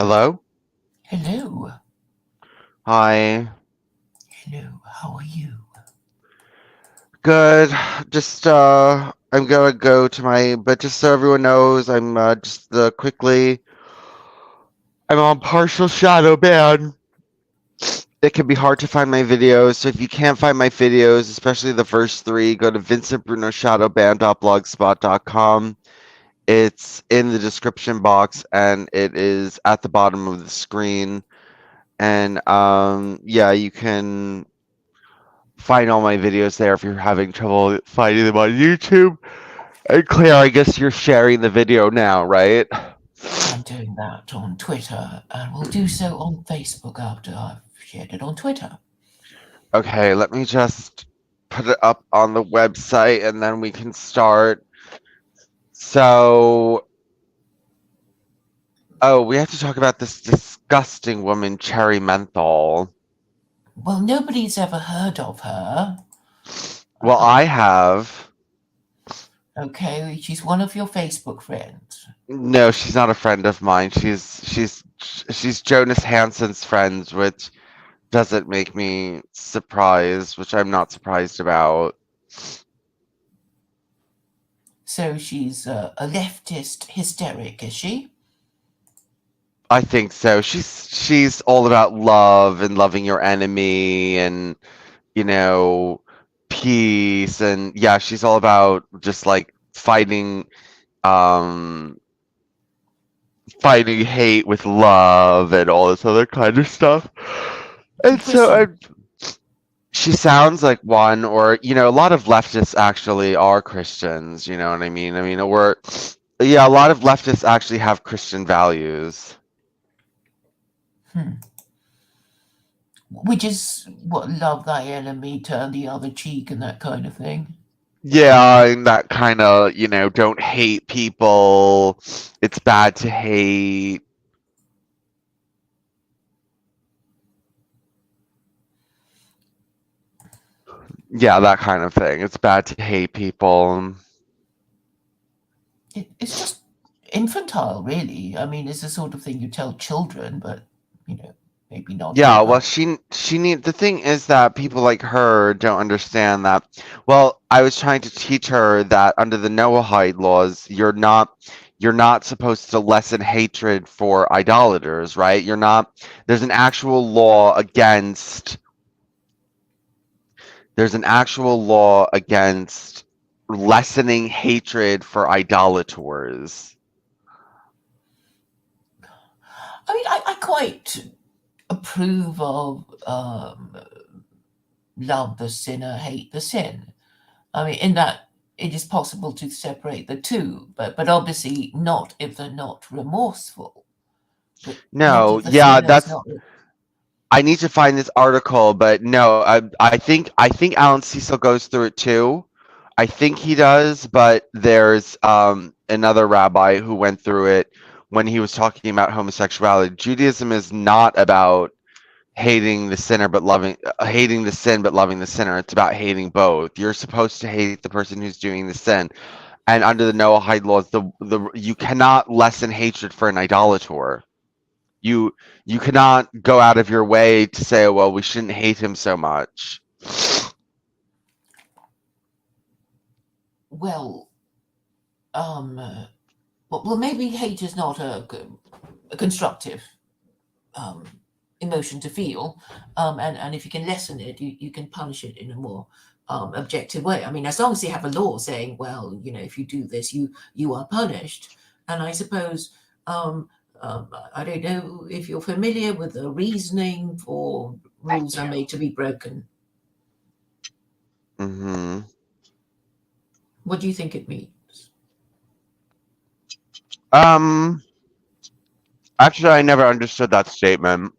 Hello? Hello. Hi. Hello. How are you? Good. I'm gonna go to but just so everyone knows, I'm on partial shadow ban. It can be hard to find my videos, so if you can't find my videos, especially the first three, go to vincentbrunoshadowban.blogspot.com. It's in the description box and it is at the bottom of the screen. And yeah, you can find all my videos there if you're having trouble finding them on YouTube. And Claire, I guess you're sharing the video now, right? I'm doing that on Twitter and will do so on Facebook after I've shared it on Twitter. Okay, let me just put it up on the website and then we can start. So, oh, we have to talk about this disgusting woman, Cherry Menthol. Well, nobody's ever heard of her. Well, Uh, I have. okay, she's one of your Facebook friends. No, she's not a friend of mine. She's Jonas Hansen's friends, which doesn't make me surprised, which I'm not surprised about. So she's a leftist hysteric, is she? I think so. She's all about love and loving your enemy and you know peace and yeah, she's all about just like um fighting hate with love and all this other kind of stuff. And so Precisely. she sounds like one or a lot of leftists actually are Christians, you know what I mean? I mean, or yeah, a lot of leftists actually have Christian values. Hmm. Which is what love thy enemy, turn the other cheek, and that kind of thing. Yeah, and that kind of, don't hate people. It's bad to hate. Yeah, that kind of thing. It's bad to hate people. It's just infantile, really. I mean, it's the sort of thing you tell children, but maybe not Yeah, too well, much. the thing is that people like her don't understand that. Well, I was trying to teach her that under the Noahide laws, you're not supposed to lessen hatred for idolaters, right? There's an actual law against there's an actual law against lessening hatred for idolaters. I mean, I quite approve of love the sinner, hate the sin. I mean, in that it is possible to separate the two, but obviously not if they're not remorseful. Not No, if the yeah, sinner is that's not. I need to find this article, but no, I think Alan Cecil goes through it too. I think he does, but there's another rabbi who went through it when he was talking about homosexuality. Judaism is not about hating the sin but loving the sinner. It's about hating both. You're supposed to hate the person who's doing the sin. And under the Noahide laws, the you cannot lessen hatred for an idolater. You you cannot go out of your way to say, well, we shouldn't hate him so much. Well, well, maybe hate is not a constructive um, emotion to feel, and if you can lessen it, you can punish it in a more objective way. I mean, as long as you have a law saying, well, if you do this, you are punished. And I suppose I don't know if you're familiar with the reasoning for rules are made to be broken. Hmm. What do you think it means? Um, Actually, I never understood that statement.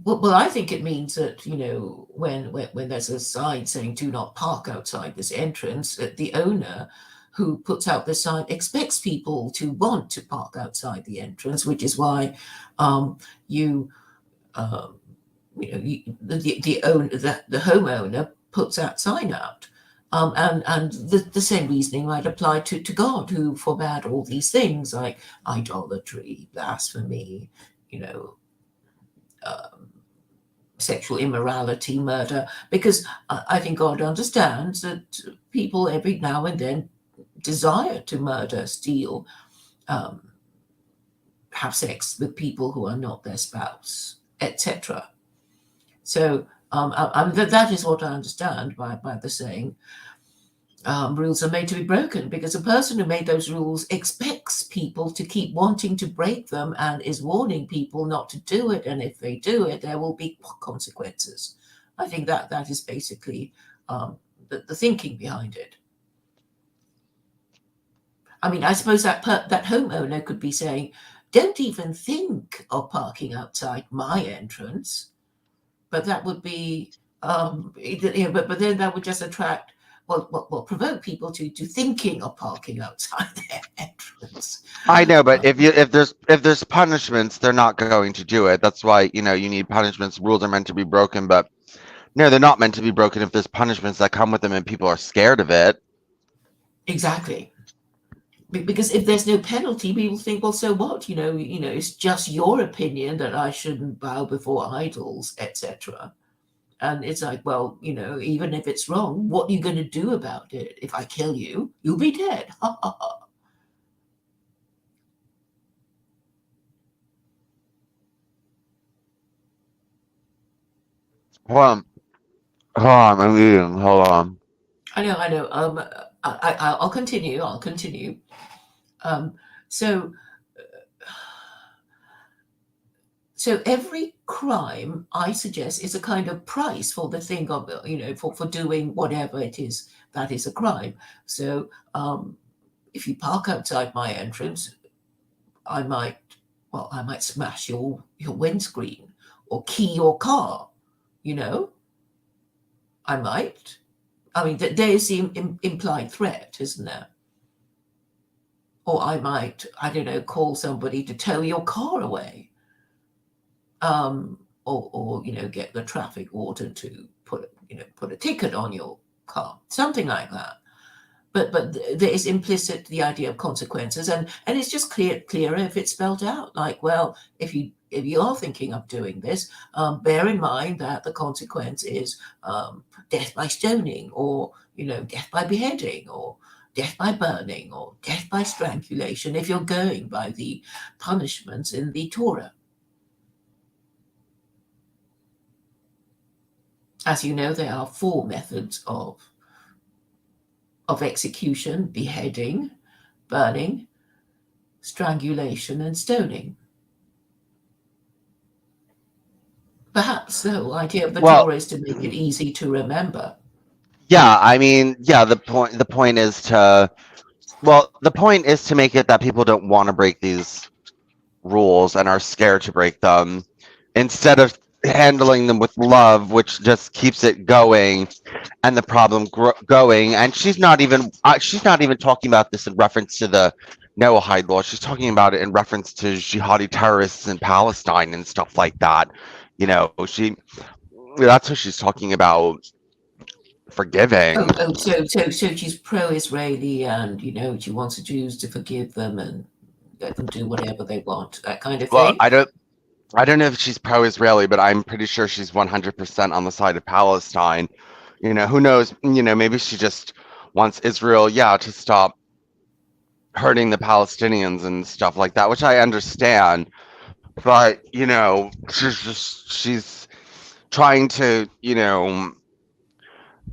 Well, I think it means that when there's a sign saying "Do not park outside this entrance," that the owner who puts out the sign expects people to want to park outside the entrance, which is why um, you the homeowner puts that sign out. And the same reasoning might apply to God, who forbade all these things like idolatry, blasphemy, you know, sexual immorality, murder, because I think God understands that people every now and then desire to murder, steal, have sex with people who are not their spouse, etc. So that is what I understand by the saying, rules are made to be broken, because the person who made those rules expects people to keep wanting to break them and is warning people not to do it. And if they do it, there will be consequences. I think that is basically the thinking behind it. I mean, I suppose that homeowner could be saying, don't even think of parking outside my entrance. But that would be, but then that would just attract, provoke people to thinking of parking outside their entrance. I know, but if there's punishments, they're not going to do it. That's why, you need punishments. Rules are meant to be broken, but no, they're not meant to be broken if there's punishments that come with them and people are scared of it. Exactly. Because if there's no penalty, people think, well, so what? It's just your opinion that I shouldn't bow before idols, etc. And it's like, well, even if it's wrong, what are you going to do about it? If I kill you, you'll be dead. Ha ha ha. Hold on, hold on, I'm eating. Hold on. I know. I'll continue. I'll continue. Um, so, so every crime, I suggest, is a kind of price for the thing of, for doing whatever it is that is a crime. So, if you park outside my entrance, I might, I might smash your windscreen or key your car. You know, I might. I mean, there is the implied threat, isn't there? Or I might, I don't know, call somebody to tow your car away. Or get the traffic warden to put a ticket on your car, something like that. But there is implicit the idea of consequences, and it's just clearer if it's spelled out. Like, well, if you are thinking of doing this, bear in mind that the consequence is death by stoning, or death by beheading, or death by burning, or death by strangulation, if you're going by the punishments in the Torah. As you know, there are 4 methods of execution: beheading, burning, strangulation, and stoning. Perhaps the whole idea of the Well, Torah is to make it easy to remember. yeah, I mean, yeah, the point is to make it that people don't want to break these rules and are scared to break them, instead of handling them with love, which just keeps it going and the problem going. And she's not even talking about this in reference to the Noahide law. She's talking about it in reference to jihadi terrorists in Palestine and stuff like that. That's what she's talking about, forgiving. So she's pro-Israeli, and she wants the Jews to forgive them and let them do whatever they want, that kind of Well, thing. I don't know if she's pro-Israeli, but I'm pretty sure she's 100% on the side of Palestine. Who knows? Maybe she just wants Israel, yeah, to stop hurting the Palestinians and stuff like that, which I understand. But, she's trying to,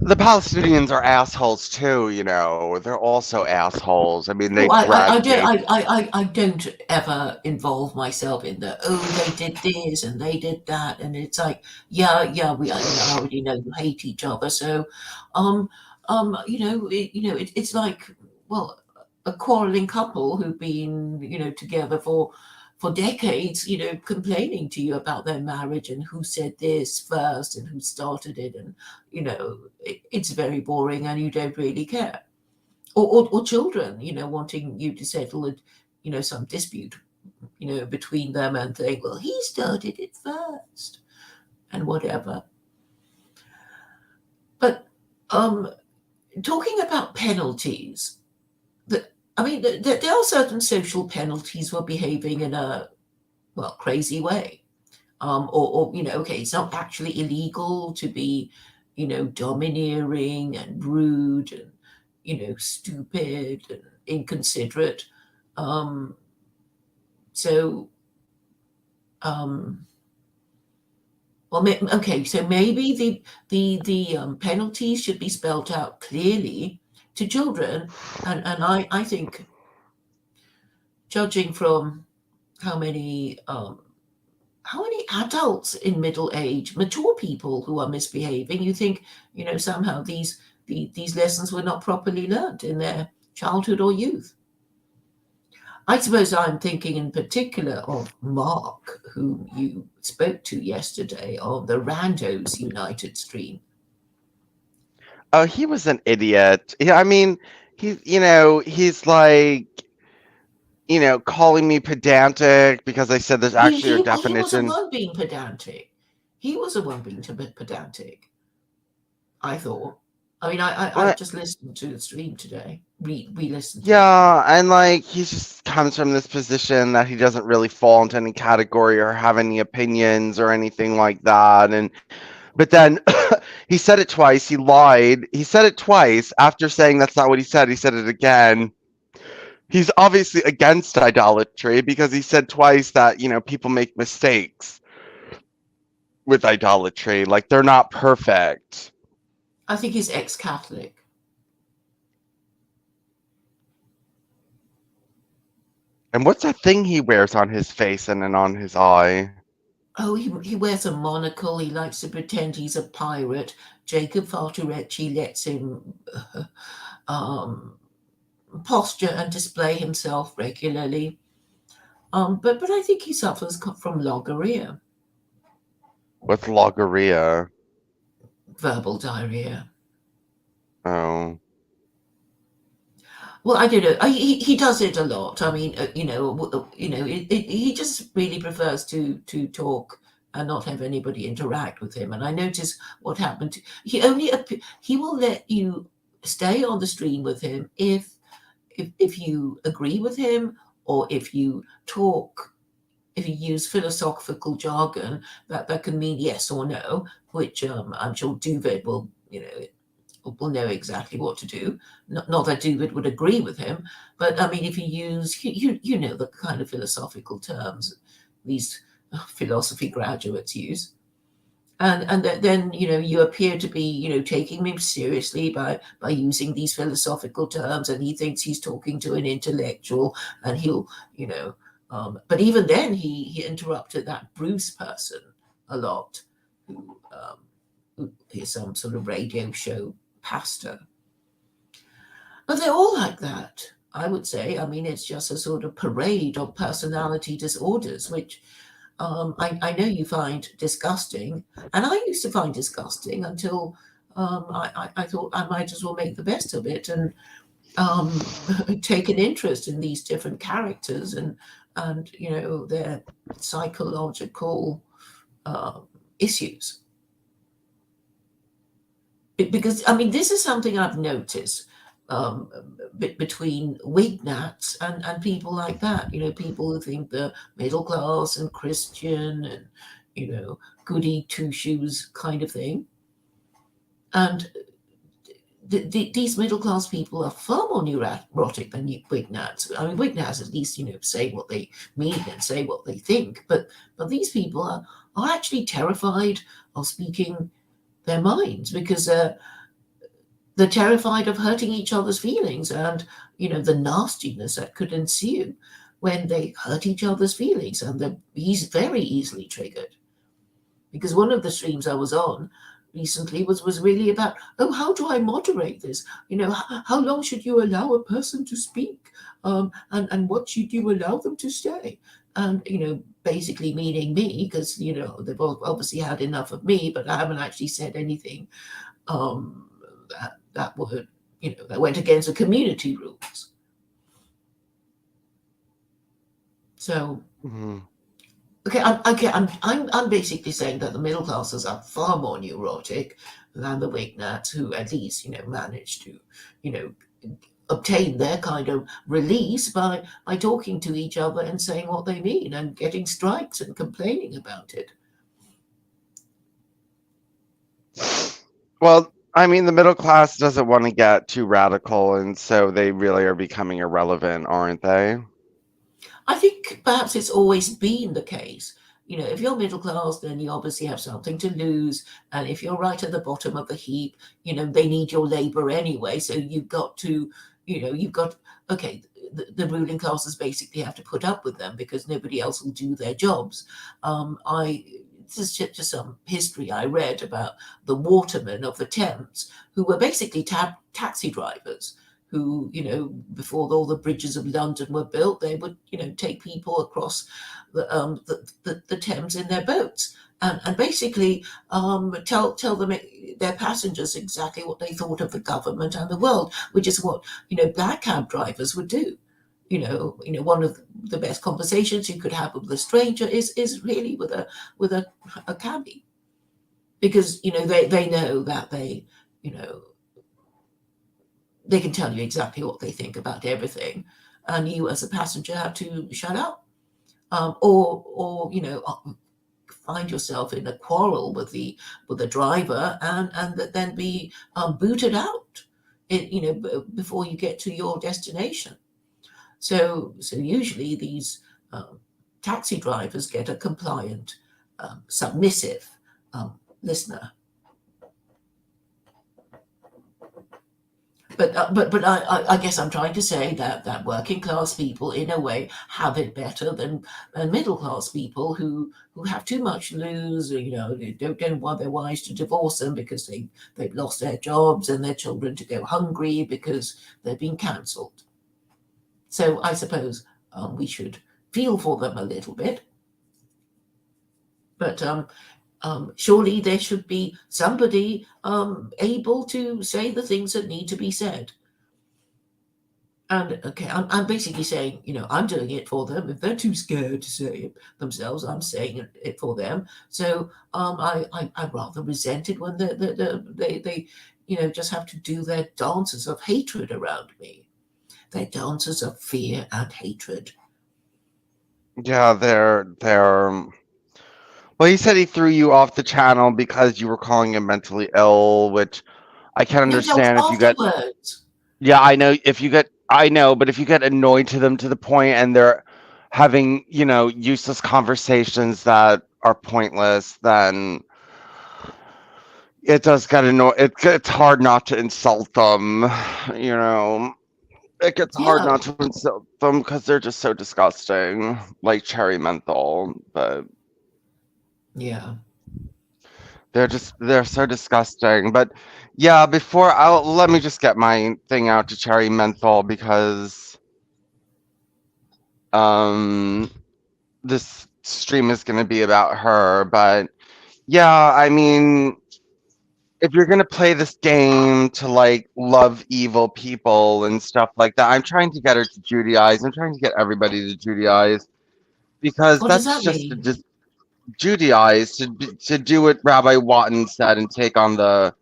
the Palestinians are assholes too, they're also assholes. I mean, they Oh, drag J. I don't ever involve myself in the, they did this and they did that, and it's like, yeah, I already know you hate each other, so, um, it's like, well, a quarreling couple who've been, together for decades, complaining to you about their marriage and who said this first and who started it, and it's very boring, and you don't really care. Or children, wanting you to settle it, some dispute, between them, and think, well, he started it first and whatever. But, um, talking about penalties, I mean, there are certain social penalties for behaving in a, well, crazy way. Or, okay, it's not actually illegal to be, domineering and rude and, stupid and inconsiderate. Um, so, um, well, okay, so maybe the penalties should be spelled out clearly to children, and I think, judging from how many adults in middle age, mature people who are misbehaving, you think, somehow these lessons were not properly learned in their childhood or youth. I suppose I'm thinking in particular of Mark, whom you spoke to yesterday on the Randos United stream. Oh, he was an idiot. Yeah, I mean, he's like, calling me pedantic because I said there's actually a He was the definition. one being pedantic. He was the one being pedantic, I thought. I mean, I What? just listened to the stream today, re-listened to it. Yeah, and like he just comes from this position that he doesn't really fall into any category or have any opinions or anything like that. And but then he said it twice. He lied. He said it twice after saying that's not what he said. He said it again. He's obviously against idolatry because he said twice that, people make mistakes with idolatry. Like they're not perfect. I think he's ex-Catholic. And what's that thing he wears on his face and then on his eye? Oh, he wears a monocle. He likes to pretend he's a pirate. Jacob Falterecci lets him um, posture and display himself regularly. But I think he suffers from logorrhea, With logorrhea. verbal diarrhea. Oh. Well, I don't know. He does it a lot. I mean, he just really prefers to talk and not have anybody interact with him. And I notice what happened. He will let you stay on the stream with him if you agree with him, or if you talk, if you use philosophical jargon that can mean yes or no, which I'm sure Duvet will know exactly what to do. Not that David would agree with him, but I mean, if you use, know the kind of philosophical terms these philosophy graduates use, and then you appear to be taking him seriously by using these philosophical terms, and he thinks he's talking to an intellectual, and he'll but even then he interrupted that Bruce person a lot, who is some sort of radio show pastor. But they're all like that, I would say. I mean, it's just a sort of parade of personality disorders, which I know you find disgusting. And I used to find disgusting until I thought I might as well make the best of it and take an interest in these different characters and their psychological issues. Because I mean, this is something I've noticed um, between Wignats and people like that. People who think they're middle class and Christian and goody two shoes kind of thing. And these middle class people are far more neurotic than Wignats. I mean, Wignats at least say what they mean and say what they think, but these people are actually terrified of speaking their minds because they're terrified of hurting each other's feelings and the nastiness that could ensue when they hurt each other's feelings, and he's very easily triggered. Because one of the streams I was on recently was really about, oh, how do I moderate this? How long should you allow a person to speak, and what should you allow them to say? And basically meaning me, because they've obviously had enough of me, but I haven't actually said anything that would that went against the community rules. So Mhm. okay, I'm basically saying that the middle classes are far more neurotic, than the Wignats, who at least, managed to, you know, obtain their kind of release by talking to each other and saying what they mean and getting strikes and complaining about it. Well, I mean, the middle class doesn't want to get too radical, and so they really are becoming irrelevant, aren't they? I think perhaps it's always been the case. If you're middle class, then you obviously have something to lose. And if you're right at the bottom of the heap, they need your labor anyway. So you've got to, okay, the ruling classes basically have to put up with them because nobody else will do their jobs. This is just some history I read about the watermen of the Thames, who were basically taxi drivers who, before all the bridges of London were built, they would, take people across the Thames in their boats and basically tell them their passengers exactly what they thought of the government and the world, which is what black cab drivers would do. One of the best conversations you could have with a stranger is really with a cabbie, because they know that you know they can tell you exactly what they think about everything, and you as a passenger have to shut up, or find yourself in a quarrel with the driver and then be booted out, before you get to your destination. So usually these taxi drivers get a compliant, submissive listener. But I guess I'm trying to say that working class people, in a way, have it better than middle class people who have too much to lose. They don't want their wives to divorce them because they've lost their jobs, and their children to go hungry because they've been cancelled. So I suppose we should feel for them a little bit. But surely there should be somebody able to say the things that need to be said. And okay, I'm basically saying, I'm doing it for them. If they're too scared to say it themselves, I'm saying it for them. So I rather resent it when they just have to do their dances of hatred around me. Their dances of fear and hatred. Yeah, they're. Well, he said he threw you off the channel because you were calling him mentally ill, which I can No, that was understand if you get. afterwards. Yeah, I know if you get. I know, but if you get annoyed to them to the point and they're having, useless conversations that are pointless, then it does get annoying. It's hard not to insult them, you know. It gets hard Yeah, not to insult them because they're just so disgusting, like cherry menthol. But yeah. they're so disgusting. But yeah, before I'll let me just get my thing out to cherry menthol because um this stream is gonna be about her. But yeah, I mean, if you're gonna play this game to like love evil people and stuff like that, I'm trying to get her to Judaize. I'm trying to get everybody to Judaize because What does that's that just mean? just Judaize to do what Rabbi Watton said and take on the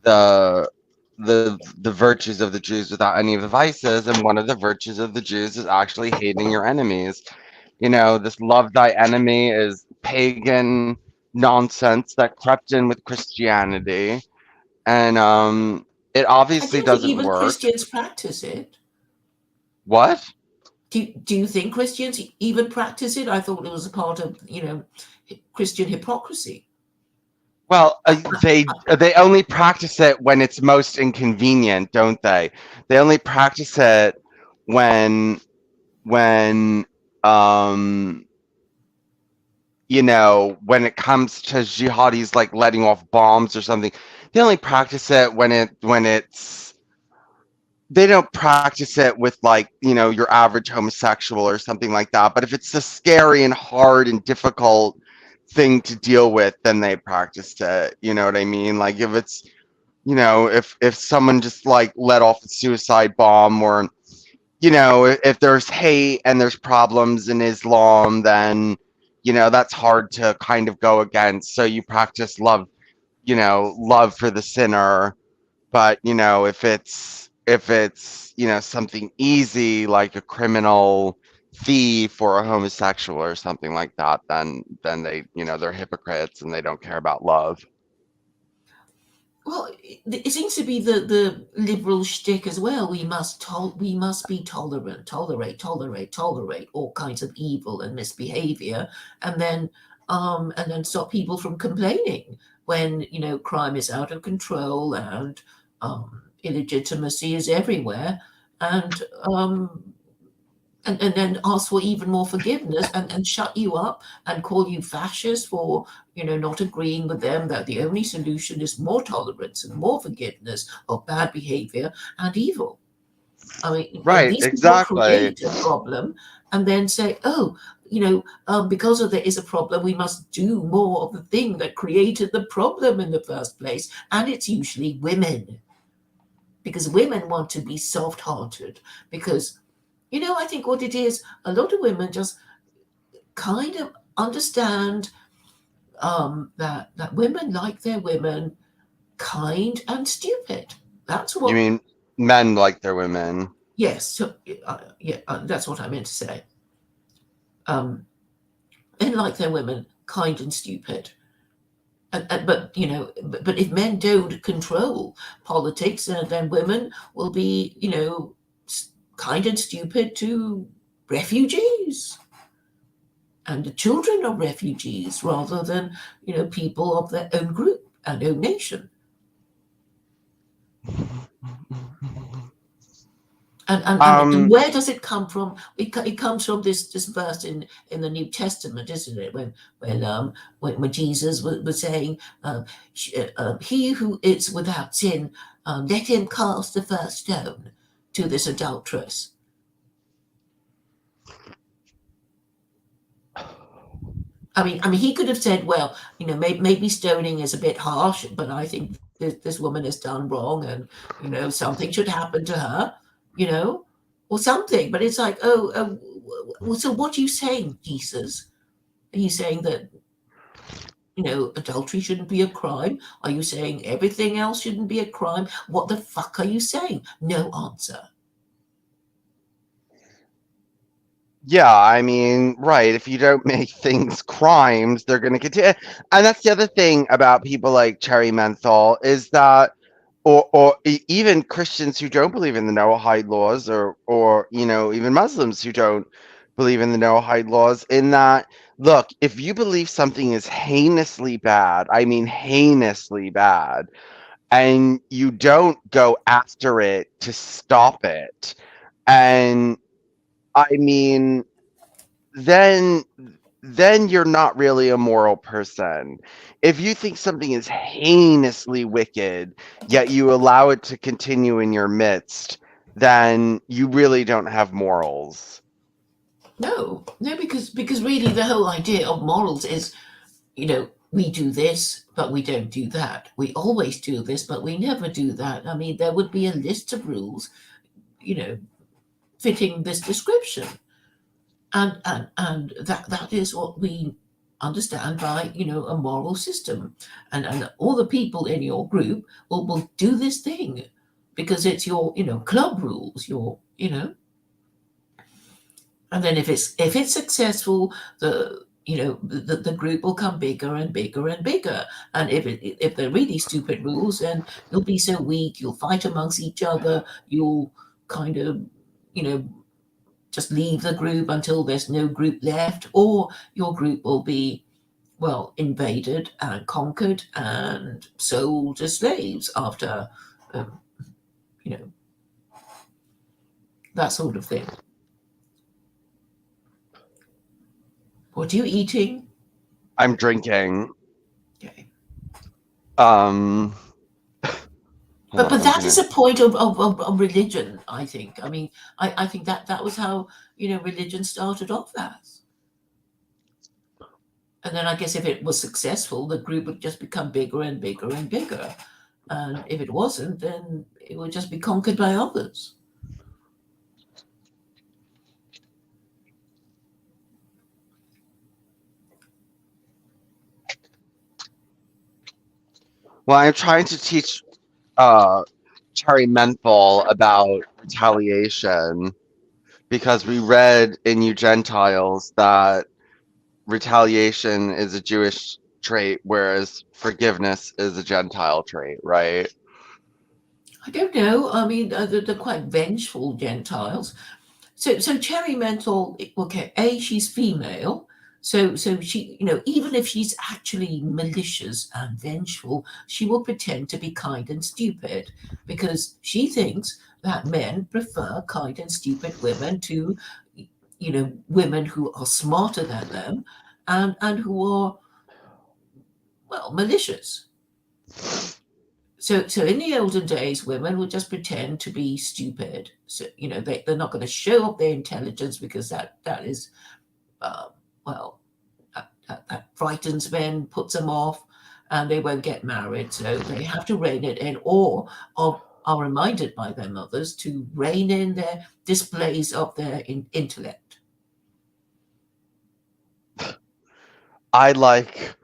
the virtues of the Jews without any of the vices. And one of the virtues of the Jews is actually hating your enemies. This love thy enemy is pagan nonsense that crept in with Christianity, and it I obviously don't think doesn't even work. Christians practice it. What? Do you think Christians even practice it? I thought it was a part of, Christian hypocrisy. Well, I, they only practice it when it's most inconvenient, don't they? They only practice it when when um when it comes to jihadis like letting off bombs or something. They only practice it when it's they don't practice it with like, your average homosexual or something like that. But if it's a scary and hard and difficult thing to deal with, then they practice it. You know what I mean? Like if it's, if someone just like let off a suicide bomb, or if there's hate and there's problems in Islam, then that's hard to kind of go against. So you practice love, love for the sinner. But, if it's, something easy like a criminal thief or a homosexual or something like that, then they're hypocrites and they don't care about love. Well, it seems to be the liberal shtick as well. We must be tolerant, tolerate all kinds of evil and misbehavior, and then stop people from complaining when crime is out of control and illegitimacy is everywhere, and and then ask for even more forgiveness and shut you up and call you fascist for not agreeing with them that the only solution is more tolerance and more forgiveness of bad behavior and evil. I mean, Right, these people exactly. create a problem and then say, oh, because of there is a problem, we must do more of the thing that created the problem in the first place. And it's usually women, because women want to be soft-hearted, because I think what it is, a lot of women just kind of understand that women like their women kind and stupid. That's You what. mean men like their women? Yes. So, yeah, that's what I meant to say. Um, Men like their women kind and stupid. But but if men don't control politics, then women will be kind and stupid to refugees and the children of refugees rather than people of their own group and own nation. And Um, where does it come from? It comes from this verse in the New Testament, isn't it? When Jesus was saying, "He who is without sin, let him cast the first stone," to this adulteress. I mean, he could have said, well, maybe stoning is a bit harsh, but I think this woman has done wrong, and something should happen to her, you know, or something. But it's like, oh, well, so what are you saying, Jesus? Are you saying that adultery shouldn't be a crime? Are you saying everything else shouldn't be a crime? What the fuck are you saying? No answer. Yeah, I mean, right. If you don't make things crimes, they're going to continue. And that's the other thing about people like Cherry Menthol is that, or even Christians who don't believe in the Noahide laws, or even Muslims who don't believe in the Noahide laws. In that, look, if you believe something is heinously bad, I mean heinously bad, and you don't go after it to stop it, and I mean then then you're not really a moral person. If you think something is heinously wicked, yet you allow it to continue in your midst, then you really don't have morals. No, no, because really the whole idea of morals is we do this, but we don't do that. We always do this, but we never do that. I mean, there would be a list of rules, you know, fitting this description. And that is what we understand by, a moral system. And all the people in your group will do this thing because it's your, club rules, and then if it's successful, the group will come bigger and bigger and bigger. And if they're really stupid rules, then you'll be so weak, you'll fight amongst each other, you'll kind of you know just leave the group until there's no group left, or your group will be, well, invaded and conquered and sold as slaves after um, you know that sort of thing. What are you eating? I'm drinking. Okay. Um, Hold But on, I'm that is gonna. a point of religion, I think. I mean, I think that was how religion started off as. And then I guess if it was successful, the group would just become bigger and bigger and bigger. And if it wasn't, then it would just be conquered by others. Well, I'm trying to teach uh Cherry Menthol about retaliation because we read in You Gentiles that retaliation is a Jewish trait, whereas forgiveness is a Gentile trait, right? I don't know. I mean, they're quite vengeful Gentiles. So Cherry Mental, okay, she's female. So she, even if she's actually malicious and vengeful, she will pretend to be kind and stupid because she thinks that men prefer kind and stupid women to, women who are smarter than them and who are, well, malicious. So in the olden days, women would just pretend to be stupid. So they're not going to show up their intelligence because that is uh, well that frightens men, puts them off, and they won't get married. So they have to rein it in, or are reminded by their mothers to rein in their displays of their intellect. I like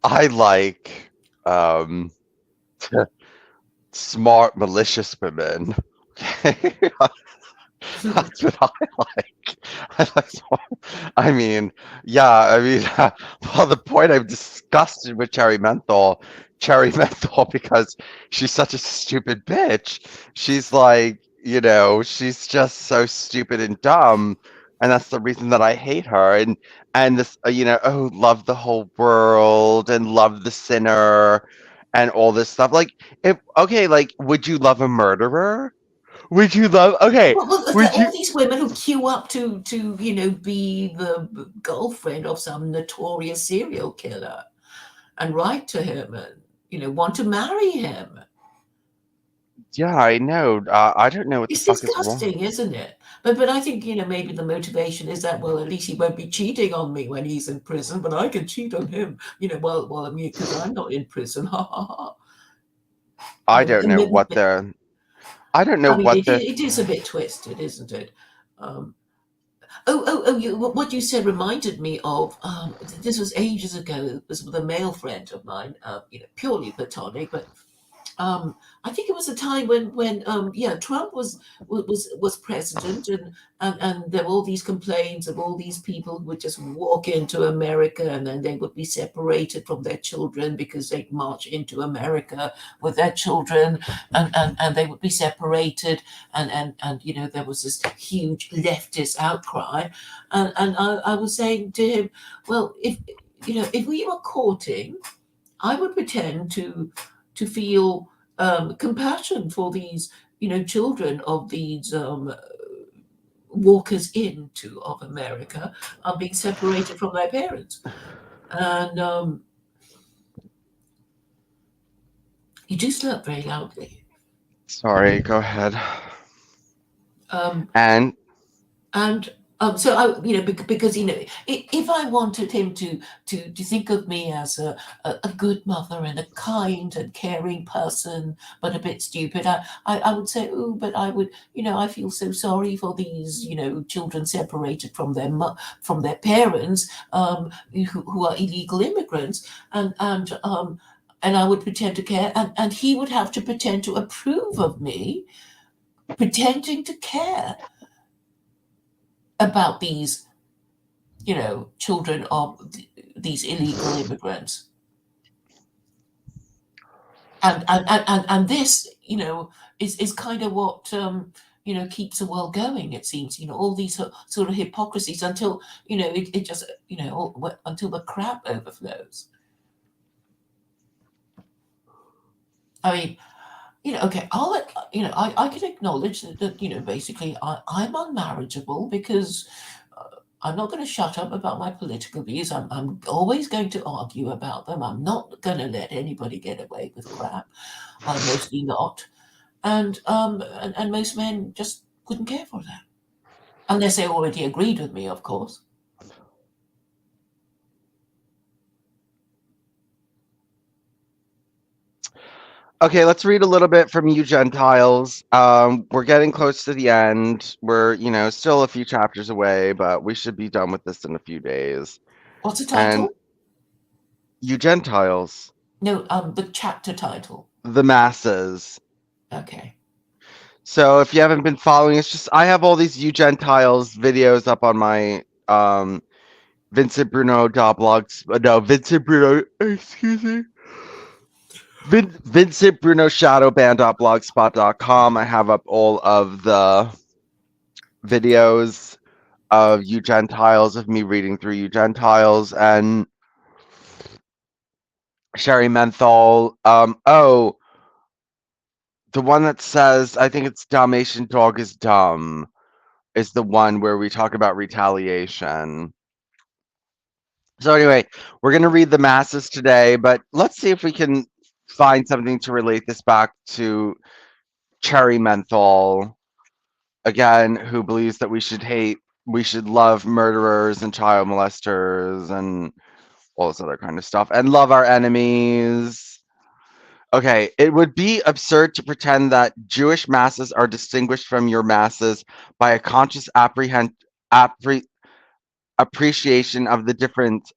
I like um smart malicious women. Okay. That's what I like. I like I mean, yeah, I mean, well, the point I'm disgusted with Cherry Menthol, because she's such a stupid bitch. She's like, she's just so stupid and dumb, and that's the reason that I hate her. And this, oh, love the whole world and love the sinner and all this stuff. Like, if okay, like, would you love a murderer? Would you love? Okay, would All you? these women who queue up to be the girlfriend of some notorious serial killer and write to him and want to marry him. Yeah, I know. I don't know what the It's fuck is wrong. disgusting, isn't it? But I think maybe the motivation is that, well, at least he won't be cheating on me when he's in prison, but I can cheat on him. Well, I mean, because I'm not in prison. Ha ha ha. I don't And know what they're. I don't know I mean, what it, they're. it is a bit twisted, isn't it? Um, oh! What you said reminded me of. This was ages ago. It was with a male friend of mine. Purely platonic, but I think it was a time when yeah, Trump was president, and there were all these complaints of all these people who would just walk into America and then they would be separated from their children because they'd march into America with their children, and they would be separated, and there was this huge leftist outcry, and I was saying to him, well, if we were courting, I would pretend to feel compassion for these, children of these walkers into of America are being separated from their parents, and you do slurp very loudly. Sorry, go ahead. Um, And and so I, because if I wanted him to think of me as a good mother and a kind and caring person, but a bit stupid, I would say, oh, but I would, I feel so sorry for these, children separated from from their parents, who are illegal immigrants, and I would pretend to care, and he would have to pretend to approve of me, pretending to care about these, children of these illegal immigrants. And this, is kind of what, keeps the world going, it seems, all these sort of hypocrisies until, it just, until the crap overflows. I mean, okay, I can acknowledge that basically I'm unmarriageable because I'm not going to shut up about my political views. I'm always going to argue about them. I'm not going to let anybody get away with crap. Mostly not. And most men just wouldn't care for that. Unless they already agreed with me, of course. okay, let's read a little bit from You Gentiles. We're getting close to the end. We're, still a few chapters away, but we should be done with this in a few days. What's the And title? You Gentiles. No, the chapter title. The Masses. Okay. So if you haven't been following, it's just I have all these You Gentiles videos up on my Vincent Bruno blogs. No, Vincent Bruno. Excuse me. Vincent Bruno Shadowban.blogspot.com. I have up all of the videos of You Gentiles, of me reading through You Gentiles, and Sherry Menthol. Oh, the one that says I think it's Dalmatian Dog is dumb is the one where we talk about retaliation. So anyway, we're gonna read the masses today, but let's see if we can find something to relate this back to Cherry Menthol again, who believes that we should love murderers and child molesters and all this other kind of stuff, and love our enemies. Okay, it would be absurd to pretend that Jewish masses are distinguished from your masses by a conscious appre- appreciation of the difference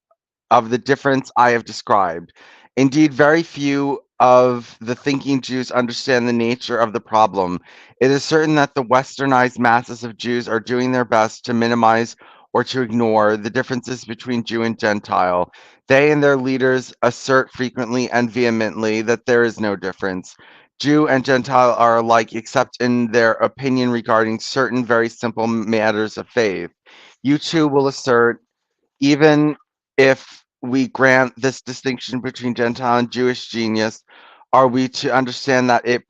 I have described. Indeed, very few of the thinking Jews understand the nature of the problem. It is certain that the westernized masses of Jews are doing their best to minimize or to ignore the differences between Jew and Gentile. They and their leaders assert frequently and vehemently that there is no difference. Jew and Gentile are alike except in their opinion regarding certain very simple matters of faith. You too will assert even if we grant this distinction between Gentile and Jewish genius, are we to understand that it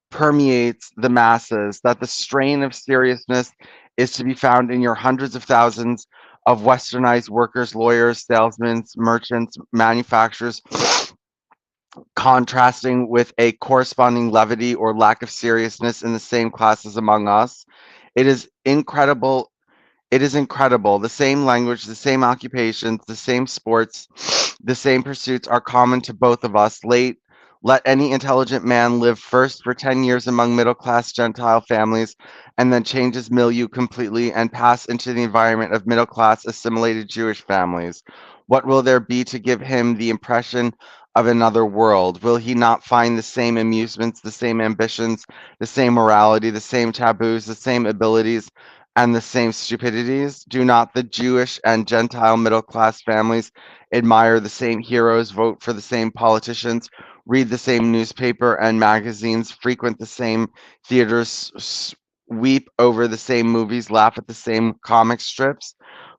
permeates the masses, that the strain of seriousness is to be found in your hundreds of thousands of westernized workers, lawyers, salesmen, merchants, manufacturers, contrasting with a corresponding levity or lack of seriousness in the same classes among us? It is incredible it is incredible. The same language, the same occupations, the same sports, the same pursuits are common to both of us. Let any intelligent man live first for 10 years among middle class Gentile families and then change his milieu completely and pass into the environment of middle class assimilated Jewish families. What will there be to give him the impression of another world? Will he not find the same amusements, the same ambitions, the same morality, the same taboos, the same abilities? And the same stupidities? Do not the Jewish and Gentile middle class families admire the same heroes, vote for the same politicians, read the same newspaper and magazines, frequent the same theaters, weep over the same movies, laugh at the same comic strips?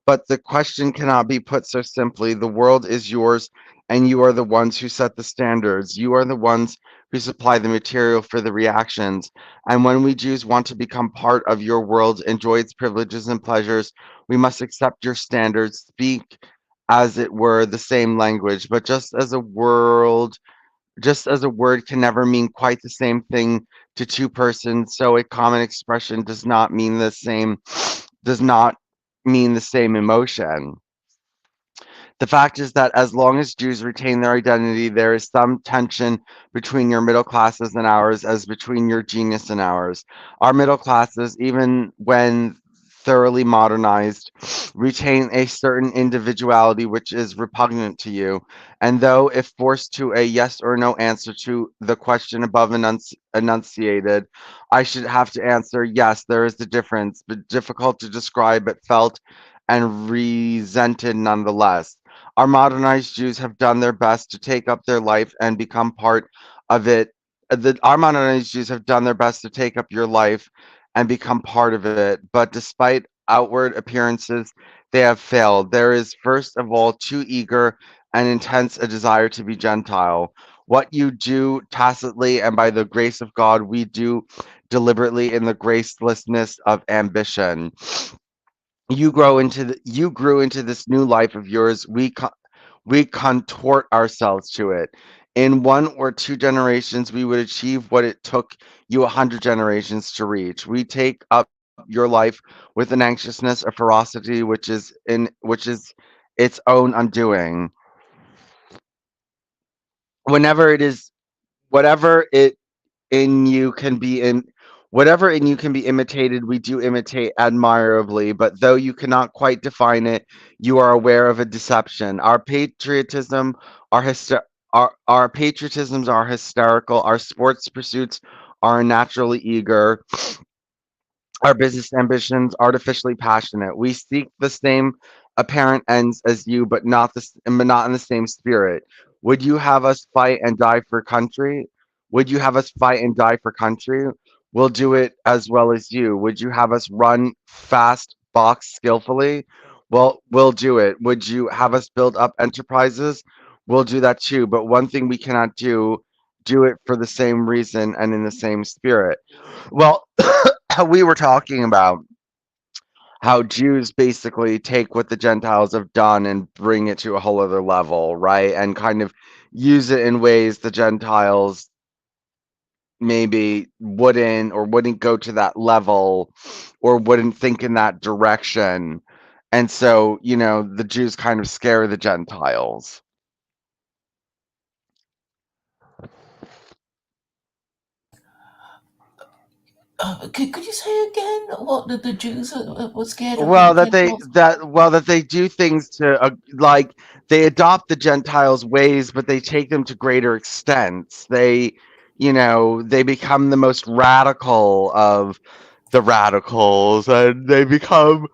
But the question cannot be put so simply. The world is yours, and you are the ones who set the standards. You are the ones who supply the material for the reactions. And when we Jews want to become part of your world, enjoy its privileges and pleasures, we must accept your standards, speak as it were the same language. But just as a word can never mean quite the same thing to two persons, so a common expression does not mean the same emotion. The fact is that as long as Jews retain their identity, there is some tension between your middle classes and ours, as between your genius and ours. Our middle classes, even when thoroughly modernized, retain a certain individuality which is repugnant to you. And though, if forced to a yes or no answer to the question above enunciated, I should have to answer yes, there is a difference, but difficult to describe, but felt and resented nonetheless. Our modernized Jews have done their best to take up their life and become part of it. Our modernized Jews have done their best to take up your life and become part of it, but despite outward appearances, they have failed. There is, first of all, too eager and intense a desire to be Gentile. What you do tacitly and by the grace of God, we do deliberately in the gracelessness of ambition. You grew into this new life of yours. We contort ourselves to it. In 1 or 2 generations, we would achieve what it took you 100 generations to reach. We take up your life with an anxiousness, a ferocity which is its own undoing. Whenever it is, whatever it in you can be in. Whatever in you can be imitated, we do imitate admirably, but though you cannot quite define it, you are aware of a deception. Our hyster- our patriotisms are hysterical, our sports pursuits are naturally eager, our business ambitions artificially passionate. We seek the same apparent ends as you, but not in the same spirit. Would you have us fight and die for country? Would you have us fight and die for country? We'll do it as well as you. Would you have us run fast, box skillfully? Well, we'll do it. Would you have us build up enterprises? We'll do that too. But one thing we cannot do it for the same reason and in the same spirit. Well, we were talking about how Jews basically take what the Gentiles have done and bring it to a whole other level, right? And kind of use it in ways the Gentiles maybe wouldn't go to that level or wouldn't think in that direction. And so, the Jews kind of scare the Gentiles. Could you say again what the Jews were scared of the Well, that they Gentiles? that they do things to like they adopt the Gentiles' ways, but they take them to greater extents. They become the most radical of the radicals, and they become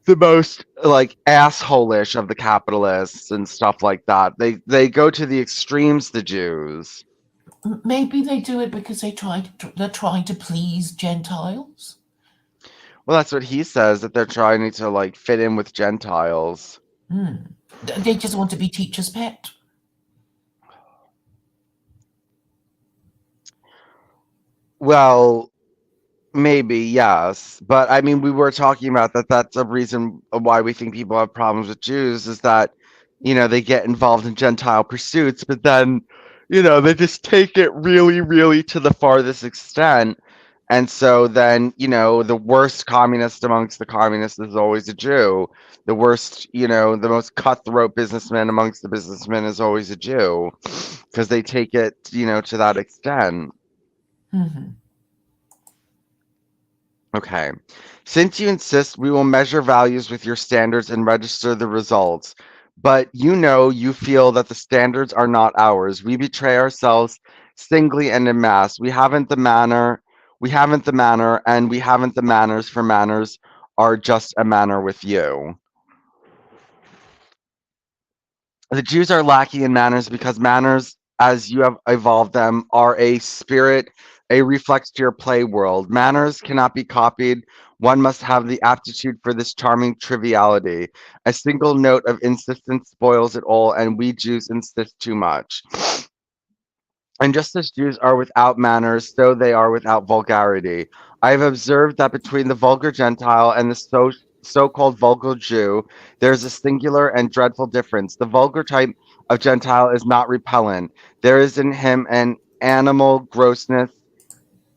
the most like assholish of the capitalists and stuff like that. They go to the extremes, the Jews. Maybe they do it because they're trying to please Gentiles. Well, that's what he says, that they're trying to like fit in with Gentiles. They just want to be teacher's pet. Well, maybe, yes. But I mean, we were talking about that. That's a reason why we think people have problems with Jews is that, they get involved in Gentile pursuits, but then, they just take it really, really to the farthest extent. And so then, the worst communist amongst the communists is always a Jew. The worst, the most cutthroat businessman amongst the businessmen is always a Jew because they take it, to that extent. Hmm. Okay. Since you insist, we will measure values with your standards and register the results. But you feel that the standards are not ours. We betray ourselves singly and in mass. And we haven't the manners, for manners are just a manner with you. The Jews are lacking in manners because manners, as you have evolved them, are a spirit, a reflex to your play world. Manners cannot be copied. One must have the aptitude for this charming triviality. A single note of insistence spoils it all, and we Jews insist too much. And just as Jews are without manners, so they are without vulgarity. I have observed that between the vulgar Gentile and the so-called vulgar Jew, there is a singular and dreadful difference. The vulgar type of Gentile is not repellent. There is in him an animal grossness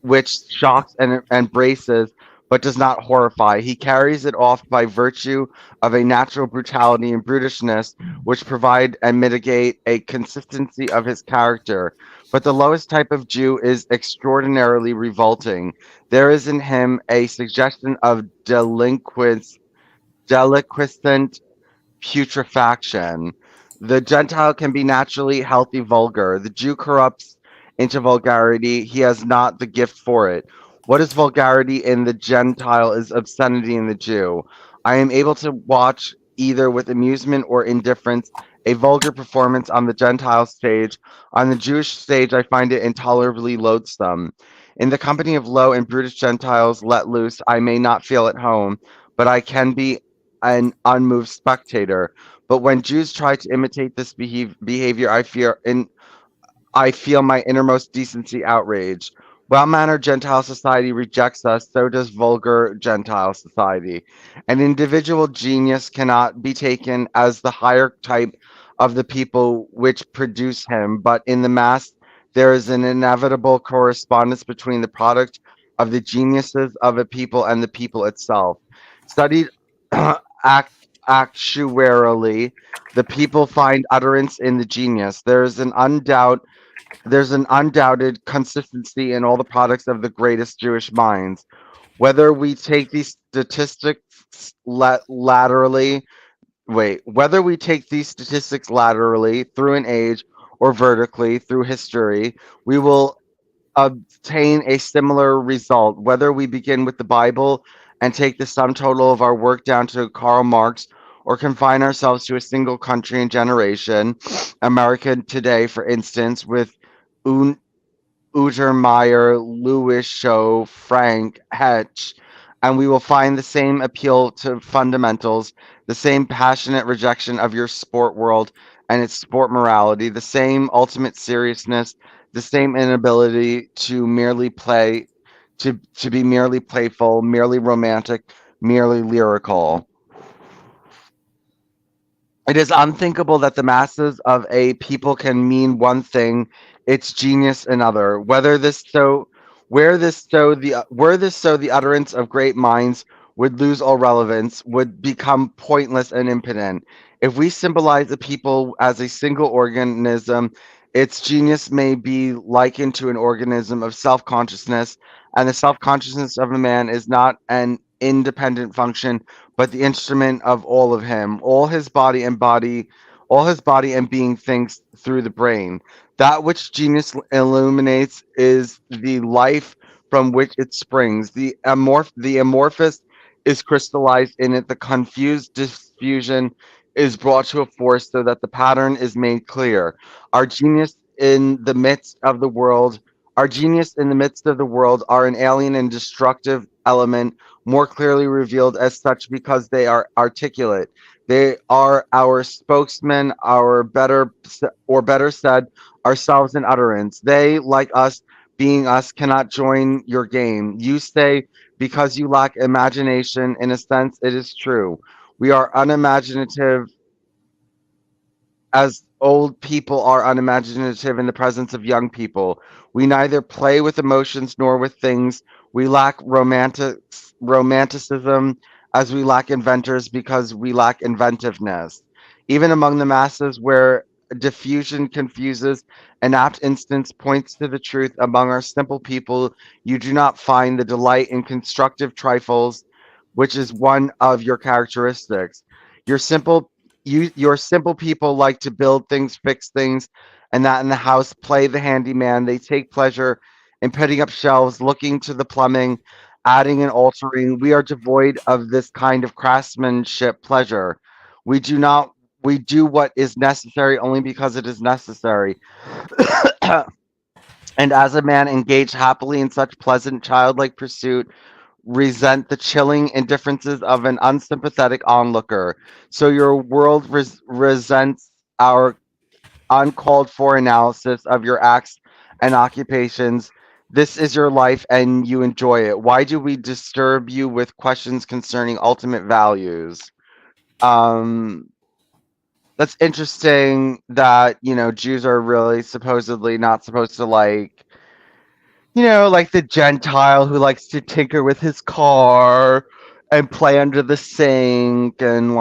which shocks and braces, but does not horrify. He carries it off by virtue of a natural brutality and brutishness, which provide and mitigate a consistency of his character. But the lowest type of Jew is extraordinarily revolting. There is in him a suggestion of deliquescent putrefaction. The Gentile can be naturally healthy vulgar. The Jew corrupts into vulgarity. He has not the gift for it. What is vulgarity in the Gentile is obscenity in the Jew. I am able to watch either with amusement or indifference a vulgar performance on the Gentile stage. On the Jewish stage, I find it intolerably loathsome. In the company of low and brutish Gentiles let loose, I may not feel at home, but I can be an unmoved spectator. But when Jews try to imitate this behavior, I feel my innermost decency outraged. Well-mannered Gentile society rejects us, so does vulgar Gentile society. An individual genius cannot be taken as the higher type of the people which produce him, but in the mass there is an inevitable correspondence between the product of the geniuses of a people and the people itself. Studied act, actuarially, the people find utterance in the genius. There is an undoubt There's an undoubted consistency in all the products of the greatest Jewish minds. Whether we take these statistics laterally, whether we take these statistics laterally through an age or vertically through history, we will obtain a similar result. Whether we begin with the Bible and take the sum total of our work down to Karl Marx, or confine ourselves to a single country and generation, America today, for instance, with Un Untermeyer, Lewis Show, Frank, Hetch, and we will find the same appeal to fundamentals, the same passionate rejection of your sport world and its sport morality, the same ultimate seriousness, the same inability to merely play, to be merely playful, merely romantic, merely lyrical. It is unthinkable that the masses of a people can mean one thing, its genius another. Were this so, the utterance of great minds would lose all relevance, would become pointless and impotent. If we symbolize a people as a single organism, its genius may be likened to an organism of self-consciousness, and the self-consciousness of a man is not an independent function but the instrument of all of him. All his body and being thinks through the brain. That which genius illuminates is the life from which it springs. The amorphous is crystallized in it. The confused diffusion is brought to a force so that the pattern is made clear. Our genius in the midst of the world, our genius in the midst of the world are an alien and destructive element more clearly revealed as such because they are articulate. They are our spokesmen, or better said, ourselves in utterance. They, like us, being us, cannot join your game. You say because you lack imagination. In a sense, it is true. We are unimaginative as old people are unimaginative in the presence of young people. We neither play with emotions nor with things. We lack romanticism as we lack inventors because we lack inventiveness. Even among the masses where diffusion confuses, an apt instance points to the truth. Among our simple people, you do not find the delight in constructive trifles, which is one of your characteristics. Your simple your simple people like to build things, fix things, and that in the house, play the handyman. They take pleasure in putting up shelves, looking to the plumbing, adding and altering. We are devoid of this kind of craftsmanship pleasure. We do not we do what is necessary only because it is necessary. And as a man engaged happily in such pleasant childlike pursuit, resent the chilling indifferences of an unsympathetic onlooker. So your world resents our uncalled for analysis of your acts and occupations. This is your life and you enjoy it. Why do we disturb you with questions concerning ultimate values? Um, that's interesting that, Jews are really supposedly not supposed to like the Gentile who likes to tinker with his car and play under the sink and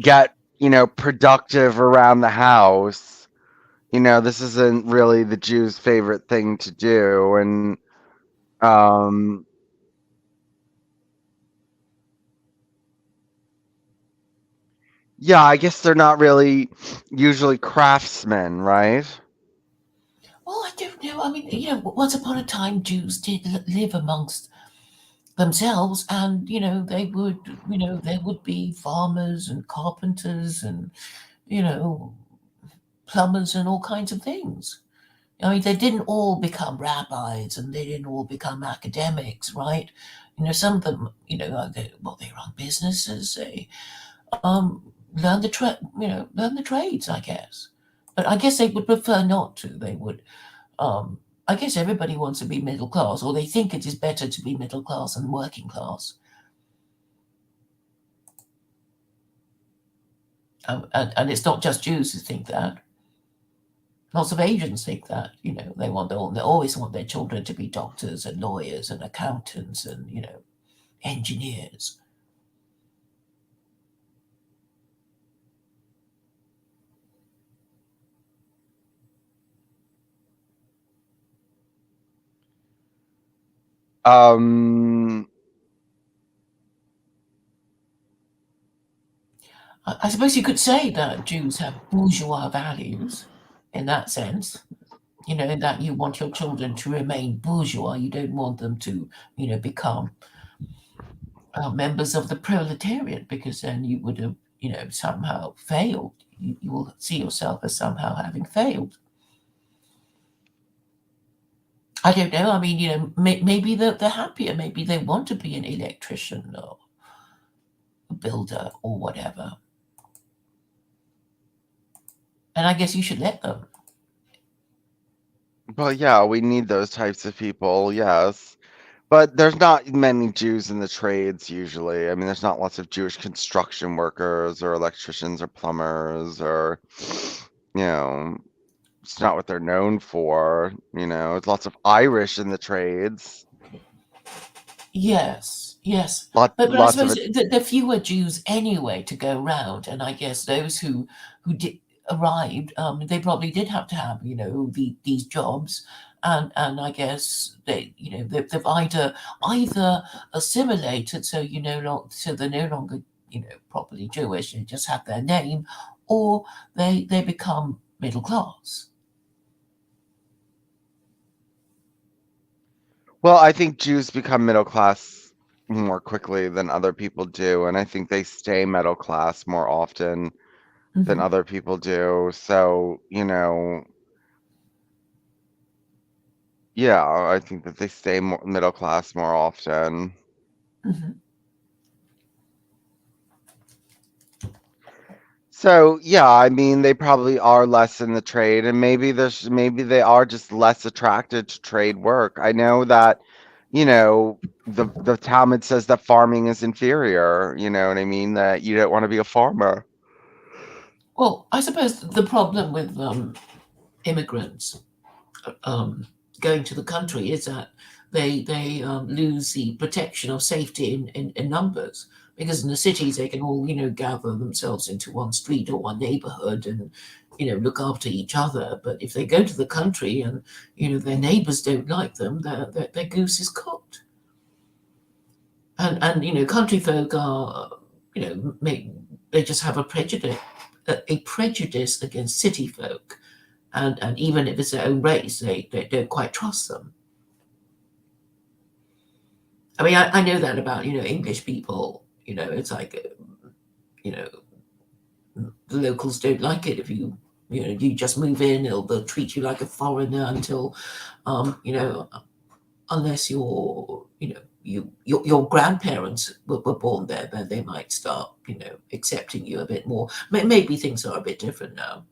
get, productive around the house. This isn't really the Jews' favorite thing to do. And um yeah, I guess they're not really usually craftsmen, right? Well, I don't know. I mean, once upon a time, Jews did live amongst themselves, and there would be farmers and carpenters and you know plumbers and all kinds of things. I mean, they didn't all become rabbis and they didn't all become academics, right? Some of them, they run businesses. They learn the trades, I guess. But I guess they would prefer not to. They would. Um, I guess everybody wants to be middle class, or they think it is better to be middle class than working class. And it's not just Jews who think that. Lots of Asians think that. They always want their children to be doctors and lawyers and accountants and engineers. Um, I suppose you could say that Jews have bourgeois values in that sense. In that you want your children to remain bourgeois. You don't want them to, become members of the proletariat, because then you would have, somehow failed. You will see yourself as somehow having failed. I don't know. I mean, maybe they're happier. Maybe they want to be an electrician or a builder or whatever. And I guess you should let them. well, yeah, we need those types of people, yes. But there's not many Jews in the trades usually. I mean, there's not lots of Jewish construction workers or electricians or plumbers or, you know, it's not what they're known for. There's lots of Irish in the trades. Yes, yes. But I Lots of suppose it. there are fewer Jews anyway to go round, and I guess those who did arrived, they probably did have to have, these jobs, and I guess they've either assimilated, so so they're no longer properly Jewish, they just have their name, or they become middle class. Well, I think Jews become middle class more quickly than other people do, and I think they stay middle class more often than Hmm. other people do. So, yeah, I think that they stay more middle class more often. Hmm. So, yeah, I mean, they probably are less in the trade, and maybe they are just less attracted to trade work. I know that, the Talmud says that farming is inferior, you know what I mean? That you don't want to be a farmer. Well, I suppose the problem with immigrants um, going to the country is that they lose the protection of safety in numbers, because in the cities they can all gather themselves into one street or one neighborhood and look after each other. But if they go to the country and their neighbors don't like them, their goose is cooked. And country folk are make they just have a prejudice against city folk, and even if it's their own race, they don't quite trust them. I mean, I know that about English people. It's like you know the locals don't like it if you just move in. They'll treat you like a foreigner until unless your grandparents were born there, then they might start accepting you a bit more. Maybe things are a bit different now.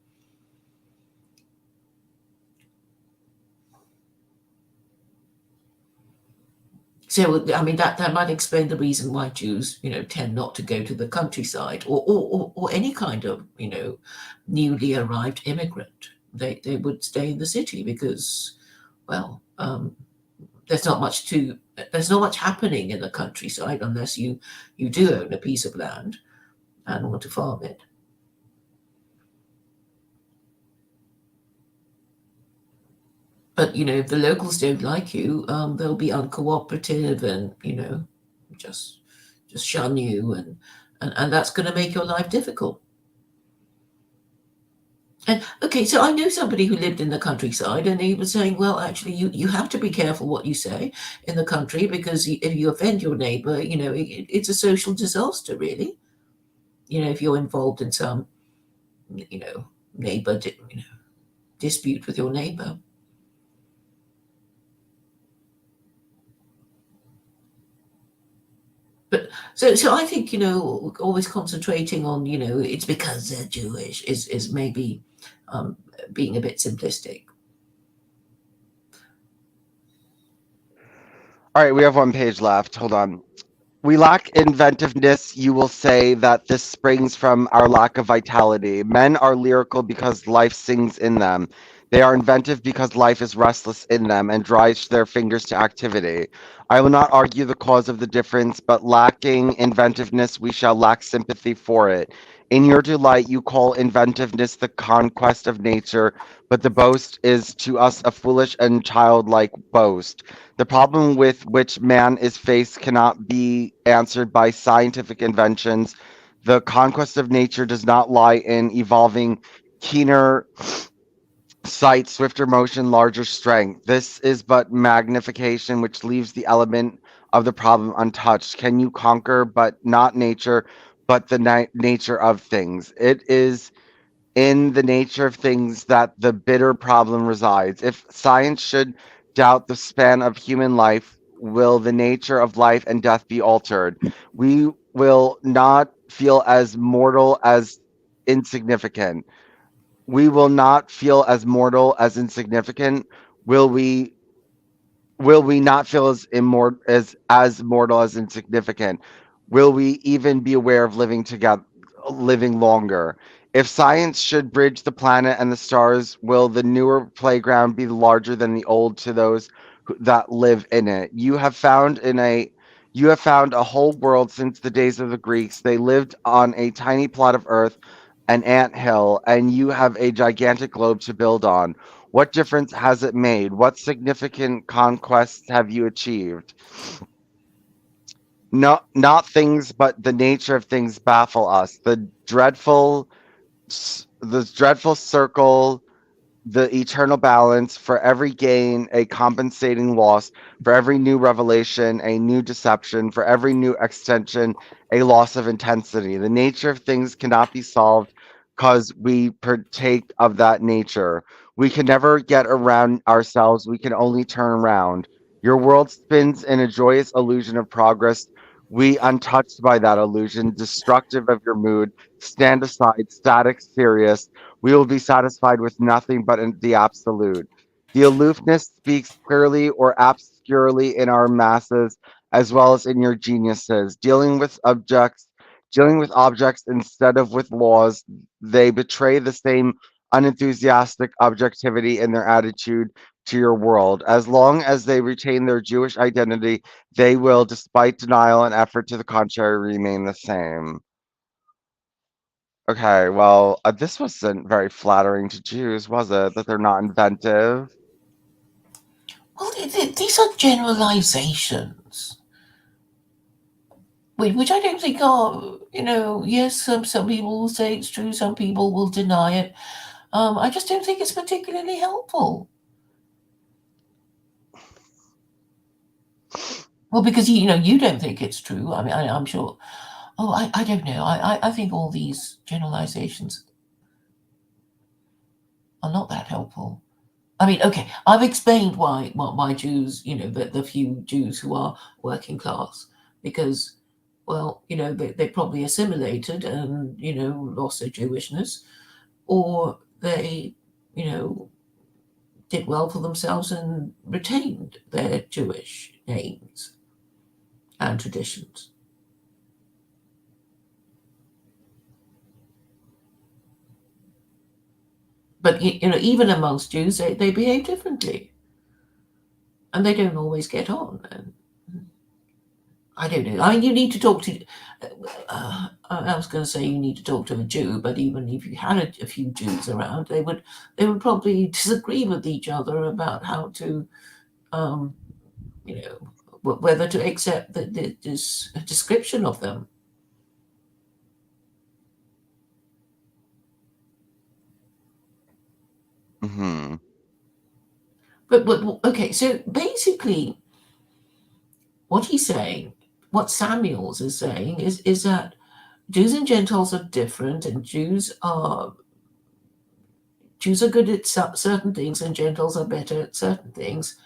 So, I mean, that might explain the reason why Jews, tend not to go to the countryside, or any kind of, newly arrived immigrant. They would stay in the city because, well, there's not much happening in the countryside unless you do own a piece of land and want to farm it. But if the locals don't like you, they'll be uncooperative and just just shun you, and that's going to make your life difficult. And okay, so I knew somebody who lived in the countryside, and he was saying, well, actually, you have to be careful what you say in the country, because if you offend your neighbor, it's a social disaster, really. If you're involved in some, you know, neighbor, dispute with your neighbor. But so I think always concentrating on it's because they're Jewish is maybe um, being a bit simplistic. All right, we have one page left. Hold on. We lack inventiveness. You will say that this springs from our lack of vitality. Men are lyrical because life sings in them. They are inventive because life is restless in them and drives their fingers to activity. I will not argue the cause of the difference, but lacking inventiveness, we shall lack sympathy for it. In your delight, you call inventiveness the conquest of nature, but the boast is to us a foolish and childlike boast. The problem with which man is faced cannot be answered by scientific inventions. The conquest of nature does not lie in evolving keener sight, swifter motion, larger strength. This is but magnification, which leaves the element of the problem untouched. Can you conquer, but not nature, but the nature of things? It is in the nature of things that the bitter problem resides. If science should doubt the span of human life, will the nature of life and death be altered? We will not feel as mortal as insignificant. We will not feel as mortal as insignificant. Will we not feel as immortal as mortal as insignificant? Will we even be aware of living together, living longer? If science should bridge the planet and the stars, will the newer playground be larger than the old to those that live in it? You have found a whole world since the days of the Greeks. They lived on a tiny plot of earth, an ant hill, and you have a gigantic globe to build on. What difference has it made? What significant conquests have you achieved? No, not things, but the nature of things baffle us. The dreadful circle, the eternal balance, for every gain, a compensating loss, for every new revelation, a new deception, for every new extension, a loss of intensity. The nature of things cannot be solved because we partake of that nature. We can never get around ourselves, we can only turn around. Your world spins in a joyous illusion of progress. We, untouched by that illusion, destructive of your mood, stand aside, static, serious. We will be satisfied with nothing but in the absolute. The aloofness speaks clearly or obscurely in our masses as well as in your geniuses. Dealing with objects instead of with laws, they betray the same unenthusiastic objectivity in their attitude to your world. As long as they retain their Jewish identity, they will, despite denial and effort to the contrary, remain the same. Okay, well, this wasn't very flattering to Jews, was it? That they're not inventive? Well, these are generalizations, which I don't think are, yes, some people will say it's true, some people will deny it. I just don't think it's particularly helpful. Well, because you don't think it's true. I mean, I'm sure. Oh, I don't know. I think all these generalizations are not that helpful. I mean, okay, I've explained why Jews, the few Jews who are working class, because, well, they probably assimilated and lost their Jewishness, or they, you know, did well for themselves and retained their Jewish names and traditions. But even amongst Jews, they behave differently, and they don't always get on. And I don't know. I mean, you need to talk to. I was going to say you need to talk to a Jew, but even if you had a few Jews around, they would probably disagree with each other about how to, um, you know, whether to accept this description of them. Hmm. But okay, so basically, what he's saying, what Samuels is saying, is that Jews and Gentiles are different, and Jews are good at certain things, and Gentiles are better at certain things.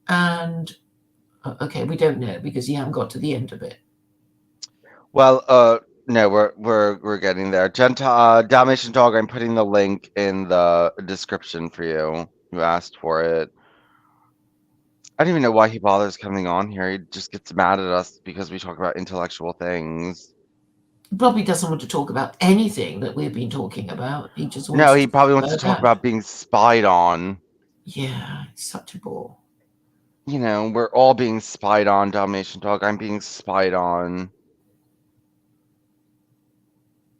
And okay, we don't know because you haven't got to the end of it. Well, no, we're getting there. Dalmatian Dog, I'm putting the link in the description for you. You asked for it. I don't even know why he bothers coming on here. He just gets mad at us because we talk about intellectual things. He probably doesn't want to talk about anything that we've been talking about. He just No, wants he to talk probably wants to about talk that. about being spied on. Yeah, it's such a bore. We're all being spied on, Dalmatian Dog. I'm being spied on.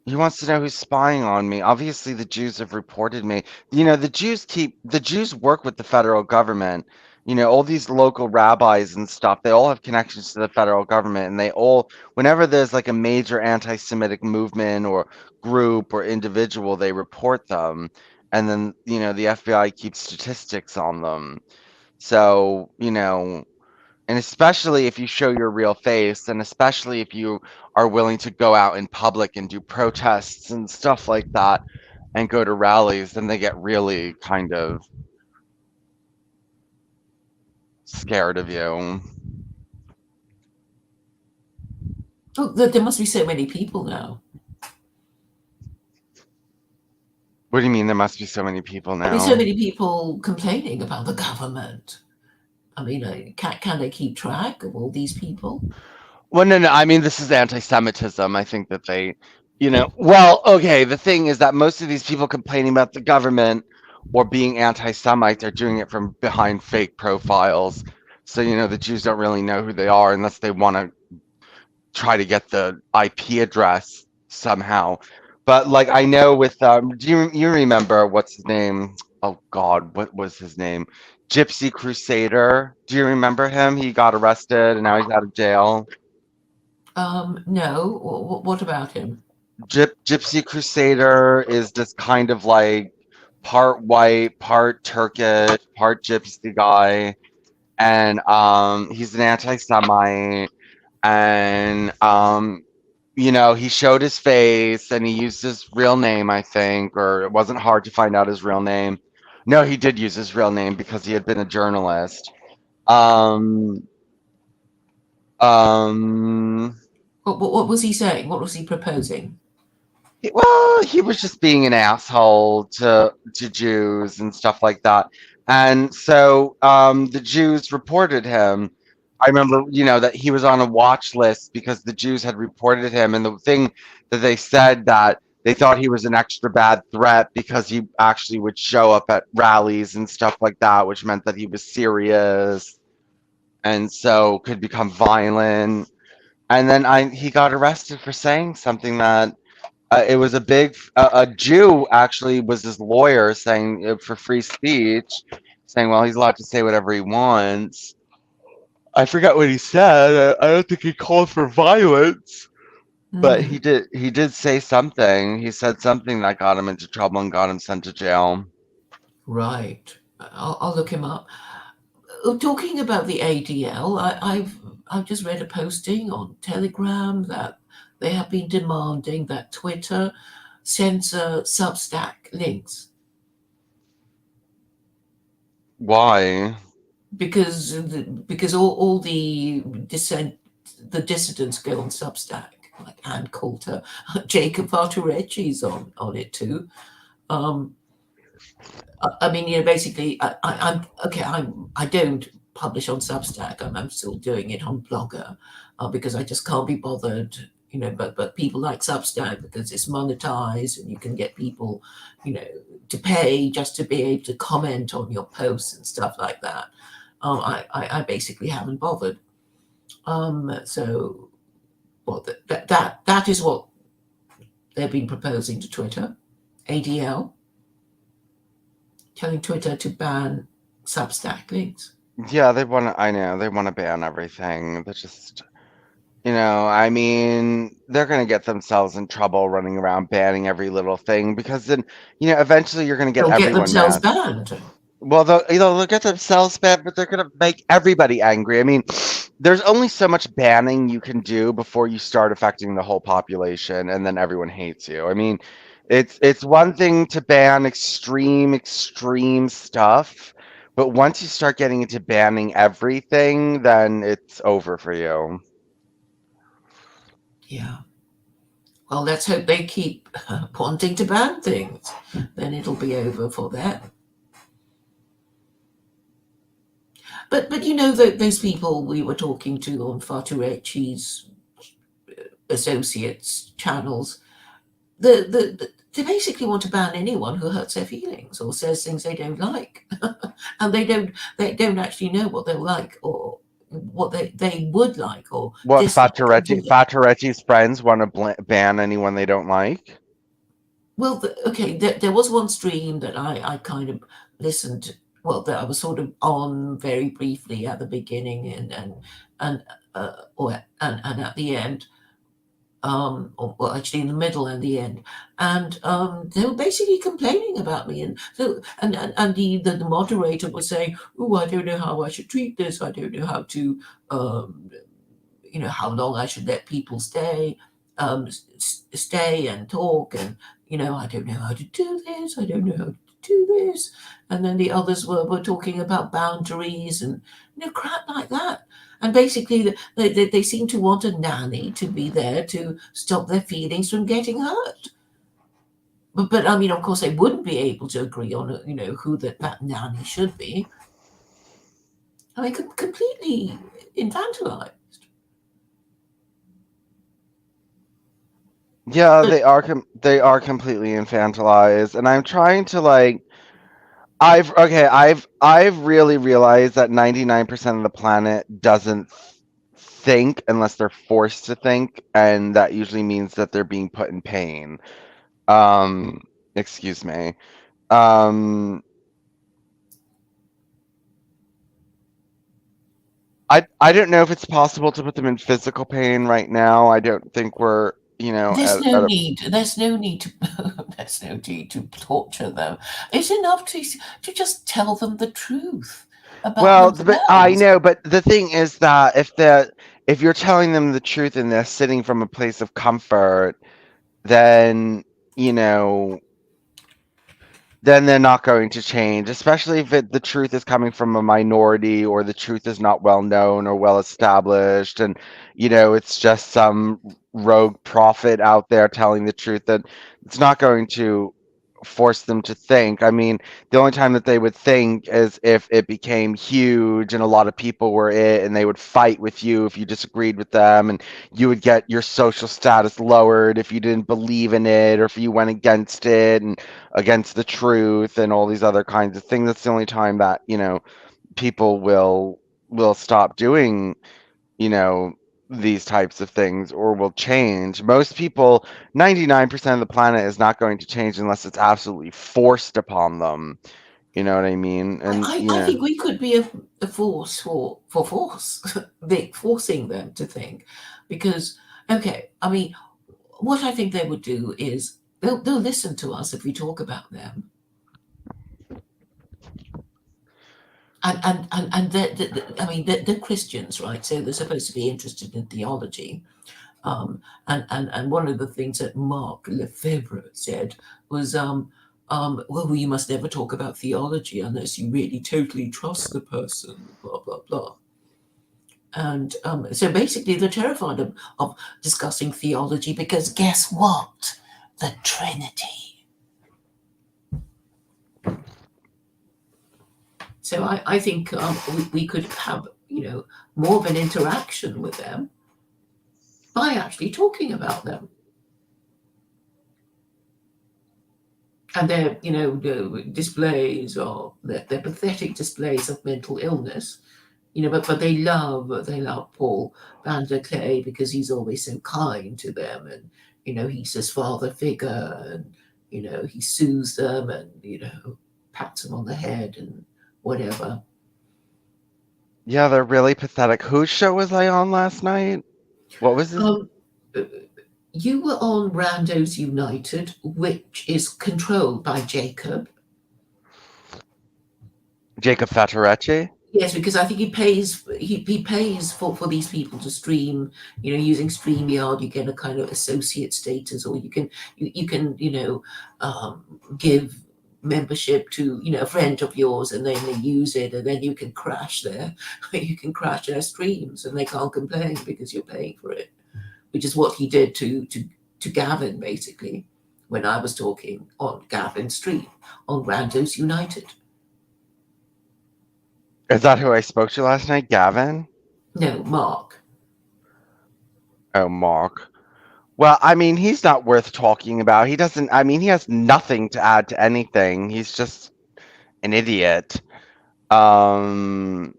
He wants to know who's spying on me. Obviously, the Jews have reported me. You know, the Jews work with the federal government. You know, all these local rabbis and stuff, they all have connections to the federal government, and they all, whenever there's like a major anti-Semitic movement or group or individual, they report them. And then, you know, the FBI keeps statistics on them. So, you know, and especially if you show your real face, and especially if you are willing to go out in public and do protests and stuff like that and go to rallies, then they get really kind of scared of you. Oh, there must be so many people now. What do you mean there must be so many people I mean, so now? many people complaining about the government. I mean, can they keep track of all these people? Well, no, no, I mean, this is anti-Semitism. I think that they, you know, well, okay, the thing is that most of these people complaining about the government or being anti-Semite are doing it from behind fake profiles. So, you know, the Jews don't really know who they are unless they want to try to get the IP address somehow. But like I know with do you remember what's his name? Oh God, what was his name? Gypsy Crusader. Do you remember him? He got arrested and now he's out of jail. No. What about him? Gypsy Crusader is this kind of like part white, part Turkish, part gypsy guy, and he's an anti-Semite, and you know, he showed his face and he used his real name, I think, or it wasn't hard to find out his real name. No, he did use his real name because he had been a journalist. Um, um, What was he saying? What was he proposing? well, he was just being an asshole to Jews and stuff like that. And so the Jews reported him. I remember, you know, that he was on a watch list because the Jews had reported him. And the thing that they said that they thought he was an extra bad threat because he actually would show up at rallies and stuff like that, which meant that he was serious and so could become violent. And then he got arrested for saying something that it was a Jew actually was his lawyer saying for free speech, saying, well, he's allowed to say whatever he wants. I forgot what he said. I don't think he called for violence, but Hmm. he did say something. He said something that got him into trouble and got him sent to jail. Right. I'll look him up. Talking about the ADL, I've just read a posting on Telegram that they have been demanding that Twitter censor Substack links Why? because all the dissidents go on Substack, like Ann Coulter, Jacob Barturecci's on it too. Um, I mean, you know, basically, I'm okay. I don't publish on Substack. I'm still doing it on Blogger because I just can't be bothered. You know, but people like Substack because it's monetized and you can get people, you know, to pay just to be able to comment on your posts and stuff like that. I basically haven't bothered. So, well, that is what they've been proposing to Twitter, ADL, telling Twitter to ban Substack links. Yeah, they want to, I know, they want to ban everything. They're just, you know, I mean, they're going to get themselves in trouble running around banning every little thing because then, you know, eventually you're going to get They'll get everyone themselves mad. banned. Well, they'll get themselves banned, but they're going to make everybody angry. I mean, there's only so much banning you can do before you start affecting the whole population, and then everyone hates you. I mean, it's one thing to ban extreme stuff, but once you start getting into banning everything, then it's over for you. Yeah. Well, let's hope they keep wanting to ban things. Then it'll be over for them. But you know those people we were talking to on Faturecci's associates channels, they basically want to ban anyone who hurts their feelings or says things they don't like, and they don't actually know what they'll like or what they would like or What dislike. Fattoretti's friends want to ban anyone they don't like? Well, okay, there was one stream that I kind of listened. Well, that I was sort of on very briefly at the beginning and and at the end, or well, actually in the middle and the end, and they were basically complaining about me, and so and the moderator was saying, "Oh, I don't know how I should treat this. I don't know how to um, how long I should let people stay and talk, and I don't know how to do this. I don't know how to do this." And then the others were talking about boundaries and crap like that. And basically, they seem to want a nanny to be there to stop their feelings from getting hurt. But I mean, of course, they wouldn't be able to agree on who that nanny should be. I mean, completely infantilized. Yeah, But they are completely infantilized, and I'm trying to like I've really realized that 99% of the planet doesn't think unless they're forced to think, and that usually means that they're being put in pain. Um, excuse me. Um, I don't know if it's possible to put them in physical pain right now. I don't think we're, there's at no a need. There's no need to. There's no need to torture them. It's enough to just tell them the truth about well, but I themselves. know, but the thing is that if you're telling them the truth and they're sitting from a place of comfort, then you know then they're not going to change, especially if the truth is coming from a minority or the truth is not well known or well established. And, it's just some rogue prophet out there telling the truth that it's not going to force them to think. I mean, the only time that they would think is if it became huge and a lot of people were it and they would fight with you if you disagreed with them, and you would get your social status lowered if you didn't believe in it or if you went against it and against the truth and all these other kinds of things. That's the only time that, people will stop doing, you know, these types of things or will change. Most people, 99% of the planet is not going to change unless it's absolutely forced upon them. You know what I mean? And, I think we could be a force for force, forcing them to think, because okay, I mean, what I think they would do is they'll listen to us if we talk about them, and I mean they're Christians, right? So they're supposed to be interested in theology. And one of the things that Mark Lefebvre said was, well, you must never talk about theology unless you really totally trust the person, blah, blah, blah. And so basically, they're terrified of discussing theology because guess what? The Trinity. So I think we could have, more of an interaction with them by actually talking about them. And their the displays or their pathetic displays of mental illness, but they love Paul van der Clay because he's always so kind to them, and he's his father figure, and he soothes them, and pats them on the head and whatever. yeah, they're really pathetic. Whose show was I on last night? What was his um uh, you were on Randos United, which is controlled by Jacob. Jacob Fattoretti? Yes, because I think he pays for these people to stream, using StreamYard. You get a kind of associate status, or you can give membership to a friend of yours, and then they use it, and then you can crash their streams, and they can't complain because you're paying for it, which is what he did to Gavin basically when I was talking on Gavin's stream on Randos United. Is that who I spoke to last night? Gavin? No, Mark. Oh, Mark. Well, I mean, he's not worth talking about. He doesn't, I mean, he has nothing to add to anything. He's just an idiot. Um,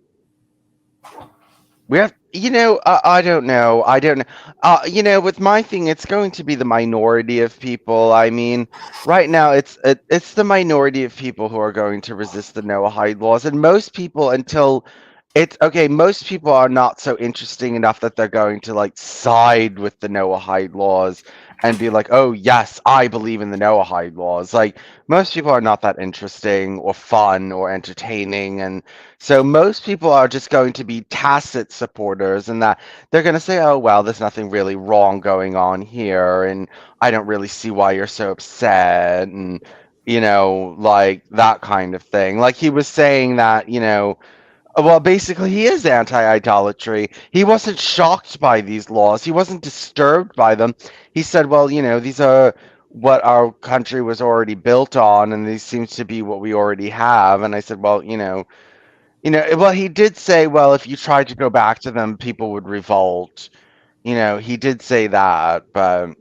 We have, I don't know. I don't know. With my thing, it's going to be the minority of people. I mean, right now, it's the minority of people who are going to resist the Noahide laws, and most people, until it's okay, most people are not so interesting enough that they're going to like side with the Noahide laws and be like, "Oh yes, I believe in the Noahide laws." Like most people are not that interesting or fun or entertaining, and so most people are just going to be tacit supporters, and that they're going to say, "Oh well, there's nothing really wrong going on here, and I don't really see why you're so upset," and like that kind of thing. Like he was saying that, well, basically, he is anti-idolatry. He wasn't shocked by these laws. He wasn't disturbed by them. He said, "Well, these are what our country was already built on, and these seems to be what we already have." And I said, "Well, well, he did say, well, if you tried to go back to them, people would revolt." He did say that, but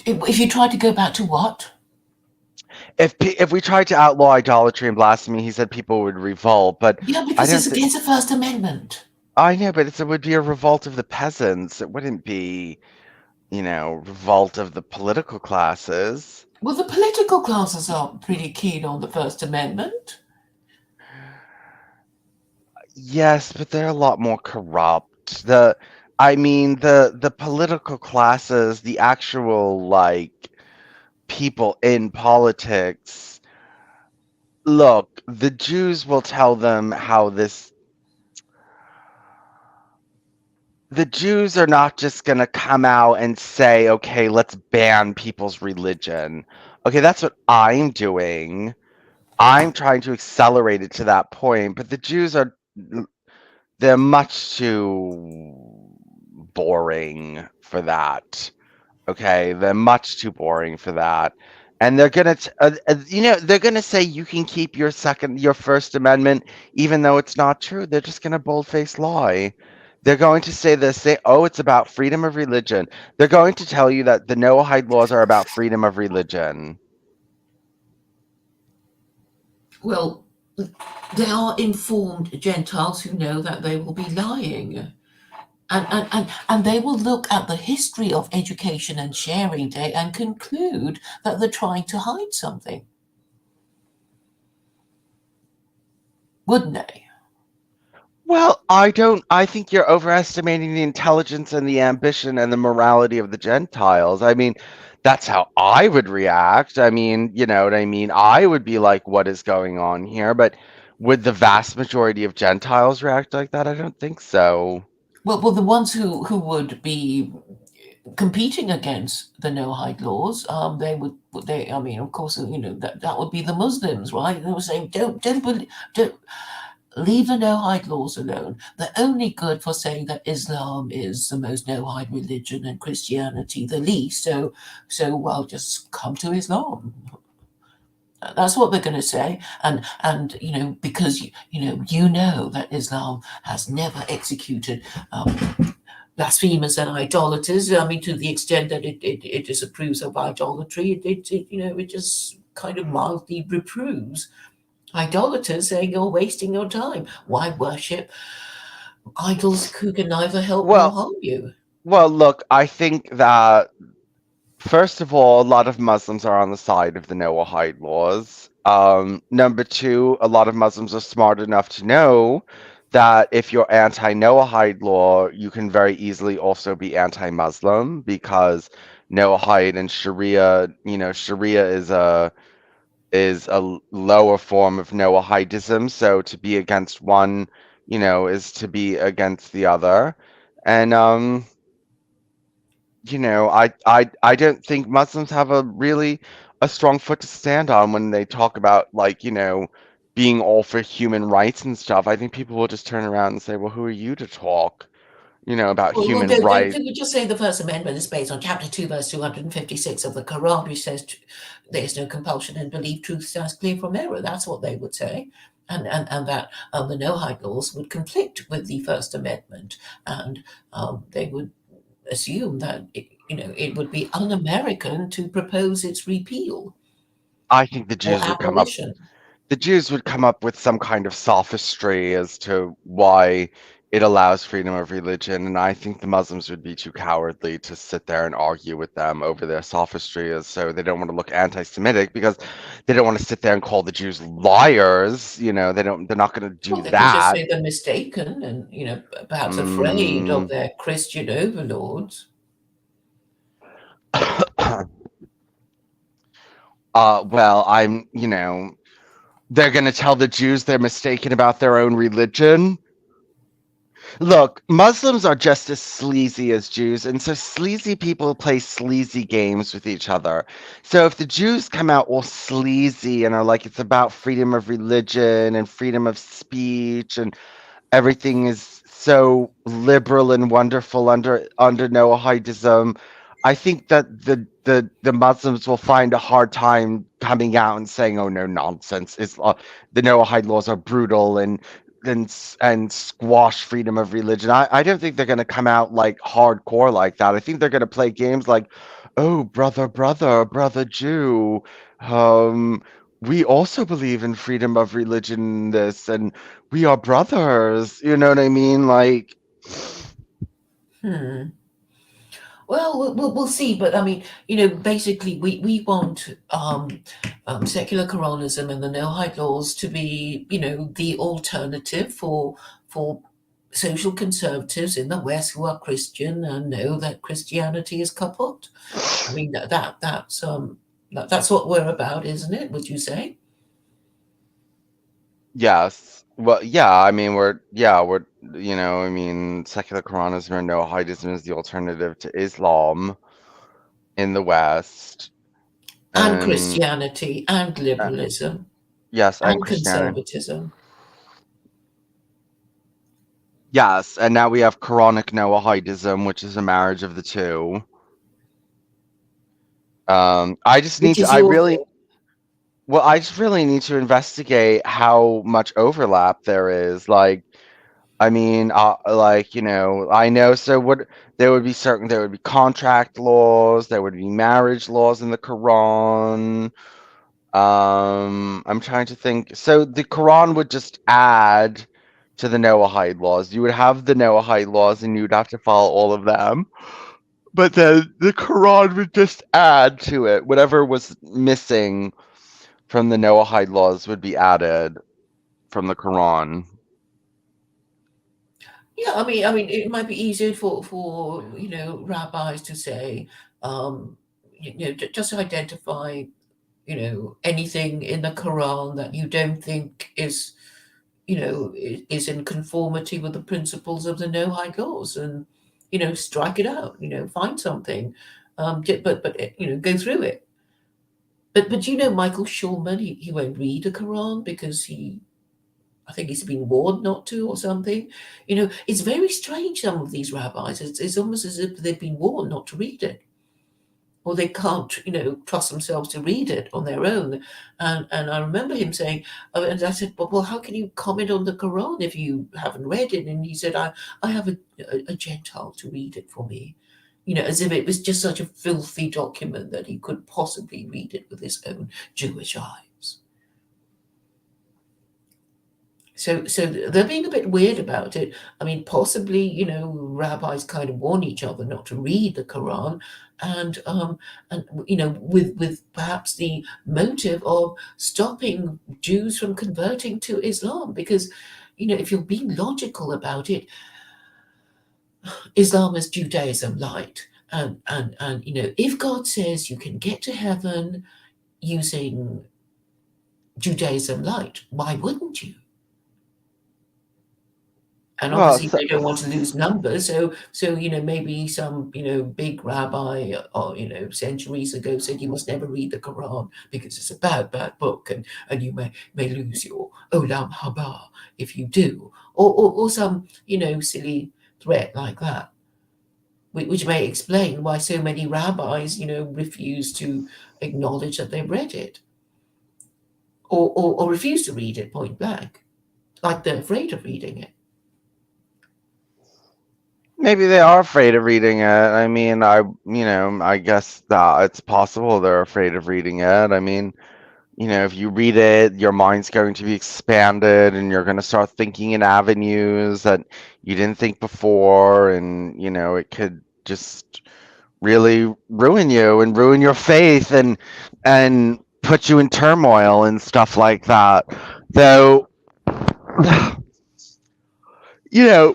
If you try to go back to what? if we tried to outlaw idolatry and blasphemy, he said people would revolt. But Yeah, I because don't it's think. against the First Amendment. I know, but it would be a revolt of the peasants. It wouldn't be, revolt of the political classes. Well, the political classes are pretty keen on the First Amendment. Yes, but they're a lot more corrupt. I mean, the political classes, the actual like people in politics. Look, the Jews will tell them how this. The Jews are not just going to come out and say, okay, let's ban people's religion. Okay, that's what I'm doing. I'm trying to accelerate it to that point, but the Jews they're much too boring for that. Okay, they're much too boring for that. And they're gonna say you can keep your First Amendment, even though it's not true. They're just gonna boldface lie. They're going to say this, say, oh, it's about freedom of religion. They're going to tell you that the Noahide laws are about freedom of religion. Well, they are informed Gentiles who know that they will be lying. And they will look at the history of education and sharing day and conclude that they're trying to hide something, wouldn't they? Well, I think you're overestimating the intelligence and the ambition and the morality of the Gentiles. I mean, that's how I would react. I mean, you know what I mean? I would be like, what is going on here? But would the vast majority of Gentiles react like that? I don't think so. Well, the ones who would be competing against the no hide laws, they, I mean, of course, that would be the Muslims, right? They were saying, don't leave the no hide laws alone. They're only good for saying that Islam is the most no hide religion and Christianity the least. So well, just come to Islam. That's what they're going to say, and because you know that Islam has never executed blasphemers and idolaters. I mean, to the extent that it disapproves of idolatry, it just kind of mildly reproves idolaters, saying you're wasting your time. Why worship idols who can neither help nor Well, harm you? look, I think that first of all, a lot of Muslims are on the side of the Noahide laws. Number two, a lot of Muslims are smart enough to know that if you're anti-Noahide law, you can very easily also be anti-Muslim because Noahide and Sharia, Sharia is a lower form of Noahidism. So to be against one, is to be against the other. And I don't think Muslims have a strong foot to stand on when they talk about like, being all for human rights and stuff. I think people will just turn around and say, "Well, who are you to talk, about Well, human they rights?" would just say the First Amendment is based on Chapter 2, verse 256 of the Quran, which says there is no compulsion in belief, truth stands clear from error. That's what they would say. And that the no hide laws would conflict with the First Amendment. And they would assume that it would be un American to propose its repeal I think or abolition. the Jews would come up with some kind of sophistry as to why it allows freedom of religion, and I think the Muslims would be too cowardly to sit there and argue with them over their sophistry, so they don't want to look anti-Semitic because they don't want to sit there and call the Jews liars. They're not going to do Well, they could just that. say they're mistaken and, perhaps afraid of Mm. their Christian overlords. Well, they're going to tell the Jews they're mistaken about their own religion. Look, Muslims are just as sleazy as Jews, and so sleazy people play sleazy games with each other. So if the Jews come out all sleazy and are like it's about freedom of religion and freedom of speech and everything is so liberal and wonderful under Noahidism, I think that the Muslims will find a hard time coming out and saying, "Oh no, nonsense! The Noahide laws are brutal and squash freedom of religion." I don't think they're going to come out like hardcore like that. I think they're going to play games like, "Oh, brother Jew, um, we also believe in freedom of religion in this, and we are brothers." You know what I mean? Like, Hmm. Well, we'll see. But I mean, basically, we want secular Quranism and the no-hide laws to be, the alternative for social conservatives in the West who are Christian and know that Christianity is kaput. I mean, that's what we're about, isn't it? Would you say? yes. Well, yeah, I mean, I mean, secular Quranism or Noahidism is the alternative to Islam in the West. And And Christianity and uh, liberalism yes, and and Christianity. conservatism. Yes, and now we have Quranic Noahidism, which is a marriage of the two. I just need Which to, is I your really, view? well, I just really need to investigate how much overlap there is. Like, I mean, I know. So what there would be contract laws, there would be marriage laws in the Quran. I'm trying to think. So the Quran would just add to the Noahide laws. You would have the Noahide laws, and you'd have to follow all of them. But then the Quran would just add to it. Whatever was missing from the Noahide laws would be added from the Quran. Yeah, I mean, it might be easier for rabbis to say, just identify, anything in the Quran that you don't think is in conformity with the principles of the no high laws, and strike it out. Find something, but go through it. But Michael Schulman, he won't read a Quran because I think he's been warned not to or something. It's very strange, some of these rabbis. It's almost as if they've been warned not to read it, or they can't, trust themselves to read it on their own. And I remember him saying, and I said, well, how can you comment on the Quran if you haven't read it? And he said, I have a Gentile to read it for me. As if it was just such a filthy document that he could possibly read it with his own Jewish eyes. So they're being a bit weird about it. I mean, possibly, rabbis kind of warn each other not to read the Quran, and with perhaps the motive of stopping Jews from converting to Islam, because if you're being logical about it, Islam is Judaism light, and if God says you can get to heaven using Judaism light, why wouldn't you? And Well, obviously they don't want to lose numbers, so maybe some big rabbi, or centuries ago, said you must never read the Quran because it's a bad book, and you may lose your olam haba if you do, or some silly threat like that, which may explain why so many rabbis refuse to acknowledge that they've read it, or refuse to read it point blank, like they're afraid of reading it. maybe they are afraid of reading it. I mean, I guess that it's possible they're afraid of reading it. I mean, If you read it, your mind's going to be expanded and you're going to start thinking in avenues that you didn't think before. And, it could just really ruin you and ruin your faith and put you in turmoil and stuff like that. Though, you know,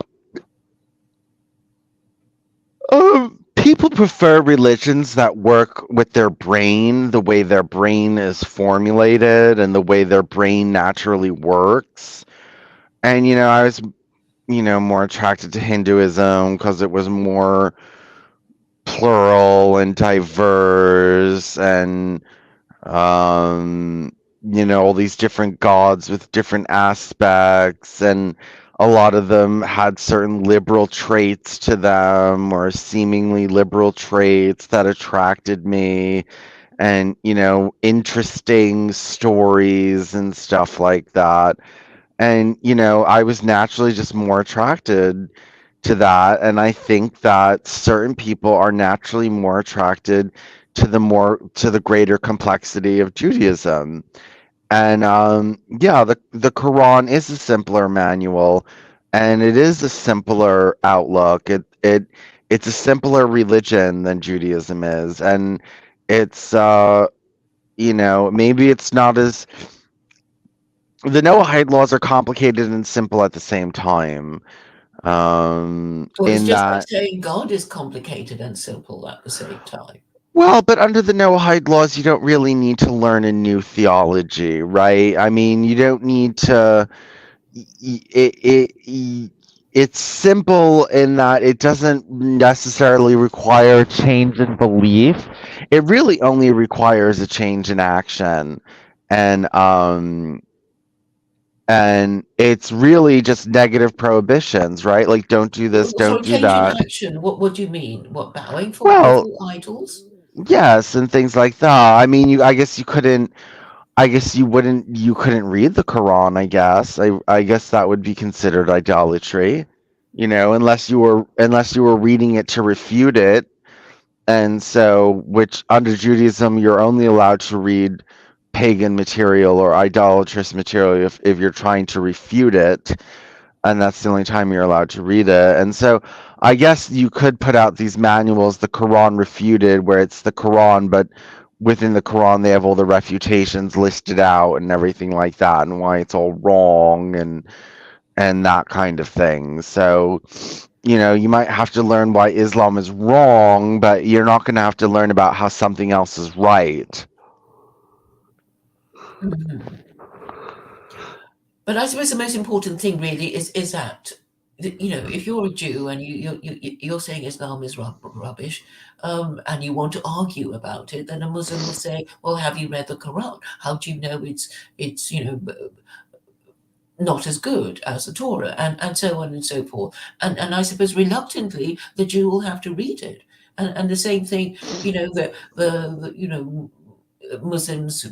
people prefer religions that work with their brain, the way their brain is formulated and the way their brain naturally works. And, I was, more attracted to Hinduism because it was more plural and diverse and, um, all these different gods with different aspects, and a lot of them had certain liberal traits to them or seemingly liberal traits that attracted me, and, interesting stories and stuff like that. And, I was naturally just more attracted to that. And I think that certain people are naturally more attracted to the greater complexity of Judaism. And yeah, the Quran is a simpler manual, and it is a simpler outlook. It's a simpler religion than Judaism is, and it's maybe it's not as the Noahide laws are complicated and simple at the same time. Well, it's In just like that, saying God is complicated and simple at the same time. well, but under the Noahide laws, you don't really need to learn a new theology, right? I mean, you don't need to. It's simple in that it doesn't necessarily require a change in belief. It really only requires a change in action, and it's really just negative prohibitions, right? Like, don't do this, don't Sorry, do change in that. action. What do you mean? What, bowing for Well, before idols? yes, and things like that. I mean, I guess you couldn't. I guess you couldn't read the Quran, I guess. I guess that would be considered idolatry, unless you were reading it to refute it. And so, which under Judaism, you're only allowed to read pagan material or idolatrous material if you're trying to refute it, and that's the only time you're allowed to read it. And so, I guess you could put out these manuals, the Quran refuted, where it's the Quran, but within the Quran they have all the refutations listed out and everything like that, and why it's all wrong and that kind of thing. So, you might have to learn why Islam is wrong, but you're not going to have to learn about how something else is right. Mhm. But I suppose the most important thing really is that if you're a Jew and you're saying Islam is rubbish, and you want to argue about it, then a Muslim will say, "Well, have you read the Quran? How do you know it's not as good as the Torah?" And so on and so forth. And I suppose reluctantly the Jew will have to read it. And the same thing, the Muslims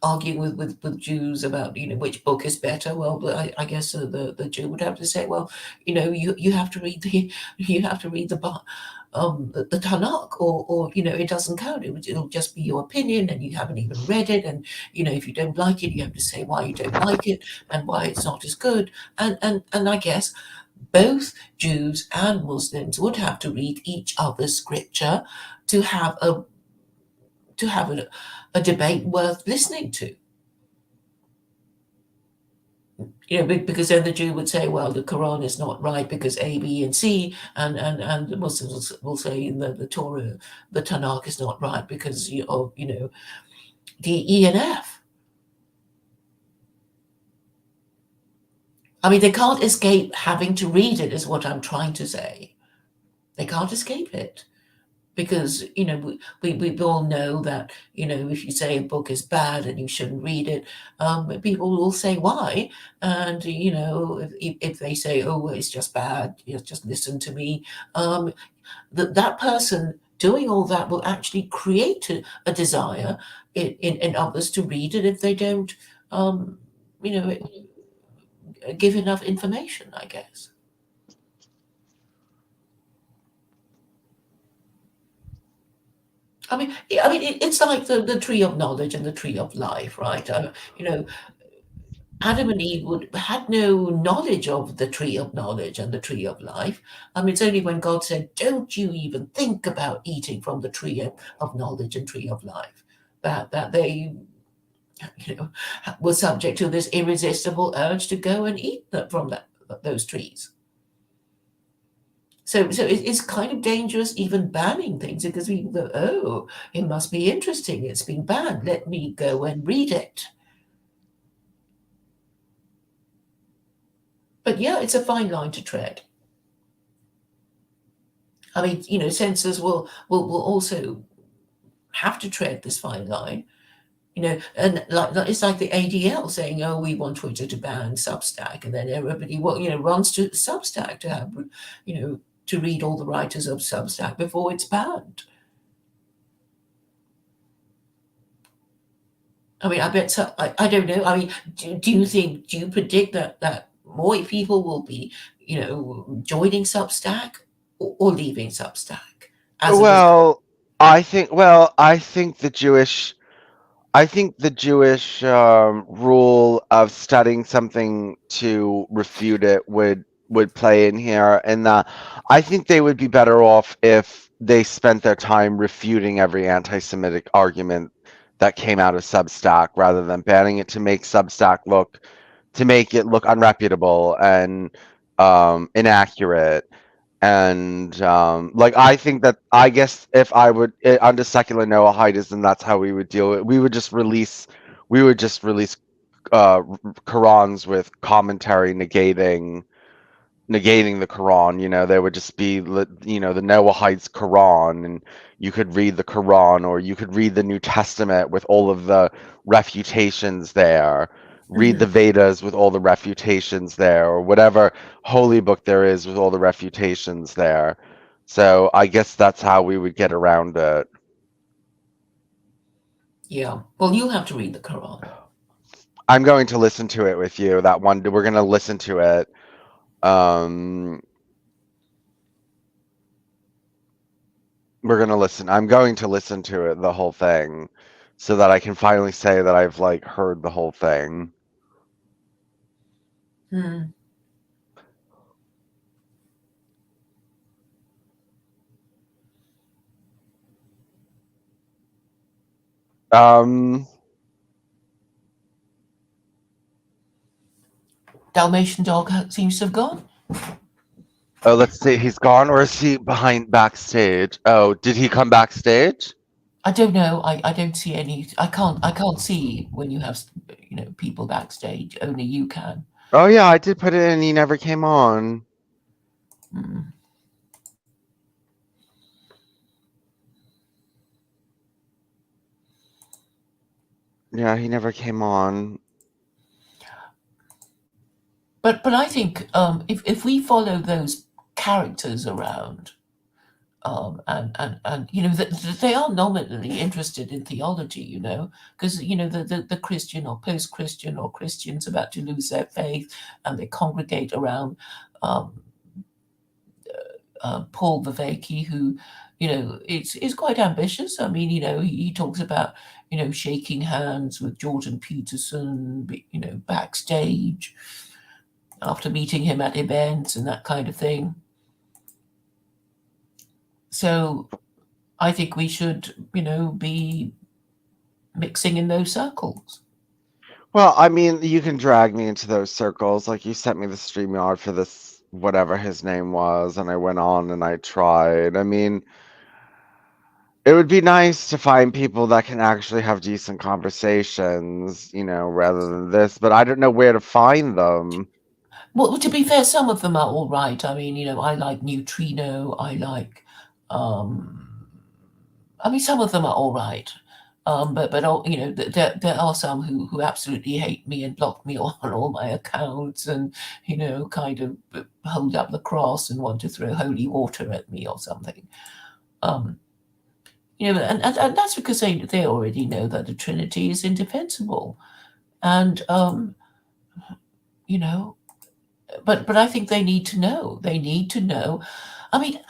arguing with Jews about which book is better. Well, I guess the Jew would have to say, well, you have to read the you have to read the Tanakh, or it doesn't count. It'll just be your opinion, and you haven't even read it. And if you don't like it, you have to say why you don't like it and why it's not as good. And I guess both Jews and Muslims would have to read each other's scripture to have a debate worth listening to. Because then the Jew would say, well, the Quran is not right because A, B, and C, and the Muslims will say the Torah, the Tanakh is not right because of the E and F. I mean, they can't escape having to read it, is what I'm trying to say. They can't escape it. Because we all know that if you say a book is bad and you shouldn't read it, people will say why. And if they say, oh, it's just bad, just listen to me, that person doing all that will actually create a desire in others to read it if they don't um, you know give enough information, I guess. It's like the tree of knowledge and the tree of life, right? You know, Adam and Eve had no knowledge of the tree of knowledge and the tree of life. It's only when God said, "Don't you even think about eating from the tree of knowledge and tree of life," that they, you know, were subject to this irresistible urge to go and eat from those trees. So it's kind of dangerous even banning things because people go, "Oh, it must be interesting. It's been banned. Let me go and read it." But yeah, it's a fine line to tread. Censors will also have to tread this fine line. And it's like the ADL saying, "Oh, we want Twitter to ban Substack," and then everybody, runs to Substack to have, to read all the writers of Substack before it's banned. I bet so. I don't know. Do you predict that more people will be, joining Substack or leaving Substack as a result? Well, I think the Jewish rule of studying something to refute it would play in here, and I think they would be better off if they spent their time refuting every anti-Semitic argument that came out of Substack rather than banning it to make it look unreputable and inaccurate. And like I think that I guess if I would under secular Noahidism, that's how we would deal with it. We would just release Qurans with commentary negating the Quran. There would just be the Noahites Quran, and you could read the Quran, or you could read the New Testament with all of the refutations there. Read the Mhm. Vedas with all the refutations there, or whatever holy book there is with all the refutations there. So I guess that's how we would get around it. Yeah. Well, you'll have to read the Quran. I'm going to listen to it with you. That one, we're going to listen to it. Um, I'm going to listen to it, the whole thing, so that I can finally say that I've like heard the whole thing. Hmm. Um, Dalmatian dog seems to have gone. oh, let's see. He's gone, or is he behind backstage? Oh, did he come backstage? I don't know. I don't see any. I can't see when you have people backstage. Only you can. Oh yeah, I did put it in. He never came on. Mm. Yeah, he never came on. But I think if we follow those characters around, and they are nominally interested in theology, because the Christian or post-Christian or Christians about to lose their faith, and they congregate around um, Paul Viveki, who is quite ambitious. He talks about shaking hands with Jordan Peterson, backstage after meeting him at events and that kind of thing. So I think we should, be mixing in those circles. Well, I mean, you can drag me into those circles. Like you sent me the StreamYard for this whatever his name was, and I went on and I tried. I mean, it would be nice to find people that can actually have decent conversations, rather than this, but I don't know where to find them. Well, to be fair, some of them are all right. I like Neutrino. Um, some of them are all right. There are some who absolutely hate me and block me on all my accounts, and kind of hold up the cross and want to throw holy water at me or something. Um, and that's because they already know that the Trinity is indefensible, and you know, but I think they need to know. They need to know. I mean,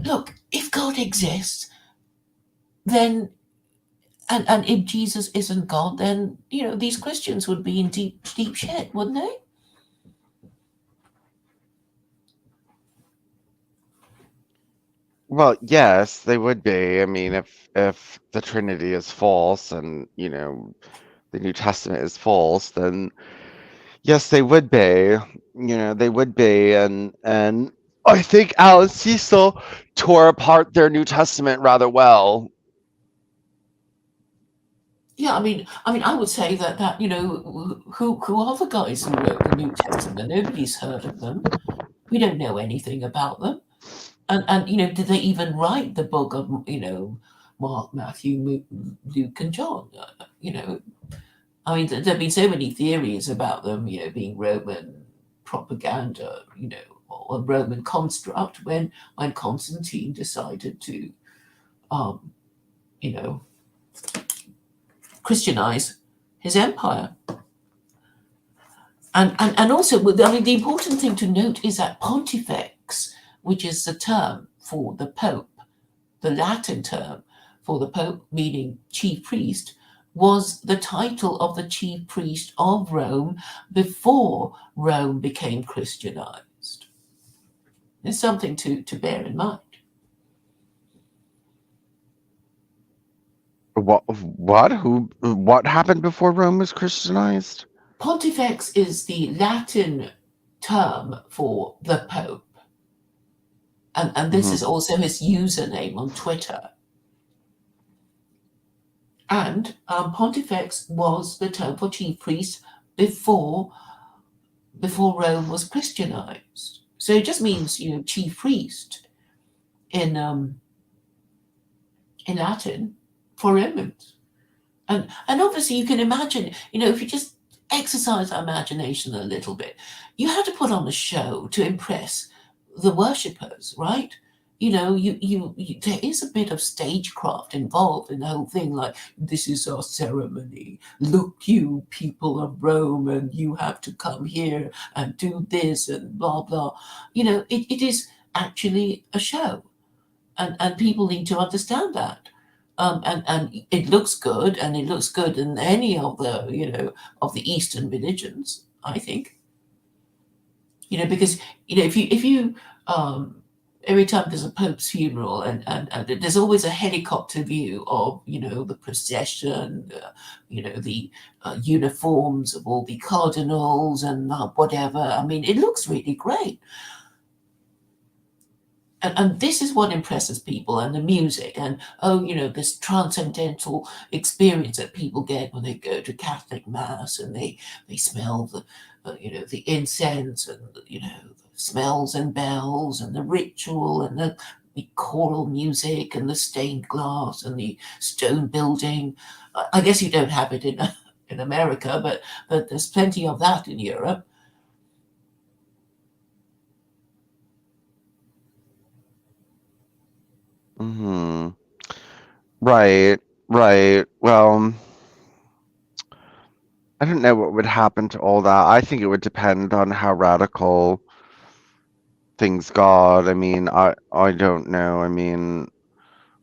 look, if God exists, then and if Jesus isn't God, then these Christians would be in deep shit, wouldn't they? Well, yes, they would be. I mean, if the Trinity is false and, the New Testament is false, then yes, they would be. They would be, and I think Alice Cecil tore apart their New Testament rather well. Yeah, I would say that who are the guys who wrote the New Testament? Nobody's heard of them. We don't know anything about them. And did they even write the book of Mark, Matthew, Luke, and John? There've been so many theories about them, being Roman propaganda, or Roman construct when Constantine decided to, um, you know, Christianize his empire. And also, the important thing to note is that pontifex, which is the term for the Pope, the Latin term for the Pope, meaning chief priest, was the title of the chief priest of Rome before Rome became Christianized. It's something to bear in mind. What happened before Rome was Christianized? Pontifex is the Latin term for the Pope. And this Hmm. is also his username on Twitter. And Pontifex was the term for chief priest before Rome was Christianized. So it just means chief priest in Latin for Romans. And obviously you can imagine, if you just exercise our imagination a little bit, you had to put on a show to impress the worshippers, right? There is a bit of stagecraft involved in the whole thing, like, this is our ceremony. Look, you people of Rome, and you have to come here and do this and blah blah. It is actually a show, and people need to understand that. And it looks good, and it looks good in any of the of the Eastern religions, I think. Because if you every time there's a pope's funeral, and there's always a helicopter view of the procession, the uniforms of all the cardinals and whatever. It looks really great. And this is what impresses people, and the music, and this transcendental experience that people get when they go to Catholic mass, and they smell the incense, and the smells and bells, and the ritual, and the choral music, and the stained glass, and the stone building. I guess you don't have it in America, but there's plenty of that in Europe. Hmm. Right, right. Well, I don't know what would happen to all that. I think it would depend on how radical things got. I don't know.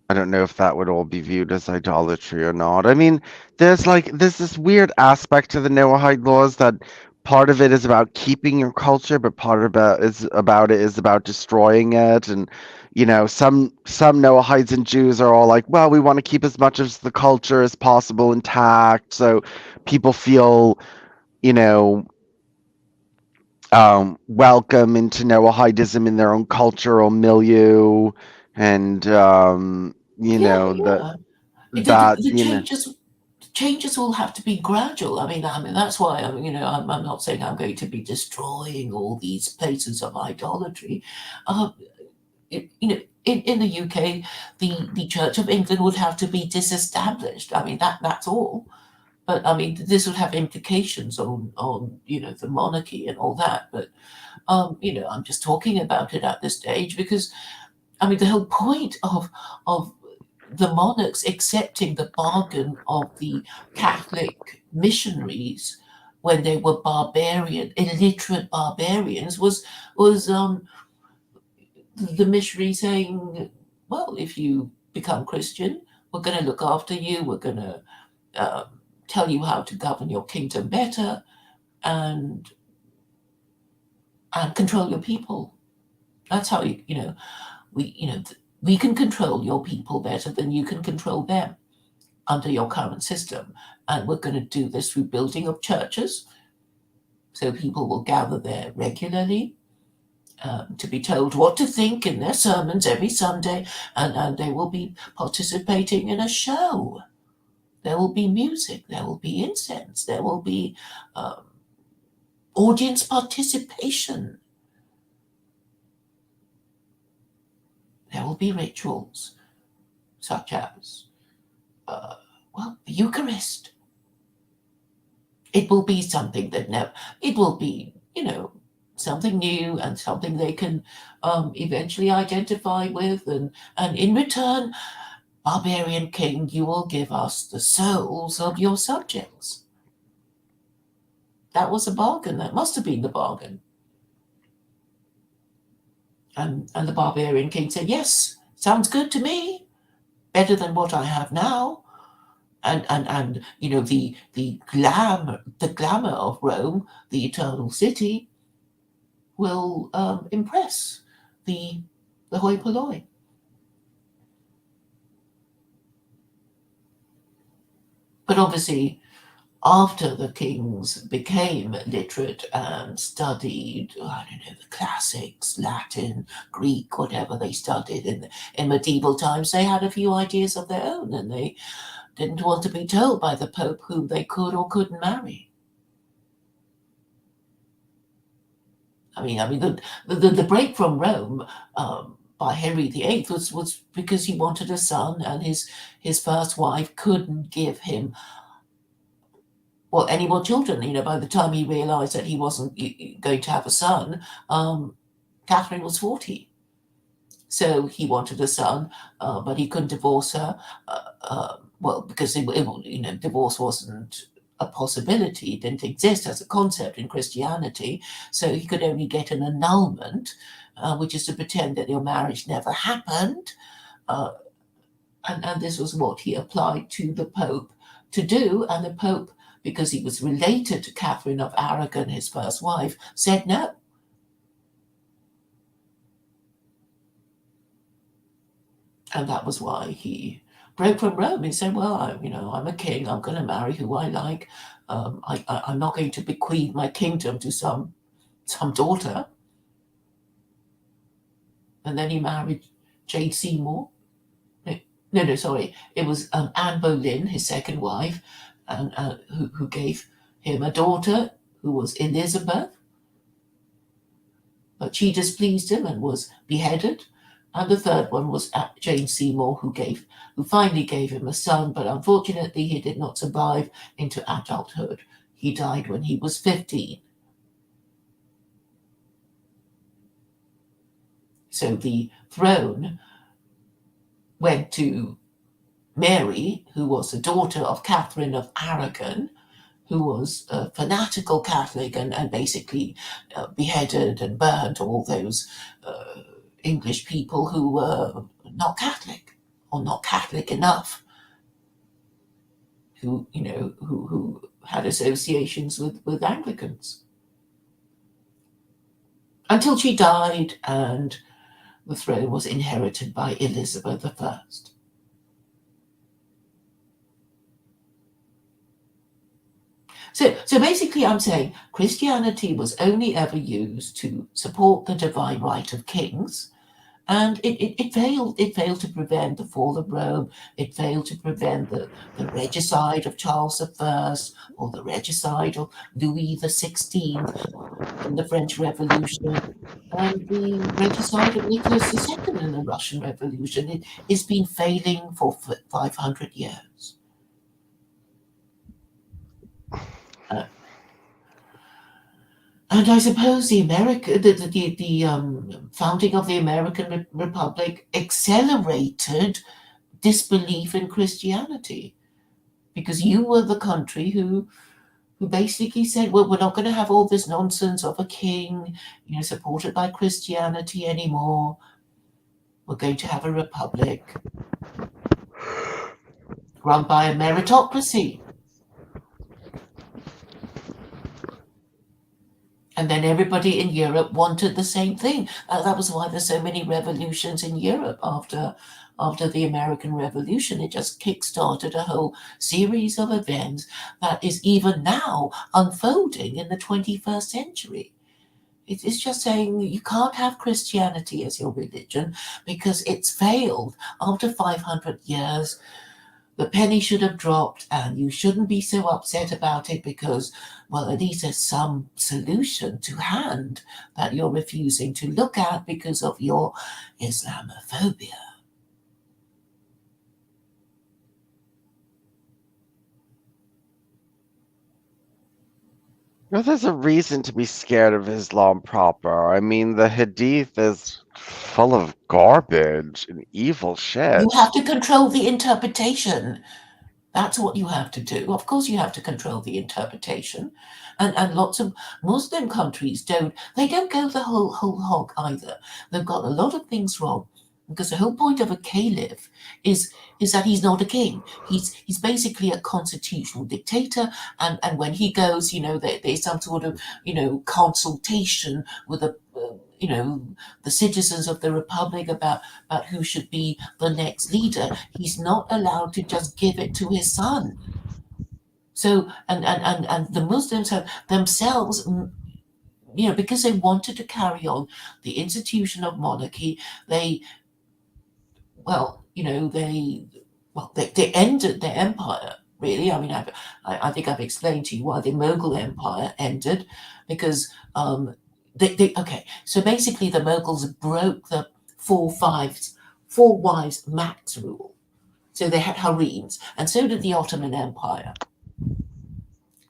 I don't know if that would all be viewed as idolatry or not. There's this weird aspect to the Noahide laws that part of it is about keeping your culture, but part of it is about destroying it. And some Noahides and Jews are all like, well, we want to keep as much of the culture as possible intact, so people feel, you know, welcome into Noahidism in their own cultural milieu, and Yeah, yeah. that The changes will have to be gradual. That's why I'm not saying I'm going to be destroying all these places of idolatry. Uh, in the UK, the Church of England would have to be disestablished. That's all. But this would have implications on the monarchy and all that. But I'm just talking about it at this stage because the whole point of the monarchs accepting the bargain of the Catholic missionaries when they were illiterate barbarians, was the missionary saying, well, if you become Christian, We're going to look after you. We're going to tell you how to govern your kingdom better and control your people. That's how we can control your people better than you can control them under your current system. And we're going to do this through building of churches, so people will gather there regularly to be told what to think in their sermons every Sunday, and they will be participating in a show. There will be music, there will be incense, there will be audience participation. There will be rituals such as, the Eucharist. It will be something that it will be, something new and something they can eventually identify with. And in return, barbarian king, you will give us the souls of your subjects. That was a bargain. That must have been the bargain. And the barbarian king said, yes, sounds good to me. Better than what I have now. And the glamour of Rome, the eternal city, will impress the hoi polloi. But obviously, after the kings became literate and studied, the classics, Latin, Greek, whatever they studied in medieval times, they had a few ideas of their own, and they didn't want to be told by the Pope whom they could or couldn't marry. I mean, the break from Rome by Henry VIII was because he wanted a son, and his first wife couldn't give him any more children. By the time he realised that he wasn't going to have a son, Catherine was 40. So he wanted a son, but he couldn't divorce her. Because divorce wasn't a possibility, it didn't exist as a concept in Christianity. So he could only get an annulment, which is to pretend that your marriage never happened. And this was what he applied to the Pope to do. And the Pope, because he was related to Catherine of Aragon, his first wife, said no. And that was why he broke from Rome. He said, well, I'm a king. I'm going to marry who I like. I'm not going to bequeath my kingdom to some daughter. And then he married Jane Seymour. No, sorry. It was Anne Boleyn, his second wife, and who gave him a daughter who was Elizabeth. But she displeased him and was beheaded. And the third one was Jane Seymour, who finally gave him a son, but unfortunately he did not survive into adulthood. He died when he was 15. So the throne went to Mary, who was the daughter of Catherine of Aragon, who was a fanatical Catholic and basically beheaded and burned all those English people who were not Catholic or not Catholic enough, who had associations with Anglicans, until she died and the throne was inherited by Elizabeth I. So basically I'm saying Christianity was only ever used to support the divine right of kings, and it failed. It failed to prevent the fall of Rome. It failed to prevent the regicide of Charles I or the regicide of Louis XVI in the French Revolution, and the regicide of Nicholas II in the Russian Revolution. It's been failing for 500 years. And I suppose the founding of the American Republic accelerated disbelief in Christianity, because you were the country who basically said, well, we're not going to have all this nonsense of a king, supported by Christianity anymore. We're going to have a republic. run by a meritocracy. And then everybody in Europe wanted the same thing. That was why there's so many revolutions in Europe after the American Revolution. It just kick-started a whole series of events that is even now unfolding in the 21st century. It's just saying you can't have Christianity as your religion because it's failed after 500 years. The penny should have dropped, and you shouldn't be so upset about it because, well, at least there's some solution to hand that you're refusing to look at because of your Islamophobia. Well, there's a reason to be scared of Islam proper. I mean, the Hadith is full of garbage and evil You shit. have to control the interpretation. That's what you have to do. Of course, you have to control the interpretation, and lots of Muslim countries don't go the whole hog either. They've got a lot of things wrong because the whole point of a caliph is that he's not a king. He's basically a constitutional dictator, and when he goes, there's some sort of consultation with the citizens of the republic about who should be the next leader. He's not allowed to just give it to his son. So and the Muslims have themselves, because they wanted to carry on the institution of monarchy, they well, they ended their empire. Really, I mean, I think I've explained to you why the Mughal Empire ended, because okay. So basically, the Mughals broke the four wives max rule. So they had harems, and so did the Ottoman Empire.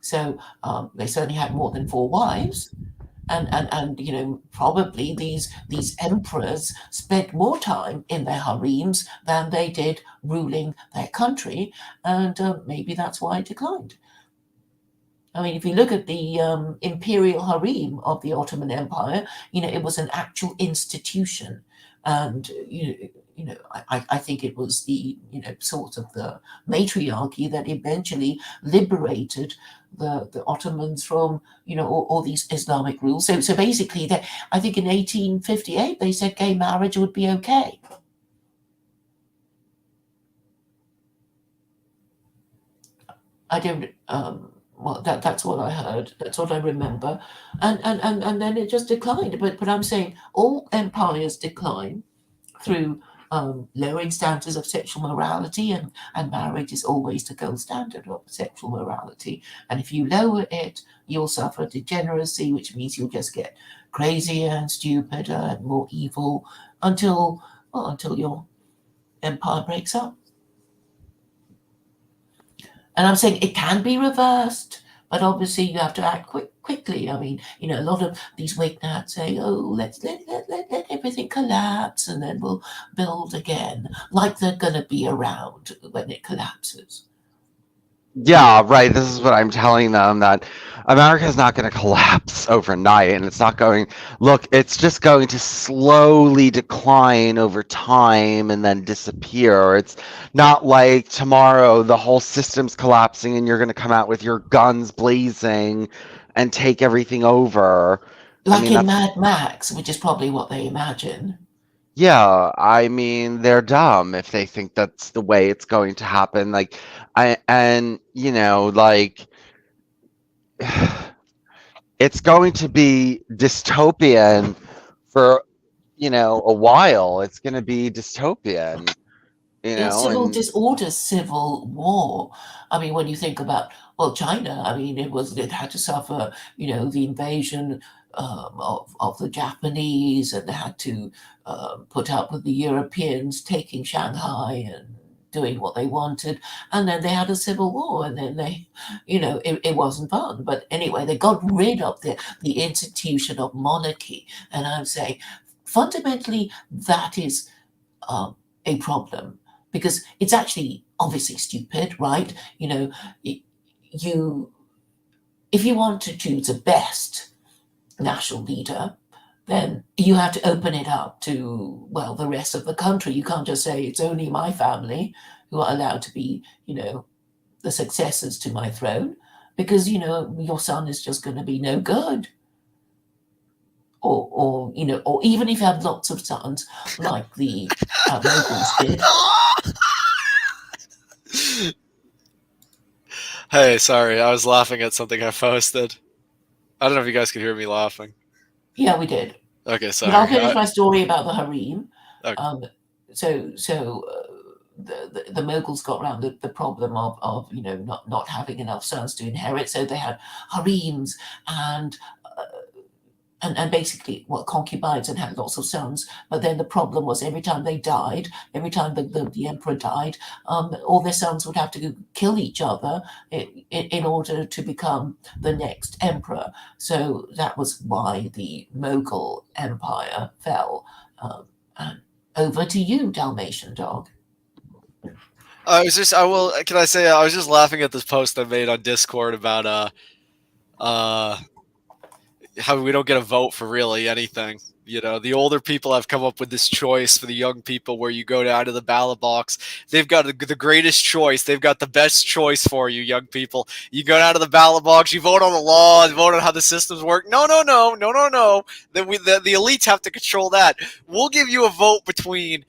So they certainly had more than four wives, and probably these emperors spent more time in their harems than they did ruling their country, and maybe that's why it declined. I mean, if you look at the imperial harem of the Ottoman Empire, it was an actual institution, and I think it was the sort of the matriarchy that eventually liberated the Ottomans from all these Islamic rules. So basically, I think in 1858 they said gay marriage would be okay. I don't. Well, that's what I heard. That's what I remember, and then it just declined. But I'm saying all empires decline through lowering standards of sexual morality, and marriage is always the gold standard of sexual morality. And if you lower it, you'll suffer degeneracy, which means you'll just get crazier and stupider and more evil until your empire breaks up. And I'm saying it can be reversed, but obviously you have to act quickly. I mean, a lot of these Wignats say, "Oh, let's let everything collapse, and then we'll build again," like they're going to be around when it collapses. Yeah, right. This is what I'm telling them, that America's not going to collapse overnight, and it's not going. Look, it's just going to slowly decline over time and then disappear. It's not like tomorrow the whole system's collapsing and you're going to come out with your guns blazing and take everything over. I Like mean, in that's Mad Max, which is probably what they imagine. yeah, I mean, they're dumb if they think that's the way it's going to happen. Like, like it's going to be dystopian for, a while. It's going to be dystopian, Civil and disorder, civil war. I mean, when you think about, well, China, I mean, it had to suffer, the invasion of the Japanese, and they had to put up with the Europeans taking Shanghai and doing what they wanted, and then they had a civil war, and then it wasn't fun. But anyway, they got rid of the institution of monarchy, and I'm saying fundamentally that is a problem, because it's actually obviously stupid, right? You if you want to choose the best national leader, then you have to open it up to, well, the rest of the country. You can't just say it's only my family who are allowed to be, the successors to my throne, because, your son is just going to be no good. Or even if you have lots of sons, like the Moguls did. Hey, sorry, I was laughing at something I posted. I don't know if you guys could hear me laughing. Yeah, we did. Okay, But I'll sorry. finish my story about the harem. Okay. The Mughals got around the problem of not having enough sons to inherit, so they had harems and basically concubines, and had lots of sons. But then the problem was every time they died, every time the emperor died, all their sons would have to kill each other in order to become the next emperor. So that was why the Mughal Empire fell. And over to you, Dalmatian dog. I was just, I will, can I say, I was just laughing at this post I made on Discord about, how we don't get a vote for really anything. The older people have come up with this choice for the young people where you go down to the ballot box. They've got the greatest choice. They've got the best choice for you, young people. You go down to the ballot box, you vote on the laws, vote on how the systems work. No. The elites have to control that. We'll give you a vote between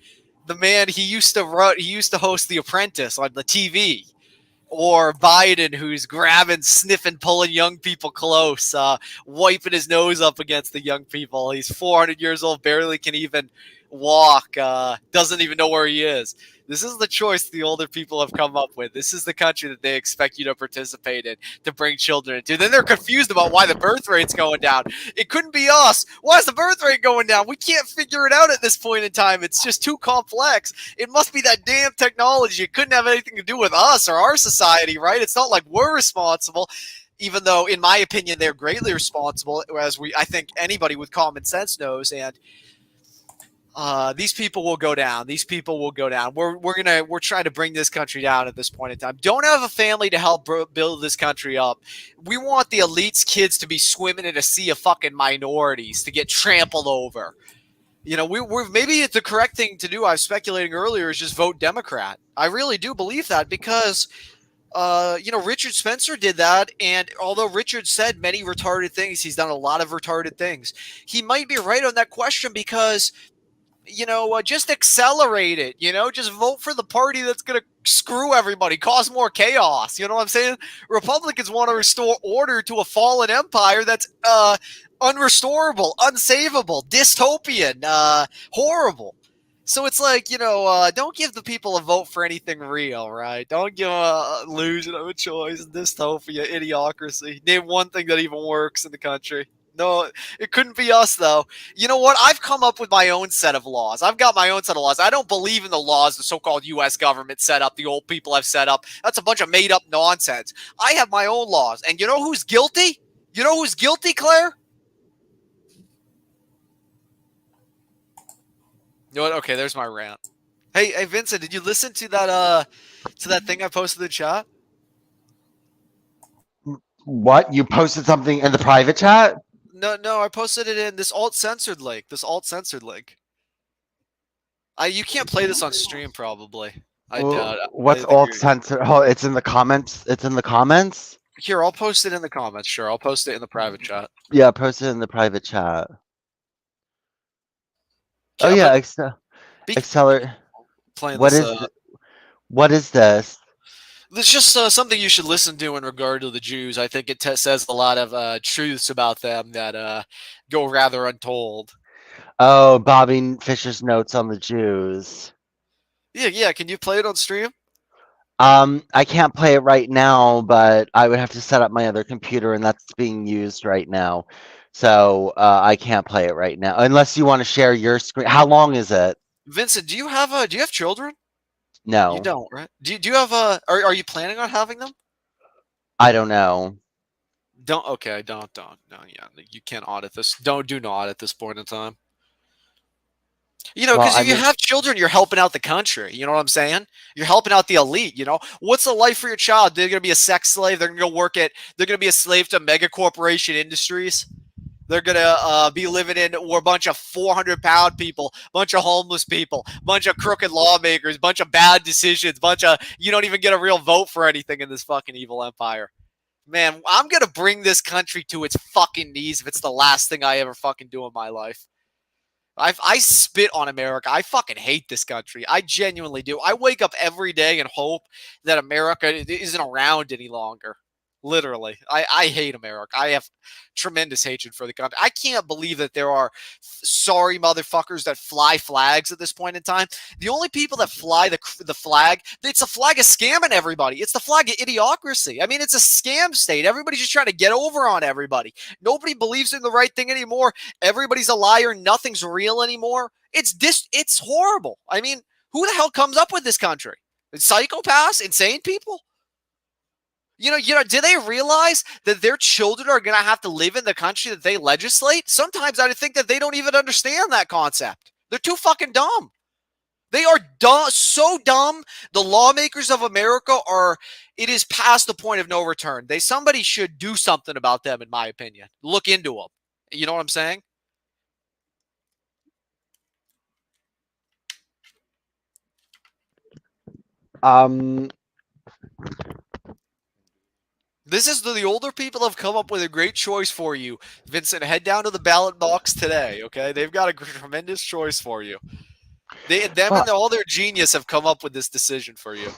the man he used to host The Apprentice on the TV, or Biden, who's grabbing, sniffing, pulling young people close, wiping his nose up against the young people. He's 400 years old, barely can even walk, doesn't even know where he is. This is the choice the older people have come up with. This is the country that they expect you to participate in, to bring children into. Then they're confused about why the birth rate's going down. It couldn't be us. Why is the birth rate going down? We can't figure it out at this point in time. It's just too complex. It must be that damn technology. It couldn't have anything to do with us or our society, right? It's not like we're responsible, even though, in my opinion, they're greatly responsible, as I think anybody with common sense knows. And these people will go down. These people will go down. We're trying to bring this country down at this point in time. Don't have a family to help build this country up. We want the elites' kids to be swimming in a sea of fucking minorities, to get trampled over. We're maybe the correct thing to do. I was speculating earlier is just vote Democrat. I really do believe that because Richard Spencer did that, and although Richard said many retarded things, he's done a lot of retarded things. He might be right on that question because just accelerate it, just vote for the party that's going to screw everybody, cause more chaos. You know what I'm saying? Republicans want to restore order to a fallen empire that's unrestorable, unsavable, dystopian, horrible. So it's like, don't give the people a vote for anything real, right? Don't give a illusion of a choice, dystopia, idiocracy. Name one thing that even works in the country. No, it couldn't be us, though. You know what? I've come up with my own set of laws. I've got my own set of laws. I don't believe in the laws the so-called U.S. government set up, the old people have set up. That's a bunch of made-up nonsense. I have my own laws. And you know who's guilty? You know who's guilty, Claire? You know what? Okay, there's my rant. Hey, Vincent, did you listen to that thing I posted in the chat? What? You posted something in the private chat? No, I posted it in this alt-censored link. You can't play this on stream, probably. I doubt. What's alt censored? Oh, it's in the comments. It's in the comments. Here, I'll post it in the comments. Sure, I'll post it in the private chat. Yeah, post it in the private chat. Yeah, oh yeah, accelerate. What is this? It's just something you should listen to in regard to the Jews. I think it says a lot of truths about them that go rather untold. Oh, Bobby Fischer's notes on the Jews. Yeah. Can you play it on stream? I can't play it right now, but I would have to set up my other computer, and that's being used right now. So I can't play it right now, unless you want to share your screen. How long is it? Vincent, do you have children? No. You don't, right? Do you have are you planning on having them? I don't know. Don't. No, yeah. You can't audit this. Do not at this point in time. Because if you have children, you're helping out the country. You know what I'm saying? You're helping out the elite. What's the life for your child? They're going to be a sex slave. They're going to be a slave to mega corporation industries. They're gonna be living in or a bunch of 400-pound people, bunch of homeless people, bunch of crooked lawmakers, bunch of bad decisions, bunch of you don't even get a real vote for anything in this fucking evil empire. Man, I'm gonna bring this country to its fucking knees if it's the last thing I ever fucking do in my life. I spit on America. I fucking hate this country. I genuinely do. I wake up every day and hope that America isn't around any longer. Literally. I hate America. I have tremendous hatred for the country. I can't believe that there are sorry motherfuckers that fly flags at this point in time. The only people that fly the flag, it's a flag of scamming everybody. It's the flag of idiocracy. I mean, it's a scam state. Everybody's just trying to get over on everybody. Nobody believes in the right thing anymore. Everybody's a liar. Nothing's real anymore. It's horrible. I mean, who the hell comes up with this country? Psychopaths, insane people. Do they realize that their children are going to have to live in the country that they legislate? Sometimes I think that they don't even understand that concept. They're too fucking dumb. They are dumb, so dumb. The lawmakers of America it is past the point of no return. Somebody should do something about them, in my opinion. Look into them. You know what I'm saying? This is the older people have come up with a great choice for you. Vincent, head down to the ballot box today, okay? They've got a tremendous choice for you. And all their genius have come up with this decision for you.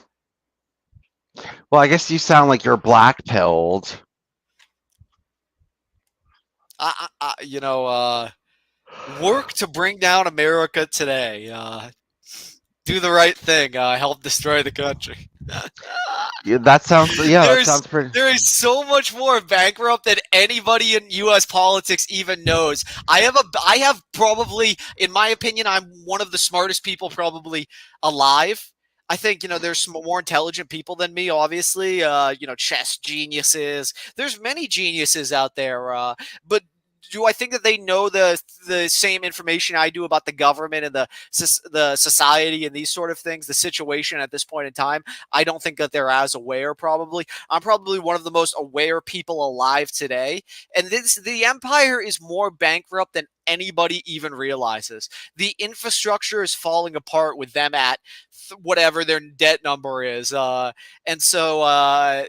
Well, I guess you sound like you're black-pilled. Work to bring down America today. Do the right thing. Help destroy the country. Yeah, that sounds pretty. There is so much more bankrupt than anybody in U.S. politics even knows. I have probably, in my opinion, I'm one of the smartest people probably alive. I think, there's some more intelligent people than me, obviously, chess geniuses. There's many geniuses out there, but do I think that they know the same information I do about the government and the society and these sort of things, the situation at this point in time? I don't think that they're as aware, probably. I'm probably one of the most aware people alive today. And the empire is more bankrupt than anybody even realizes. The infrastructure is falling apart with them at whatever their debt number is. And so,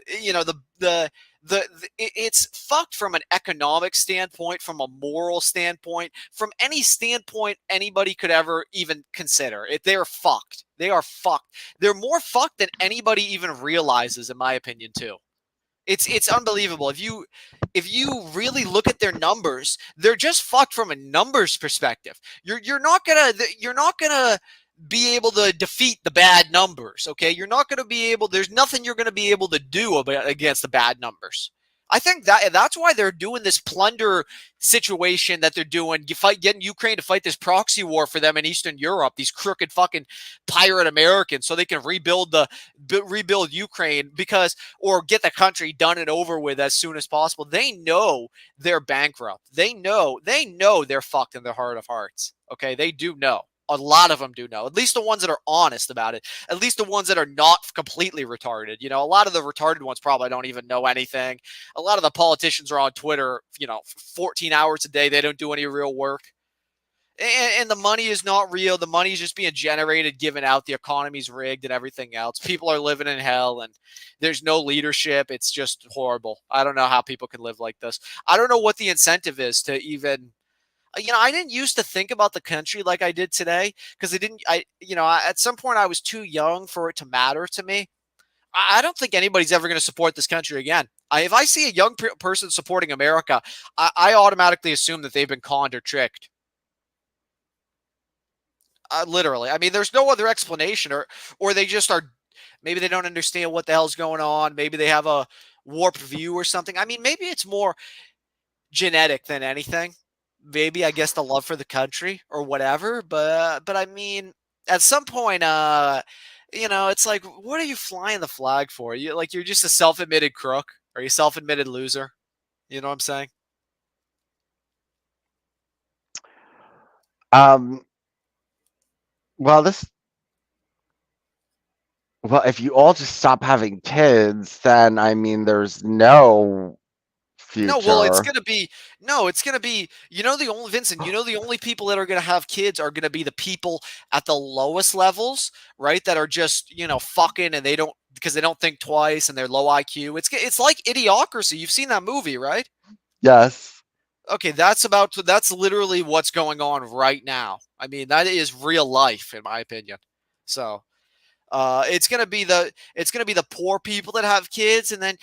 it's fucked from an economic standpoint, from a moral standpoint, from any standpoint anybody could ever even consider. They're fucked. They are fucked. They're more fucked than anybody even realizes, in my opinion, too. It's unbelievable. If you really look at their numbers, they're just fucked from a numbers perspective. You're not gonna be able to defeat the bad numbers, okay? You're not going to be able, there's nothing you're going to be able to do against the bad numbers. I think that's why they're doing this plunder situation that they're doing, getting Ukraine to fight this proxy war for them in Eastern Europe, these crooked fucking pirate Americans, so they can rebuild Ukraine or get the country done and over with as soon as possible. They know they're bankrupt. They know they're fucked in their heart of hearts, okay? They do know. A lot of them do know, at least the ones that are honest about it, at least the ones that are not completely retarded. A lot of the retarded ones probably don't even know anything. A lot of the politicians are on Twitter, 14 hours a day. They don't do any real work. And the money is not real. The money is just being generated, given out. The economy's rigged and everything else. People are living in hell and there's no leadership. It's just horrible. I don't know how people can live like this. I don't know what the incentive is to even... I didn't used to think about the country like I did today because at some point I was too young for it to matter to me. I don't think anybody's ever going to support this country again. If I see a young person supporting America, I automatically assume that they've been conned or tricked. Literally. I mean, there's no other explanation, or they just are. Maybe they don't understand what the hell's going on. Maybe they have a warped view or something. I mean, maybe it's more genetic than anything. Maybe, I guess, the love for the country or whatever, but I mean, at some point, it's like, what are you flying the flag for? You're just a self-admitted crook or you self-admitted loser. You know what I'm saying? Well, if you all just stop having kids, then I mean, there's no No, well, it's future. gonna be no, it's gonna be the only Vincent, the only people that are gonna have kids are gonna be the people at the lowest levels, right? That are just fucking and they don't because they don't think twice and they're low IQ. It's like Idiocracy. You've seen that movie, right? Yes. Okay, that's literally what's going on right now. I mean, that is real life, in my opinion. So it's gonna be the poor people that have kids, and then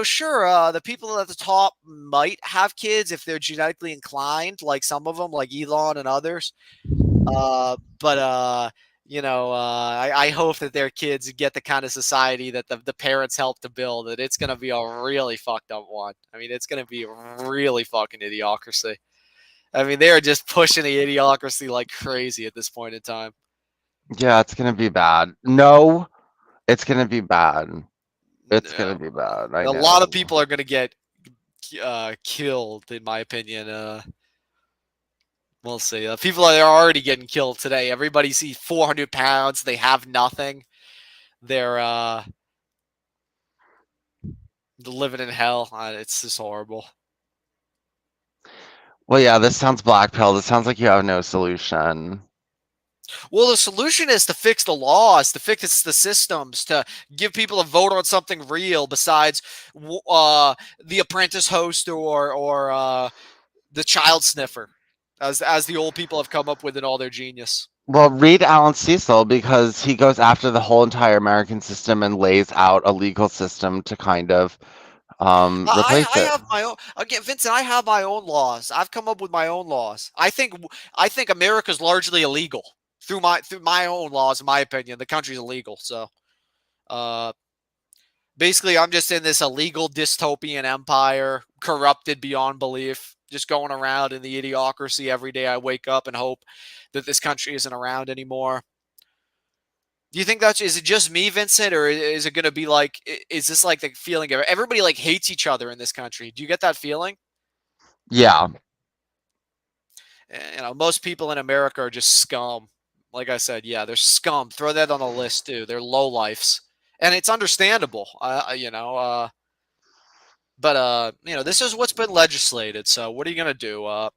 sure, the people at the top might have kids if they're genetically inclined, like some of them, like Elon and others. But I hope that their kids get the kind of society that the parents helped to build. That it's gonna be a really fucked up one. I mean, it's gonna be really fucking idiocracy. I mean, they are just pushing the idiocracy like crazy at this point in time. Yeah, it's gonna be bad. No, it's gonna be bad. It's gonna No. be bad. I A lot of know. people are going to get killed, in my opinion. We'll see. People are already getting killed today. Everybody sees 400 pounds. They have nothing. They're living in hell. It's just horrible. Well, yeah, this sounds black pill. This sounds like you have no solution. Well, the solution is to fix the laws, to fix the systems, to give people a vote on something real besides the Apprentice host or the child sniffer, as the old people have come up with in all their genius. Well, read Alan Cecil because he goes after the whole entire American system and lays out a legal system to kind of replace I it. have my own again, Vincent. I have my own laws. I've come up with my own laws. I think America's largely illegal through my own laws. In my opinion, the country's illegal. So, uh, basically, I'm just in this illegal dystopian empire, corrupted beyond belief. Just going around in the idiocracy every day. I wake up and hope that this country isn't around anymore. Do you think is it just me, Vincent, or is it going to be like, is this like the feeling of everybody like hates each other in this country? Do you get that feeling? Yeah. Most people in America are just scum. Like I said, yeah, they're scum. Throw that on the list too. They're low lifes, and it's understandable. This is what's been legislated. So what are you going to do?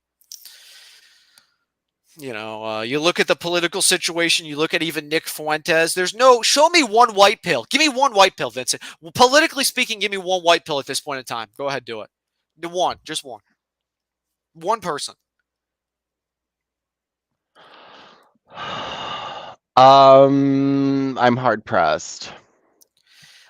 You look at the political situation. You look at even Nick Fuentes. Show me one white pill. Give me one white pill, Vincent. Well, politically speaking, give me one white pill at this point in time. Go ahead, do it. The one, just one. One person. I'm hard pressed.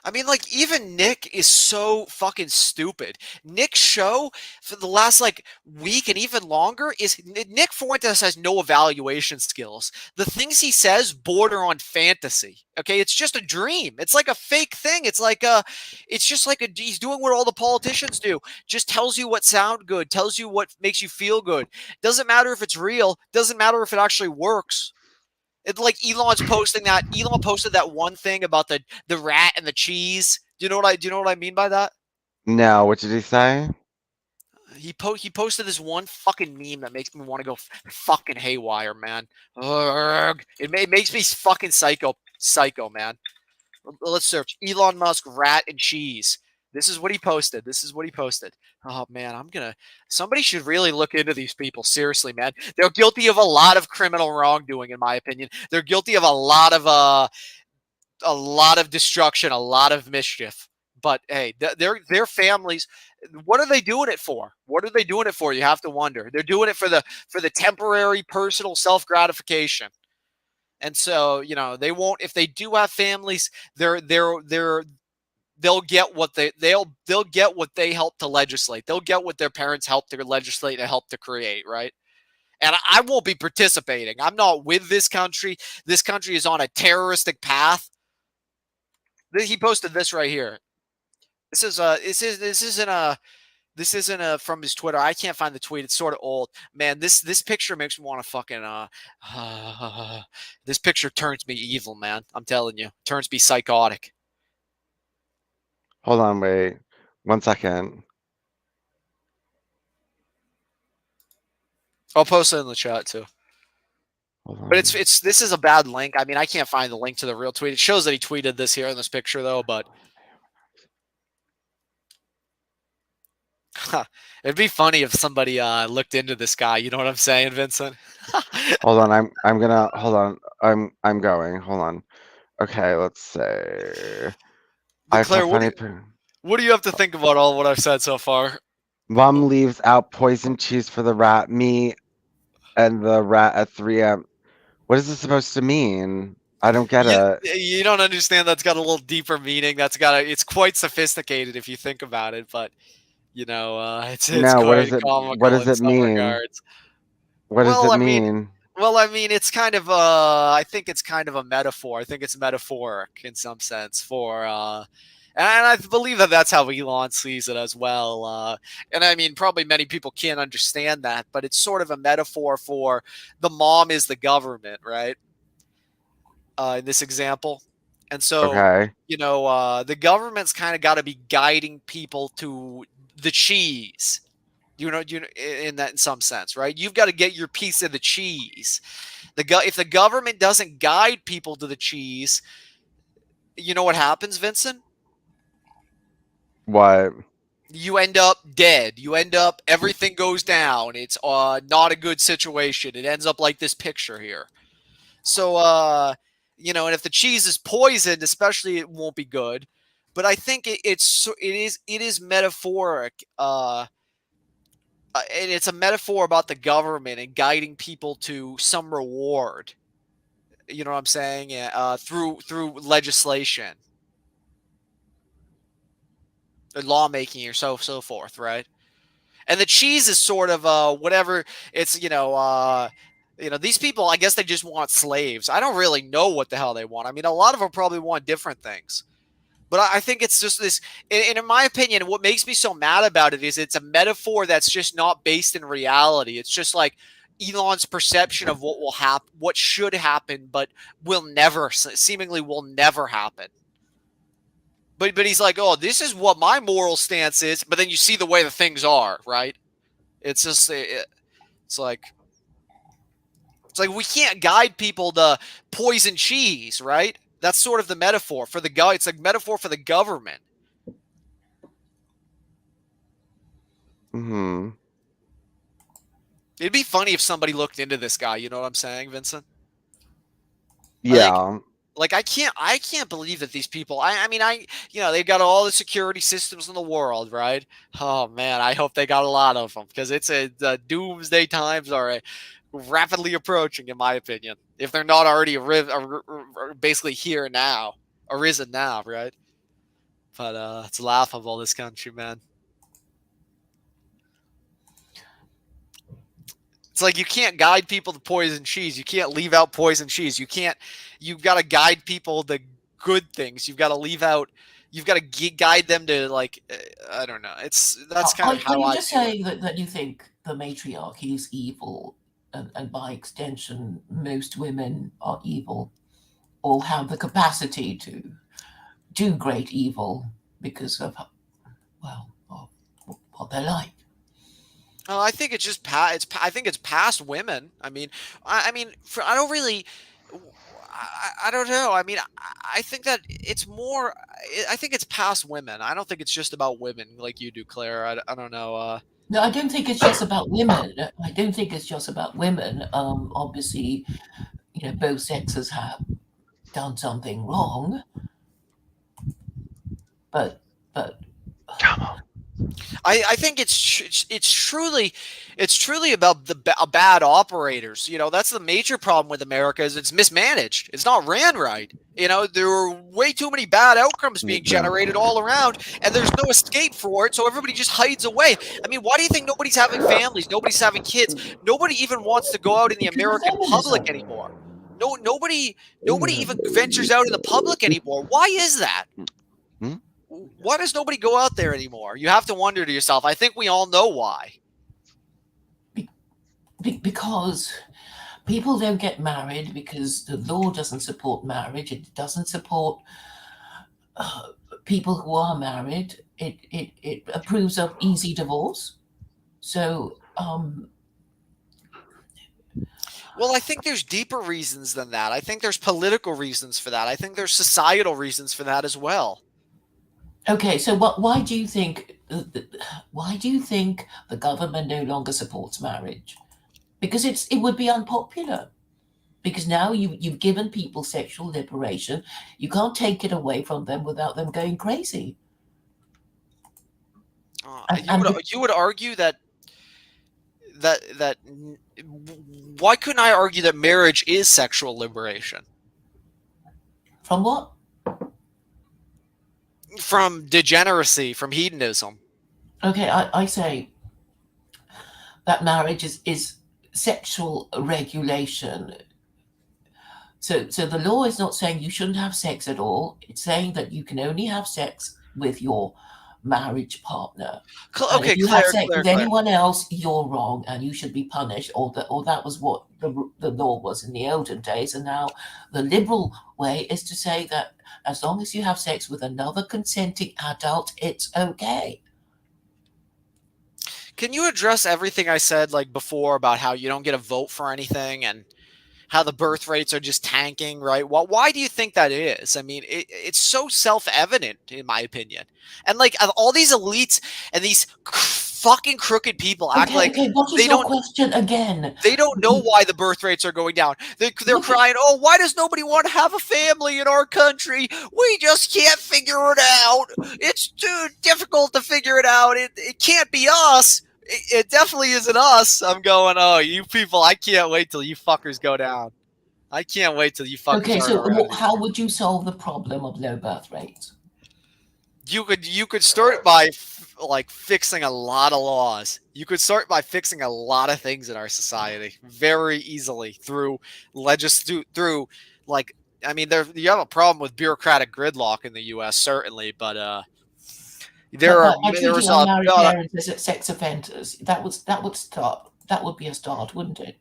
I mean, like, even Nick is so fucking stupid. Nick's show for the last, like, week and even longer is Nick Fuentes has no evaluation skills. The things he says border on fantasy. Okay, it's just a dream. It's like a fake thing. It's just like he's doing what all the politicians do. Just tells you what sound good, tells you what makes you feel good. Doesn't matter if it's real. Doesn't matter if it actually works. It's like Elon posted that one thing about the rat and the cheese. Do you know what I mean by that? No, what did he say? He posted this one fucking meme that makes me want to go fucking haywire, man. Ugh. It makes me fucking psycho, man. Let's search Elon Musk rat and cheese. This is what he posted. Oh man, somebody should really look into these people. Seriously, man. They're guilty of a lot of criminal wrongdoing, in my opinion. They're guilty of a lot of destruction, a lot of mischief. But hey, their families, what are they doing it for? What are they doing it for? You have to wonder. They're doing it for the temporary personal self gratification. And so, they won't, if they do have families, they'll get what they'll get what they help to legislate. They'll get what their parents helped to legislate and help to create, right? And I won't be participating. I'm not with this country. This country is on a terroristic path. He posted this right here. This isn't from his Twitter. I can't find the tweet. It's sort of old. Man, this picture makes me want to fucking this picture turns me evil, man. I'm telling you. Turns me psychotic. Hold on, wait. 1 second. I'll post it in the chat too. Hold But on. this is a bad link. I mean, I can't find the link to the real tweet. It shows that he tweeted this here in this picture though, but It'd be funny if somebody looked into this guy. You know what I'm saying, Vincent? Hold on, I'm gonna hold on. I'm going. Hold on. Okay, let's say But I for Claire, funny. what do you have to think about all what I've said so far? Mom leaves out poison cheese for the rat. Me and the rat at 3 a.m. What is this supposed to mean? I don't get it. You don't understand. That's got a little deeper meaning. It's quite sophisticated if you think about it. But it's No, what quite does it what comical does in it some mean? regards. What does Well, it I mean, mean? it's kind of I think it's kind of a metaphor. I think it's metaphoric in some sense for and I believe that that's how Elon sees it as well. And I mean, probably many people can't understand that, but it's sort of a metaphor for the mom is the government, right? In this example. And so, Okay. the government's kind of got to be guiding people to the cheese. In that in some sense, right? You've got to get your piece of the cheese. If the government doesn't guide people to the cheese, you know what happens, Vincent? What? You end up dead. You end up everything goes down. It's not a good situation. It ends up like this picture here. So and if the cheese is poisoned, especially, it won't be good. But I think it is metaphoric. And it's a metaphor about the government and guiding people to some reward. You know what I'm saying? Through legislation, lawmaking, or so forth, right? And the cheese is sort of whatever. It's these people. I guess they just want slaves. I don't really know what the hell they want. I mean, a lot of them probably want different things. But I think it's just this, and in my opinion, what makes me so mad about it is it's a metaphor that's just not based in reality. It's just like Elon's perception of what will happen, what should happen, but seemingly will never happen. But he's like, oh, this is what my moral stance is. But then you see the way the things are, right? It's just it's like we can't guide people to poison cheese, right? That's sort of the metaphor for the guy. It's a metaphor for the government. Hmm. It'd be funny if somebody looked into this guy. You know what I'm saying, Vincent? Like, Yeah. I can't believe that these people. I mean, they've got all the security systems in the world, right? Oh man, I hope they got a lot of them because the doomsday times are rapidly approaching, in my opinion. If they're not already basically here now, arisen now, right? But it's laughable, this country, man. It's like you can't guide people to poison cheese. You can't leave out poison cheese. You can't. You've got to guide people to good things. You've got to leave out. You've got to guide them to I don't know. That's kind of Are how you I just view it. saying that you think the matriarchy is evil, and by extension, most women are evil, or have the capacity to do great evil because of, well, of what they're like? I think it's just I think it's past women. I don't really. I don't know. I mean, I think that it's more. I think it's past women. I don't think it's just about women like you do, Claire. I don't know. No, I don't think it's just about women. I don't think it's just about women. Obviously, both sexes have done something wrong, but Come on. I think it's truly about the bad operators. That's the major problem with America is it's mismanaged. It's not ran right. There are way too many bad outcomes being generated all around, and there's no escape for it. So everybody just hides away. I mean, why do you think nobody's having families? Nobody's having kids. Nobody even wants to go out in the because of American public feminism. anymore. No, nobody even ventures out in the public anymore. Why is that? Hmm? Why does nobody go out there anymore? You have to wonder to yourself. I think we all know why. Because people don't get married because the law doesn't support marriage. It doesn't support people who are married. It approves of easy divorce. So Well, I think there's deeper reasons than that. I think there's political reasons for that. I think there's societal reasons for that as well. Okay, so why do you think the government no longer supports marriage? Because it would be unpopular. Because now you've given people sexual liberation, you can't take it away from them without them going crazy. And You would argue that why couldn't I argue that marriage is sexual liberation from what? from degeneracy, from hedonism? Okay, I say that marriage is sexual regulation. So the law is not saying you shouldn't have sex at all. It's saying that you can only have sex with your marriage partner. And if Okay, you have Claire, sex Claire, with Claire. anyone else, you're wrong and you should be punished. Or that was what the law was in the olden days. And now the liberal way is to say that as long as you have sex with another consenting adult, it's okay. Can you address everything I said like before about how you don't get a vote for anything and how the birth rates are just tanking, right? Well, why do you think that is? I mean, it's so self-evident, in my opinion. And like all these elites and these fucking crooked people act Okay, like okay, what is they your don't question again? they don't know why the birth rates are going down. They're Look at crying, "Oh, why does nobody want to have a family in our country? We just can't figure it out. It's too difficult to figure it out. It can't be us. It definitely isn't us." I'm going, "Oh, you people, I can't wait till you fuckers go down. I can't wait till you fuckers okay, aren't so around how anymore." would you solve the problem of low birth rates? You could start by like fixing a lot of laws. You could start by fixing a lot of things in our society very easily through through like I mean there you have a problem with bureaucratic gridlock in the U.S. certainly, but But there are by treating there's a unmarried parents as sex offenders, that would be a start, wouldn't it?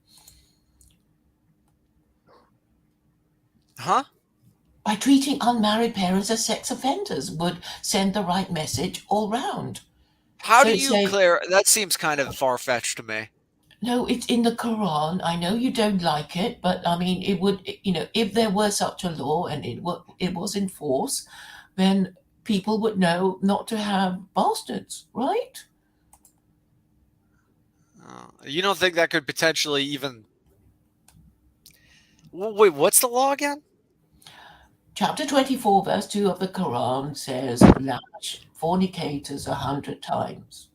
huh? By treating unmarried parents as sex offenders would send the right message all round. How do So you say, clear? That seems kind of far fetched to me. no, it's in the Quran. I know you don't like it, but I mean, it would, if there were such a law and it was in force, then people would know not to have bastards, right? You don't think that could potentially even? Wait, what's the law again? Chapter 24, verse 2 of the Quran says, lash fornicators 100 times.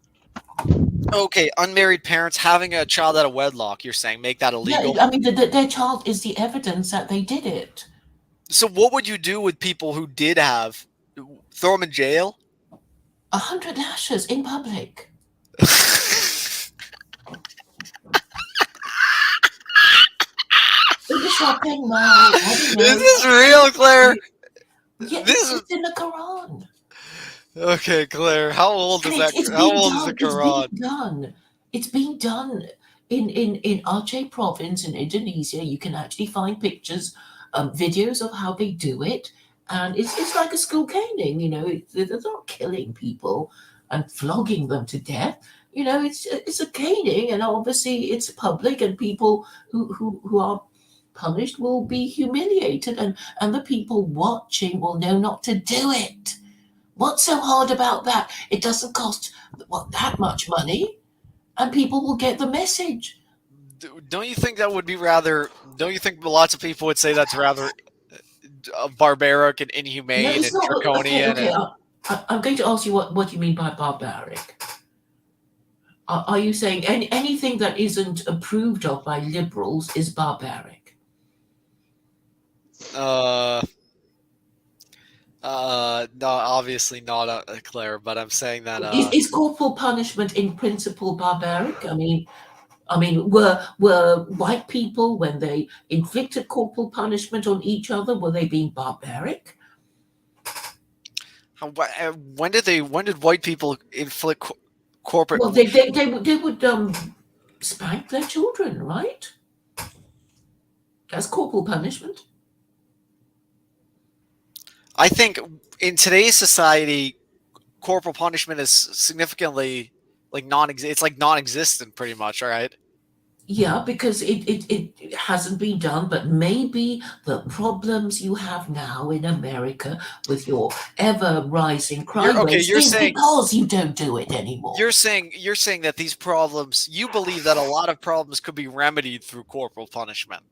Okay, unmarried parents having a child out of wedlock. You're saying make that Yeah, illegal? I mean, their child is the evidence that they did it. So what would you do with people who did have throw them in jail? 100 lashes in public. In the shopping mall, I don't Is know. this real, Claire? Yeah, This is it's in the Quran. okay, Claire. How old And is it's, that? it's How being old is done. the It's being Quran? done. It's being done in Aceh province in Indonesia. You can actually find pictures, videos of how they do it. And it's like a school caning, they're not killing people and flogging them to death. It's a caning, and obviously it's public, and people who are punished will be humiliated, and the people watching will know not to do it. What's so hard about that? It doesn't cost that much money, and people will get the message. Don't you think that would be rather? Don't you think lots of people would say that's rather barbaric and No, inhumane it's and not. Okay, draconian? okay. And I'm going to ask you what you mean by barbaric. Are you saying anything that isn't approved of by liberals is barbaric? uh, no, obviously not, Claire. But I'm saying that Is corporal punishment in principle barbaric? I mean, were white people, when they inflicted corporal punishment on each other, were they being barbaric? when did white people inflict corporate? Well, they would spank their children, right? That's corporal punishment. I think in today's society, corporal punishment is significantly like non. It's like non-existent, pretty much. All right. Yeah, because it hasn't been done, but maybe the problems you have now in America with your ever rising You're crime okay. rates is because you don't do it anymore. You're saying that these problems, you believe that a lot of problems could be remedied through corporal punishment.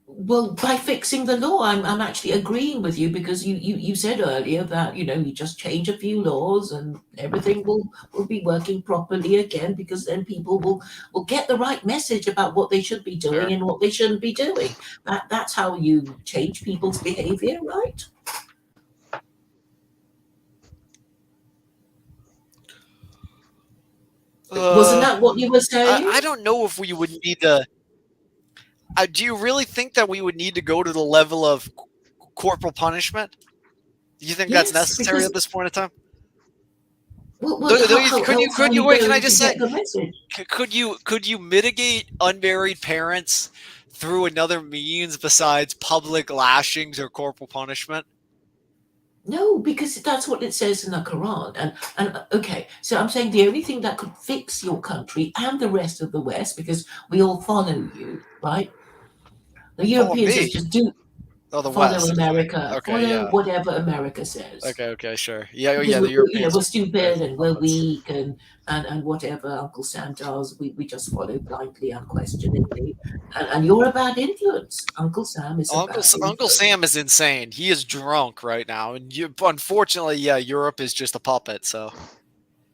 Well, by fixing the law, I'm actually agreeing with you because you said earlier that you just change a few laws and everything will be working properly again because then people will get the right message about what they should be doing Sure. and what they shouldn't be doing. That's how you change people's behavior, right? Wasn't that what you were saying? I don't know if we would need to. Do you really think that we would need to go to the level of corporal punishment? Do you think that's Yes, necessary because at this point in time? how else Could are you you wait? Can I going to just say, get the message? could you mitigate unmarried parents through another means besides public lashings or corporal punishment? No, because that's what it says in the Quran. And okay, so I'm saying the only thing that could fix your country and the rest of the West, because we all follow you, right? The Follow Europeans me. just do Oh, the follow West. Okay. America, Okay. follow Yeah. whatever America says. Okay. Okay. Sure. Yeah. Oh, Because yeah. The Europeans we're are stupid and we're puppets. weak and whatever Uncle Sam does, we just follow blindly, unquestioningly. And you're a bad influence. Uncle Sam is a bad Uncle influence. Sam is insane. He is drunk right now, and unfortunately, yeah, Europe is just a puppet. So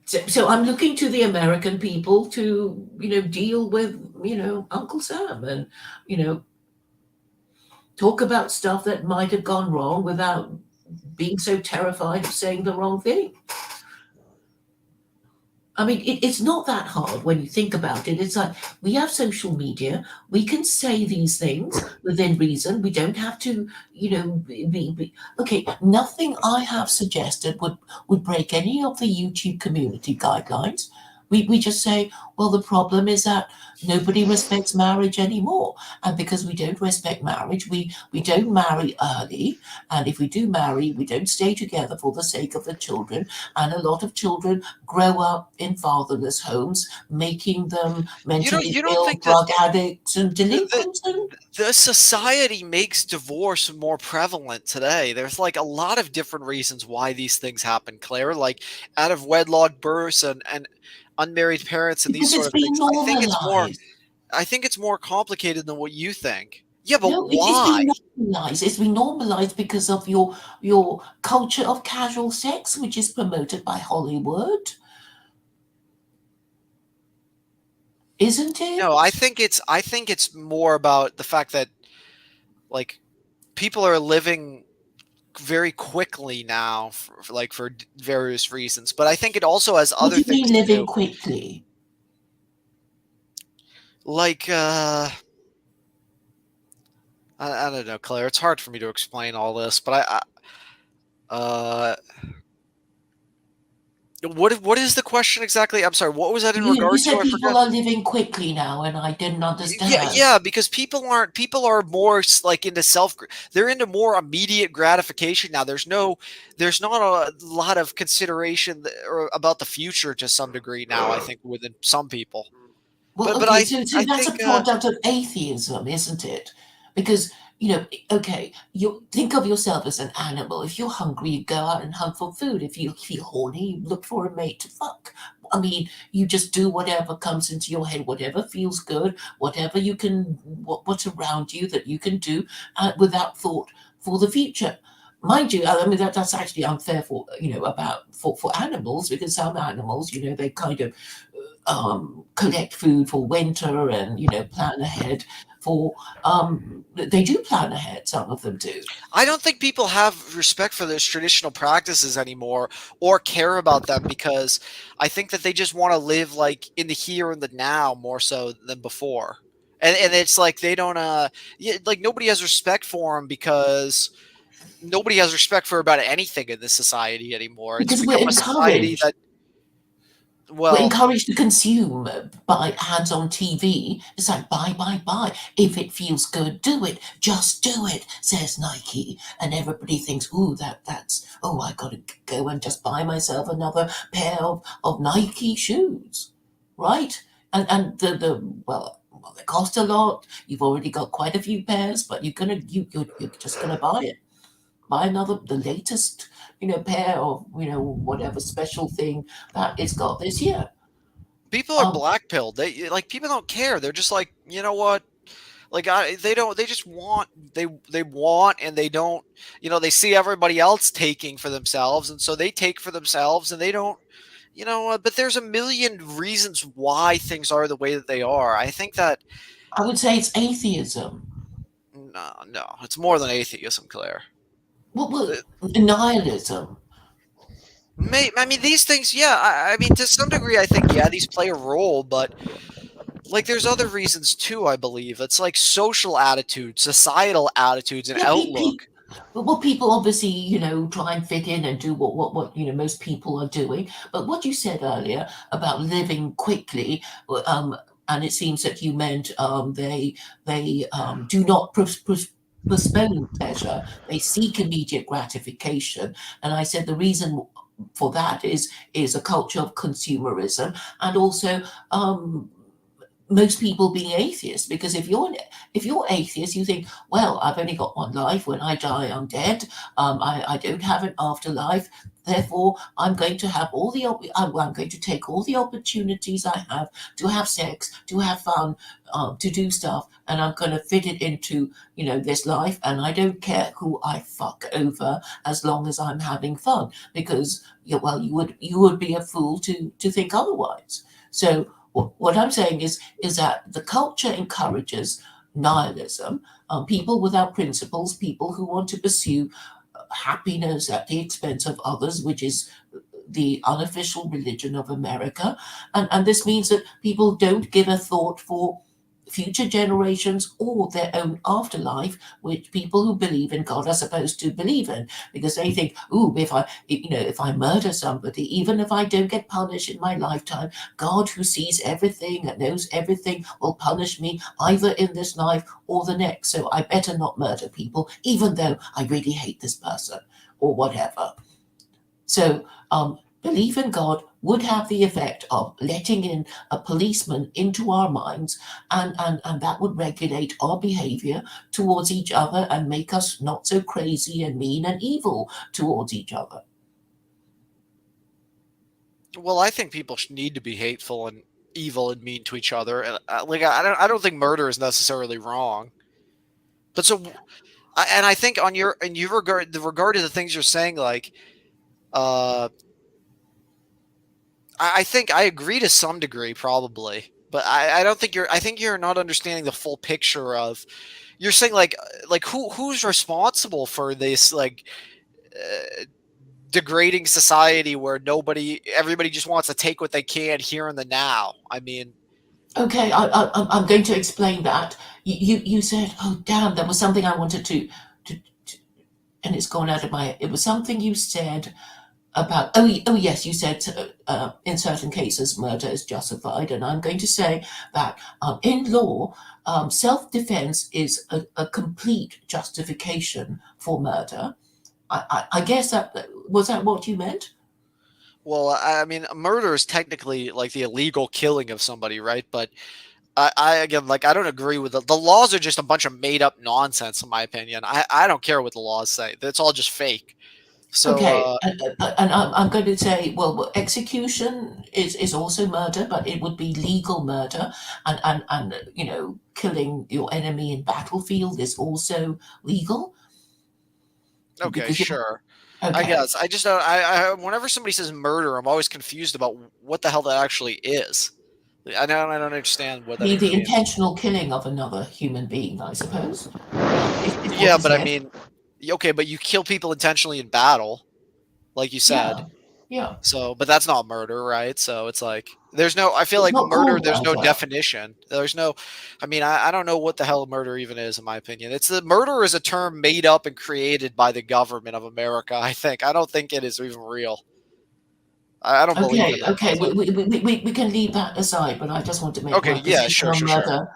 So I'm looking to the American people to, deal with, Uncle Sam and, you know, talk about stuff that might have gone wrong without being so terrified of saying the wrong thing. I mean, it's not that hard when you think about it. It's like we have social media. We can say these things within reason. We don't have to, okay. Nothing I have suggested would break any of the YouTube community guidelines. We just say, well, the problem is that nobody respects marriage anymore, and because we don't respect marriage, we don't marry early, and if we do marry, we don't stay together for the sake of the children, and a lot of children grow up in fatherless homes, making them mentally you don't ill, think that drug addicts, and the delinquents. And the society makes divorce more prevalent today. There's like a lot of different reasons why these things happen, Claire, like out of wedlock births and unmarried parents and these because sort it's of been things. normalized. I think it's more complicated than what you think. Yeah, but No, it's why? been normalized. It's been normalized because of your culture of casual sex, which is promoted by Hollywood, isn't No, it? I think it's more about the fact that like people are living very quickly now for various reasons, but I think it also has What other do you things mean to living do. quickly? Like I don't know, Claire. It's hard for me to explain all this, but what is the question exactly? I'm sorry. What was that in You regard to? said I forgot. people are living quickly now, and I didn't Yeah, understand. yeah, because people are more like into they're into more immediate gratification now. There's not a lot of consideration or about the future to some degree now, I think, within some people. Well, But okay, so I that's a think product of atheism, isn't it? Because, okay, you think of yourself as an animal. If you're hungry, you go out and hunt for food. If you feel horny, you look for a mate to fuck. I mean, you just do whatever comes into your head, whatever feels good, whatever you can, what's around you that you can do without thought for the future. Mind you, I mean that's actually unfair for about for animals because some animals, they kind of collect food for winter and plan ahead for they do plan ahead, some of them do. I don't think people have respect for those traditional practices anymore or care about them because I think that they just want to live like in the here and the now more so than before. And it's like they don't like nobody has respect for them because nobody has respect for about anything in this society anymore. It's Because become a society that we're well, encouraged to consume by ads on TV. It's like buy. If it feels good, do it. Just do it, says Nike, and everybody thinks, "Ooh, that's I got to go and just buy myself another pair of Nike shoes, right?" And the well, well, they cost a lot. You've already got quite a few pairs, but you're just gonna buy it. Buy the latest, pair of, whatever special thing that it's got this year. People are blackpilled. They like people don't care. They're just like, you know what? Like they don't. They just want. They want, and they don't. They see everybody else taking for themselves, and so they take for themselves, and they don't. But there's a million reasons why things are the way that they are. I think that I would say it's atheism. no, it's more than atheism, Claire. Well, nihilism. I mean, these things, yeah. I mean, to some degree, I think, yeah, these play a role, but like, there's other reasons too. I believe it's like social attitudes, societal attitudes, and outlook. Well, people obviously, try and fit in and do what most people are doing. But what you said earlier about living quickly, and it seems that you meant they do not postpone pleasure; they seek immediate gratification. And I said the reason for that is a culture of consumerism, and also most people being atheists, because if you're atheist, you think, well, I've only got one life. When I die, I'm dead. I don't have an afterlife. Therefore, I'm going to have I'm going to take all the opportunities I have to have sex, to have fun, to do stuff, and I'm going to fit it into this life. And I don't care who I fuck over as long as I'm having fun, because well, you would be a fool to think otherwise. So what I'm saying is that the culture encourages nihilism, people without principles, people who want to pursue happiness at the expense of others, which is the unofficial religion of America. And this means that people don't give a thought for future generations or their own afterlife, which people who believe in God are supposed to believe in, because they think, "Ooh, if I murder somebody, even if I don't get punished in my lifetime, God, who sees everything and knows everything, will punish me either in this life or the next. So I better not murder people, even though I really hate this person," or whatever. So belief in God would have the effect of letting in a policeman into our minds, and that would regulate our behavior towards each other and make us not so crazy and mean and evil towards each other. Well, I think people need to be hateful and evil and mean to each other. And I don't think murder is necessarily wrong. But I think in your regard to the things you're saying, like, I think I agree to some degree, probably, but I don't think I think you're not understanding the full picture of. You're saying like who's responsible for this degrading society where everybody just wants to take what they can here and the now. I mean, Okay, I'm going to explain that. You said, "Oh damn, there was something I wanted to and it's gone out of my head." It was something you said about, oh yes, you said in certain cases murder is justified, and I'm going to say that in law, self-defense is a complete justification for murder. I guess that was that what you meant? well, I mean, murder is technically like the illegal killing of somebody, right? But I again, like, I don't agree with the laws are just a bunch of made up nonsense, in my opinion. I don't care what the laws say; it's all just fake. So, Okay, and I'm going to say, well, execution is also murder, but it would be legal murder, and killing your enemy in battlefield is also legal. okay, Because sure. I okay, guess I just don't. Whenever somebody says murder, I'm always confused about what the hell that actually is. I don't understand what that even the means. intentional killing of another human being, I suppose, is what Yeah, is but I there. mean, okay, but you kill people intentionally in battle, like you said. Yeah, yeah. So, but that's not murder, right? So it's like there's no. I feel It's like not murder. called There's no murder. definition. There's no. I mean, I don't know what the hell murder even is, in my opinion. It's the murder is a term made up and created by the government of America. I think. I don't think it is even real. I don't believe in Okay, it. okay, So we can leave that aside, but I just want to make okay, my yeah, position sure, on sure, sure. murder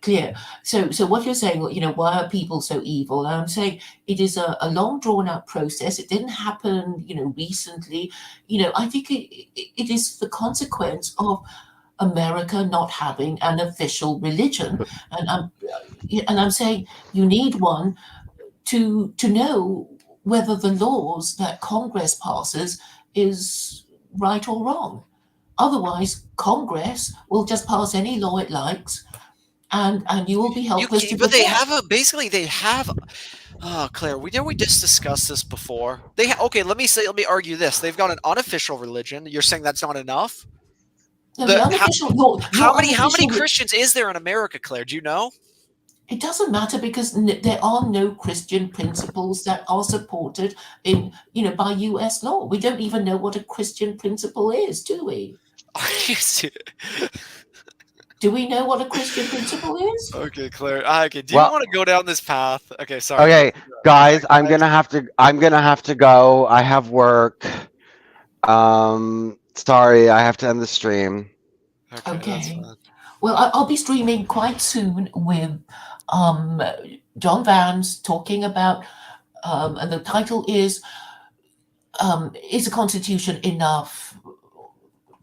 clear. So what you're saying, why are people so evil? And I'm saying it is a long drawn out process. It didn't happen, recently. I think it is the consequence of America not having an official religion, and I'm saying you need one to know whether the laws that Congress passes is right or wrong. Otherwise, Congress will just pass any law it likes, and you will be helpless to But they protect. have they have. Oh, Claire, we just discussed this before. Okay. Let me argue this. They've got an unofficial religion. You're saying that's not enough? No, the unofficial your How many unofficial. Christians is there in America, Claire? Do you know? It doesn't matter because there are no Christian principles that are supported in by U.S. law. We don't even know what a Christian principle is, do we? Are you serious? Do we know what a Christian principle is? Okay, Claire. Okay, do you Well, want to go down this path? Okay, sorry. okay, Go guys, ahead. I'm gonna have to go. I have work. Sorry, I have to end the stream. Okay, that's Okay. fine. Well, I'll be streaming quite soon with John Vance talking about, and the title is the Constitution enough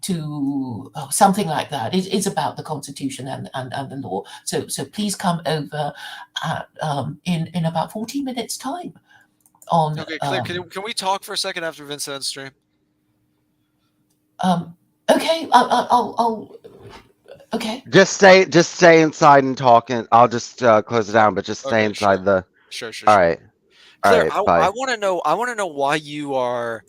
to something like that. It's about the Constitution and the law. So please come over at, in about 40 minutes time on Okay, Claire, can we talk for a second after Vince ends stream? okay, I'll okay. Just stay inside and talk, and I'll just close it down. But just stay Okay, inside sure. the. Sure. All right, Claire, bye. I want to know why you are